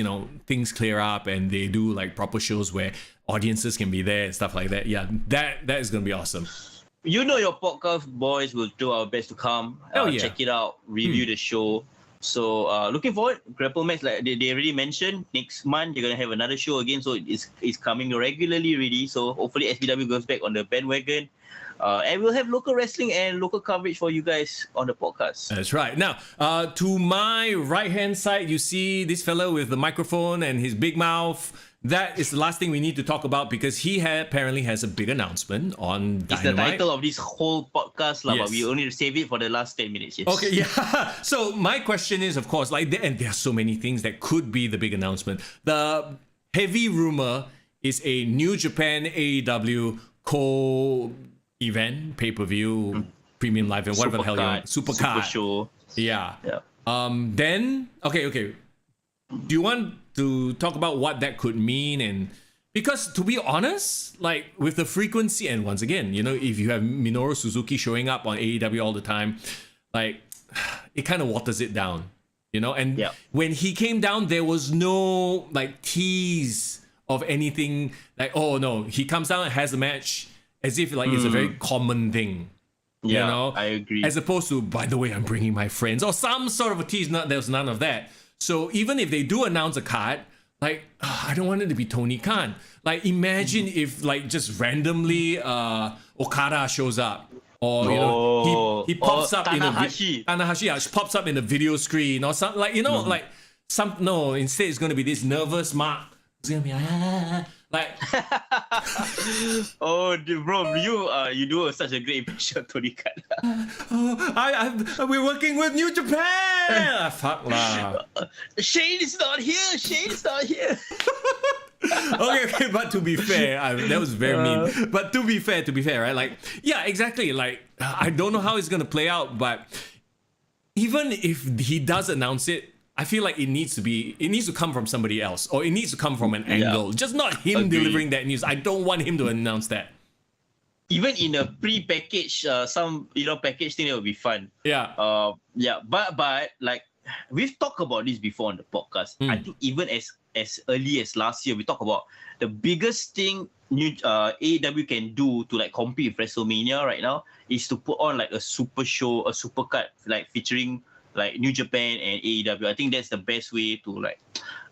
things clear up and they do proper shows where audiences can be there and stuff like that, that is gonna be awesome. Your podcast boys will do our best to come, check it out, review the show. So looking forward. Grapple Max, like they already mentioned, next month they're gonna have another show again, so it's coming regularly already. So hopefully SPW goes back on the bandwagon. And we'll have local wrestling and local coverage for you guys on the podcast. That's right. Now, to my right-hand side, you see this fellow with the microphone and his big mouth. That is the last thing we need to talk about because he apparently has a big announcement on Dynamite. It's the title of this whole podcast, but we only save it for the last 10 minutes. Yes. Okay, yeah. So my question is, of course, and there are so many things that could be the big announcement. The heavy rumor is a New Japan AEW event, pay-per-view, premium live event, whatever the hell you want. Super show. Yeah. Then, okay. Do you want to talk about what that could mean? And because to be honest, with the frequency, and once again, if you have Minoru Suzuki showing up on AEW all the time, it kind of waters it down, and when he came down, there was no tease of anything oh no, he comes down and has a match as if it's a very common thing. I agree. As opposed to, by the way, I'm bringing my friends or some sort of a tease. There's none of that. So even if they do announce a card, I don't want it to be Tony Khan. Imagine if just randomly Okada shows up, or he pops up Tanahashi pops up in a video screen or something instead it's going to be this nervous mark. It's going to be oh, bro, you do such a great impression of Tony Khan. We're working with New Japan. Fuck lah. Shane is not here. Okay, but to be fair, that was very mean. But to be fair, right? Like, yeah, exactly. Like, I don't know how it's gonna play out, but even if he does announce it, I feel like it needs to come from somebody else, or it needs to come from an angle. Just not him delivering that news. I don't want him to announce that. Even in a pre-package, some package thing, that would be fun. Yeah. But like we've talked about this before on the podcast. I think even as early as last year, we talked about the biggest thing AEW can do to like compete with WrestleMania right now is to put on like a super show, a super card, like featuring like New Japan and AEW. I think that's the best way to like.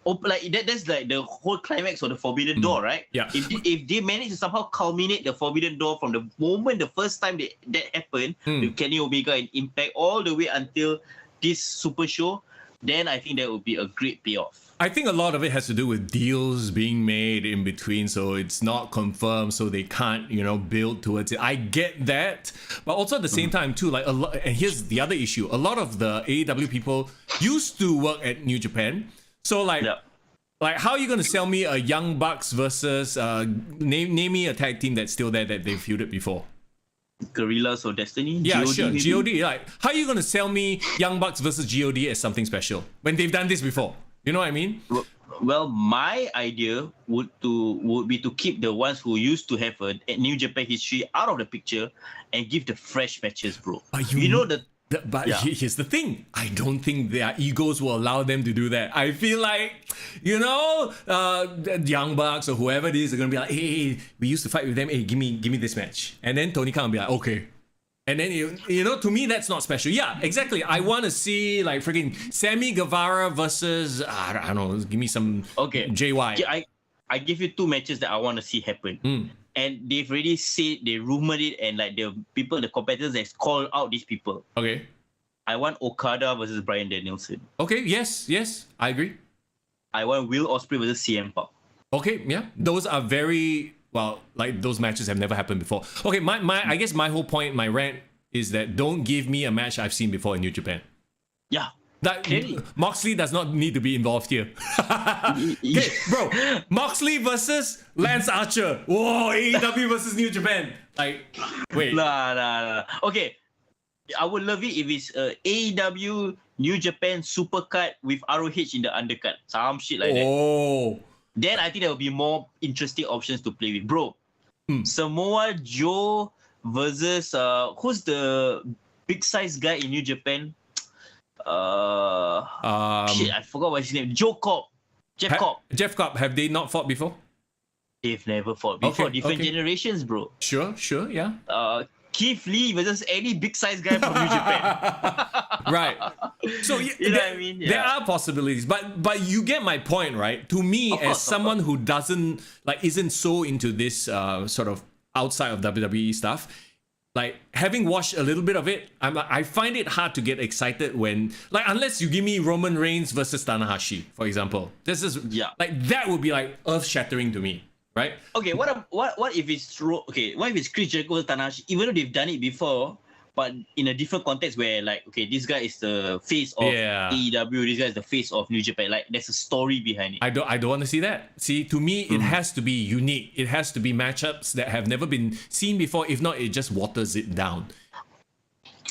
That's like the whole climax of the Forbidden Door, right? Yeah. If they manage to somehow culminate the Forbidden Door from the moment the first time that happened with Kenny Omega and Impact all the way until this super show, then I think that would be a great payoff. I think a lot of it has to do with deals being made in between, so it's not confirmed, so they can't, build towards it. I get that, but also at the same time too, like and here's the other issue: a lot of the AEW people used to work at New Japan. So like how are you gonna sell me a Young Bucks versus name me a tag team that's still there that they've feuded before? Guerrillas of Destiny? Yeah, GOD, sure. maybe? GOD. Like, how are you gonna sell me Young Bucks versus GOD as something special when they've done this before? You know what I mean? Well, my idea would be to keep the ones who used to have a New Japan history out of the picture and give the fresh matches, bro. But here's the thing. I don't think their egos will allow them to do that. I feel like, the Young Bucks or whoever it is are going to be like, hey, we used to fight with them. Hey, give me this match. And then Tony Khan will be like, okay. And then, to me, that's not special. Yeah, exactly. I want to see, like, freaking Sammy Guevara versus, I don't know, give me some JY. I give you two matches that I want to see happen. And they've already said, they rumored it, and like the competitors has called out these people. Okay. I want Okada versus Bryan Danielson. Okay, yes, I agree. I want Will Ospreay versus CM Punk. Okay, yeah. Those are very, like those matches have never happened before. Okay, I guess my whole point, my rant is that don't give me a match I've seen before in New Japan. Yeah. Moxley does not need to be involved here. Okay, bro. Moxley versus Lance Archer. Whoa, AEW versus New Japan. Like, wait. Nah. Okay. I would love it if it's AEW New Japan Supercard with ROH in the undercard. Some shit like that. Oh. Then I think there will be more interesting options to play with. Bro, Samoa Joe versus who's the big size guy in New Japan? I forgot what his name. Jeff Cobb. Jeff Cobb. Have they not fought before? They've never fought before. Different generations, bro. Sure, yeah. Keith Lee versus any big size guy from New Japan. Right. So you know what I mean? Yeah. There are possibilities, but you get my point, right? To me, as someone who isn't so into this sort of outside of WWE stuff, like having watched a little bit of it, I find it hard to get excited when, like, unless you give me Roman Reigns versus Tanahashi, for example. This is like that would be like earth shattering to me, right? Okay, what if it's what if it's Chris Jericho versus Tanahashi? Even though they've done it before, but in a different context where, like, okay, this guy is the face of AEW, this guy is the face of New Japan. Like, there's a story behind it. I don't want to see that. See, to me, it has to be unique. It has to be matchups that have never been seen before. If not, it just waters it down.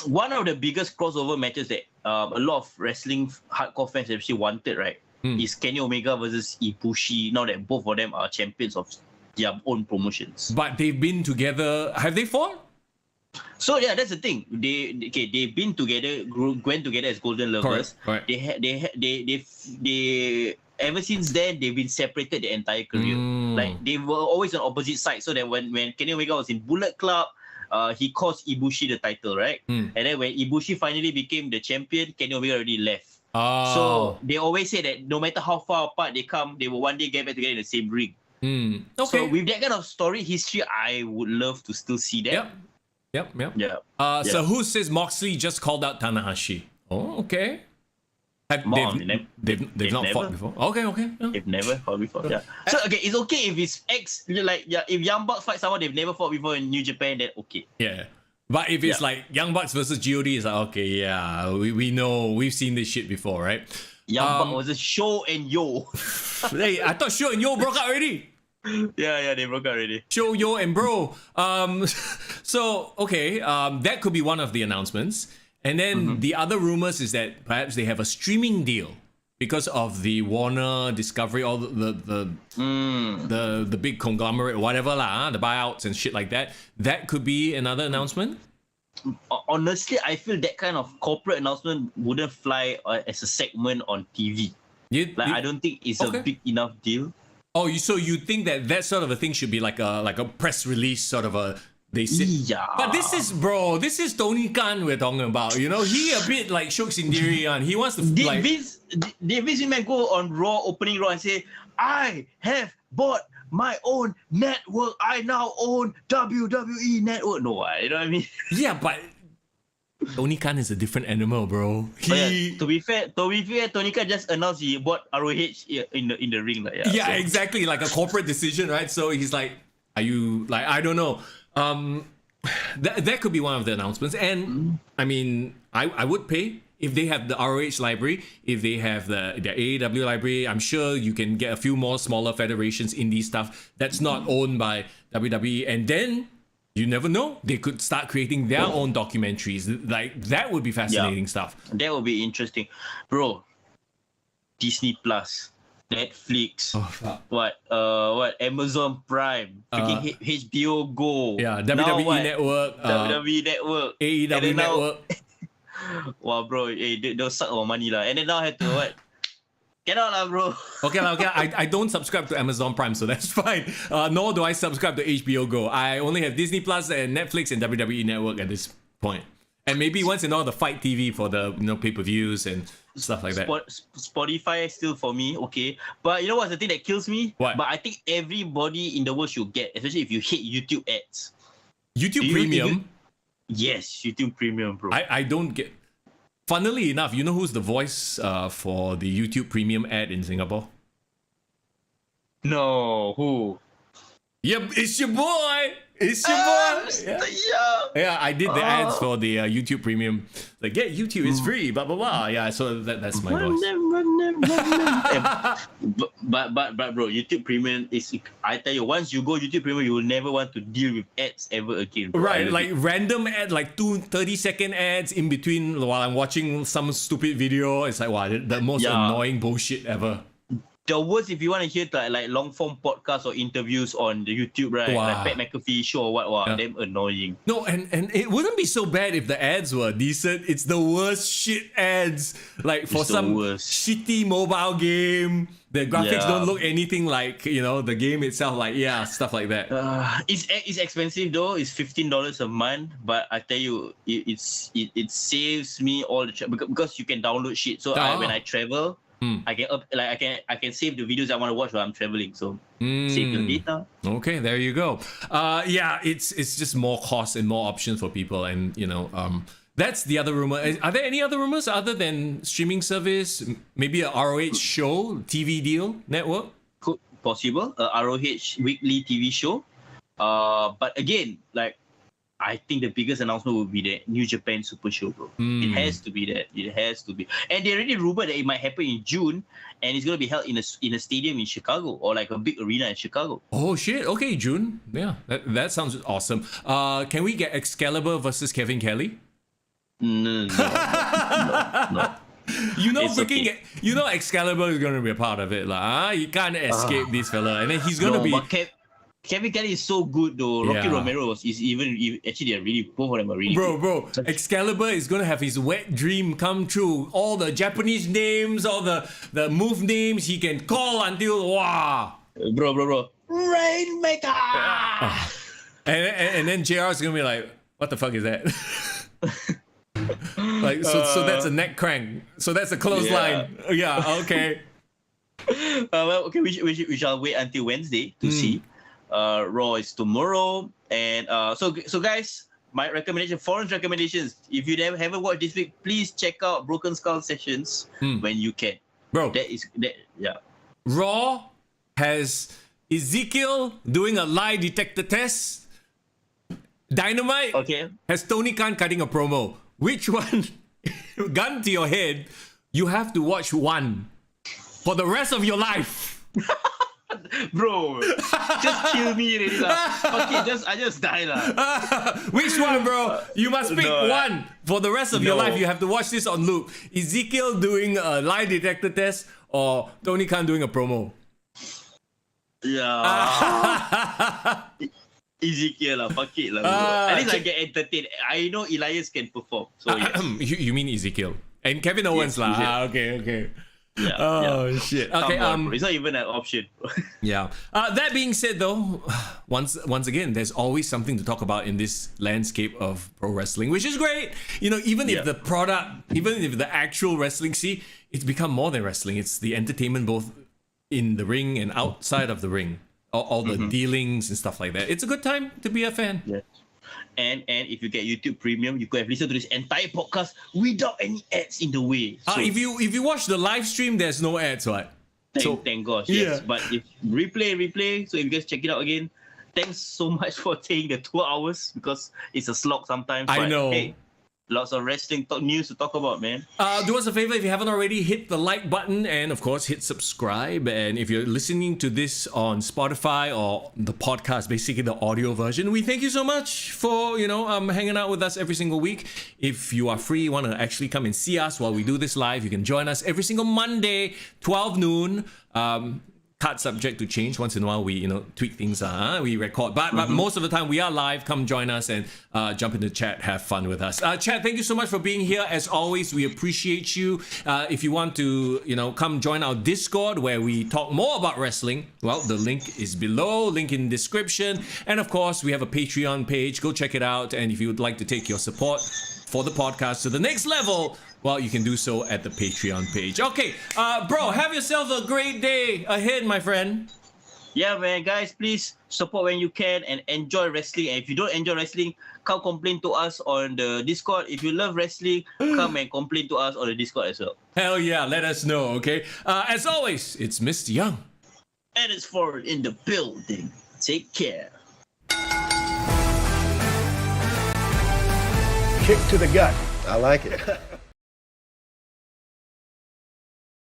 One of the biggest crossover matches that a lot of wrestling hardcore fans actually wanted, right, is Kenny Omega versus Ibushi. Now that both of them are champions of their own promotions. But they've been together. Have they fought? So yeah, that's the thing. They've been together, went together as Golden Lovers. Correct. They ever since then they've been separated the entire career. Like they were always on opposite sides. So that when Kenny Omega was in Bullet Club, he cost Ibushi the title, right? And then when Ibushi finally became the champion, Kenny Omega already left. So they always say that no matter how far apart they come, they will one day get back together in the same ring. Okay. So with that kind of story history, I would love to still see that. Yep. So who says Moxley just called out Tanahashi? Oh, okay. They've not fought before. Okay. Yeah. They've never fought before. Yeah. So okay, it's okay if it's if Young Bucks fight someone they've never fought before in New Japan, then okay. Yeah. But if it's like Young Bucks versus GOD, it's like, okay, yeah, we know, we've seen this shit before, right? Yeah, but was a Show and Yo. Hey, I thought Show and Yo broke up already. Yeah, they broke up already. Show, Yo, and Bro. So, okay, that could be one of the announcements. And then the other rumors is that perhaps they have a streaming deal because of the Warner Discovery, all the big conglomerate, whatever lah, the buyouts and shit like that. That could be another announcement. Honestly, I feel that kind of corporate announcement wouldn't fly as a segment on TV. I don't think it's a big enough deal. Oh, so you think that sort of a thing should be like a press release, sort of a they sit. Yeah. But this is Tony Khan we're talking about. You know, he a bit like Shok Sindiri and he wants to Did Vince McMahon go on Raw, opening Raw and say, I have bought my own network. I now own WWE Network. No, you know what I mean? Yeah, but Tony Khan is a different animal, bro. To be fair, Tony Khan just announced he bought ROH in the ring. Exactly, like a corporate decision, right? So he's like, are you like, I don't know. That could be one of the announcements. And I mean, I would pay if they have the ROH library, if they have the AEW library. I'm sure you can get a few more smaller federations, indie stuff that's not owned by WWE, and then you never know, they could start creating their own documentaries. Like that would be fascinating stuff. That would be interesting, bro. Disney Plus, Netflix, what Amazon Prime, freaking HBO Go, WWE Network, WWE Network, AEW Network. Wow, bro, they'll suck our money lah. And then now I have to what? Get out lah, bro. Okay. I don't subscribe to Amazon Prime, so that's fine. Nor do I subscribe to HBO Go. I only have Disney Plus and Netflix and WWE Network at this point. And maybe once in a while the Fight TV for the pay-per-views and stuff like that. Spotify is still for me, okay. But you know what's the thing that kills me? What? But I think everybody in the world should get, especially if you hate YouTube ads. YouTube Premium? Yes, YouTube Premium, bro. I don't get... Funnily enough, you know who's the voice for the YouTube Premium ad in Singapore? No, who? Yeah, it's your boy! It's your boy! Yeah, I did the ads for the YouTube Premium. Like, yeah, YouTube is free, blah, blah, blah. Yeah, so that's my voice. But bro, YouTube Premium is, I tell you, once you go YouTube Premium, you will never want to deal with ads ever again, bro. Right, like random ad, like 30-second ads in between while I'm watching some stupid video. It's like, wow, the most annoying bullshit ever. The worst, if you want to hear like long form podcasts or interviews on the YouTube, right? Wow. Like Pat McAfee show or what, damn annoying. No, and it wouldn't be so bad if the ads were decent. It's the worst shit ads. Like for some shitty mobile game, the graphics don't look anything like, the game itself. Like, stuff like that. It's expensive though. It's $15 a month. But I tell you, it saves me all the because you can download shit. So when I travel, I can save the videos I want to watch while I'm traveling. So save the data. Okay, there you go. It's just more cost and more options for people, and that's the other rumor. Are there any other rumors other than streaming service? Maybe a ROH show, TV deal, network? Could possible a ROH weekly TV show. But again, like, I think the biggest announcement would be the New Japan Super Show, bro. It has to be that. It has to be. And they already rumored that it might happen in June, and it's going to be held in a stadium in Chicago, or like a big arena in Chicago. Oh, shit. Okay, June. Yeah, that sounds awesome. Can we get Excalibur versus Kevin Kelly? No. Excalibur is going to be a part of it. You can't escape this fella. And then he's going to be... Kevin Kelly is so good though. Rocky Romero is even actually they're really, both of them are really good. Bro, Excalibur is gonna have his wet dream come true. All the Japanese names, all the move names he can call until wow. Bro. Rainmaker. And then JR is gonna be like, what the fuck is that? Like so that's a neck crank. So that's a clothesline. Yeah, okay. Okay, we shall wait until Wednesday to see. Raw is tomorrow, and so guys, my recommendation, foreign recommendations. If you haven't watched this week, please check out Broken Skull Sessions when you can. Bro, yeah. Raw has Ezekiel doing a lie detector test. Dynamite has Tony Khan cutting a promo. Which one, gun to your head, you have to watch one for the rest of your life. Bro, just kill me already lah. Fuck it, I just die lah. Which one, bro? You must pick one for the rest of your life. You have to watch this on loop. Ezekiel doing a lie detector test or Tony Khan doing a promo? Yeah. Ezekiel lah, fuck it lah. At least I get entertained. I know Elias can perform. So yes. You mean Ezekiel and Kevin Owens lah? Okay. Yeah, oh shit. Okay. It's not even an option. Yeah. That being said, though, once again, there's always something to talk about in this landscape of pro wrestling, which is great. You know, even if the product, even if the actual wrestling, it's become more than wrestling. It's the entertainment both in the ring and outside of the ring. All the dealings and stuff like that. It's a good time to be a fan. Yeah. And if you get YouTube Premium, you could have listened to this entire podcast without any ads in the way. So, if you watch the live stream, there's no ads, right? Thank gosh, yes. But if replay, so if you guys check it out again, thanks so much for taking the 2 hours because it's a slog sometimes. I know. Hey, lots of wrestling news to talk about, man. Do us a favor, if you haven't already, hit the like button and of course hit subscribe. And if you're listening to this on Spotify or the podcast, basically the audio version, we thank you so much for hanging out with us every single week. If you are free, you want to actually come and see us while we do this live, you can join us every single Monday, 12 noon. Cut subject to change. Once in a while we tweak things, we record, but most of the time we are live. Come join us and jump into the chat, have fun with us. Chat, thank you so much for being here. As always, we appreciate you. If you want to come join our Discord where we talk more about wrestling, well, the link is below, link in description, and of course we have a Patreon page. Go check it out. And if you would like to take your support for the podcast to the next level, well, you can do so at the Patreon page. Okay, bro, have yourself a great day ahead, my friend. Yeah, man, guys, please support when you can and enjoy wrestling. And if you don't enjoy wrestling, come complain to us on the Discord. If you love wrestling, come and complain to us on the Discord as well. Hell yeah, let us know, okay? As always, it's Mr. Young. And it's forward in the building. Take care. Kick to the gut. I like it.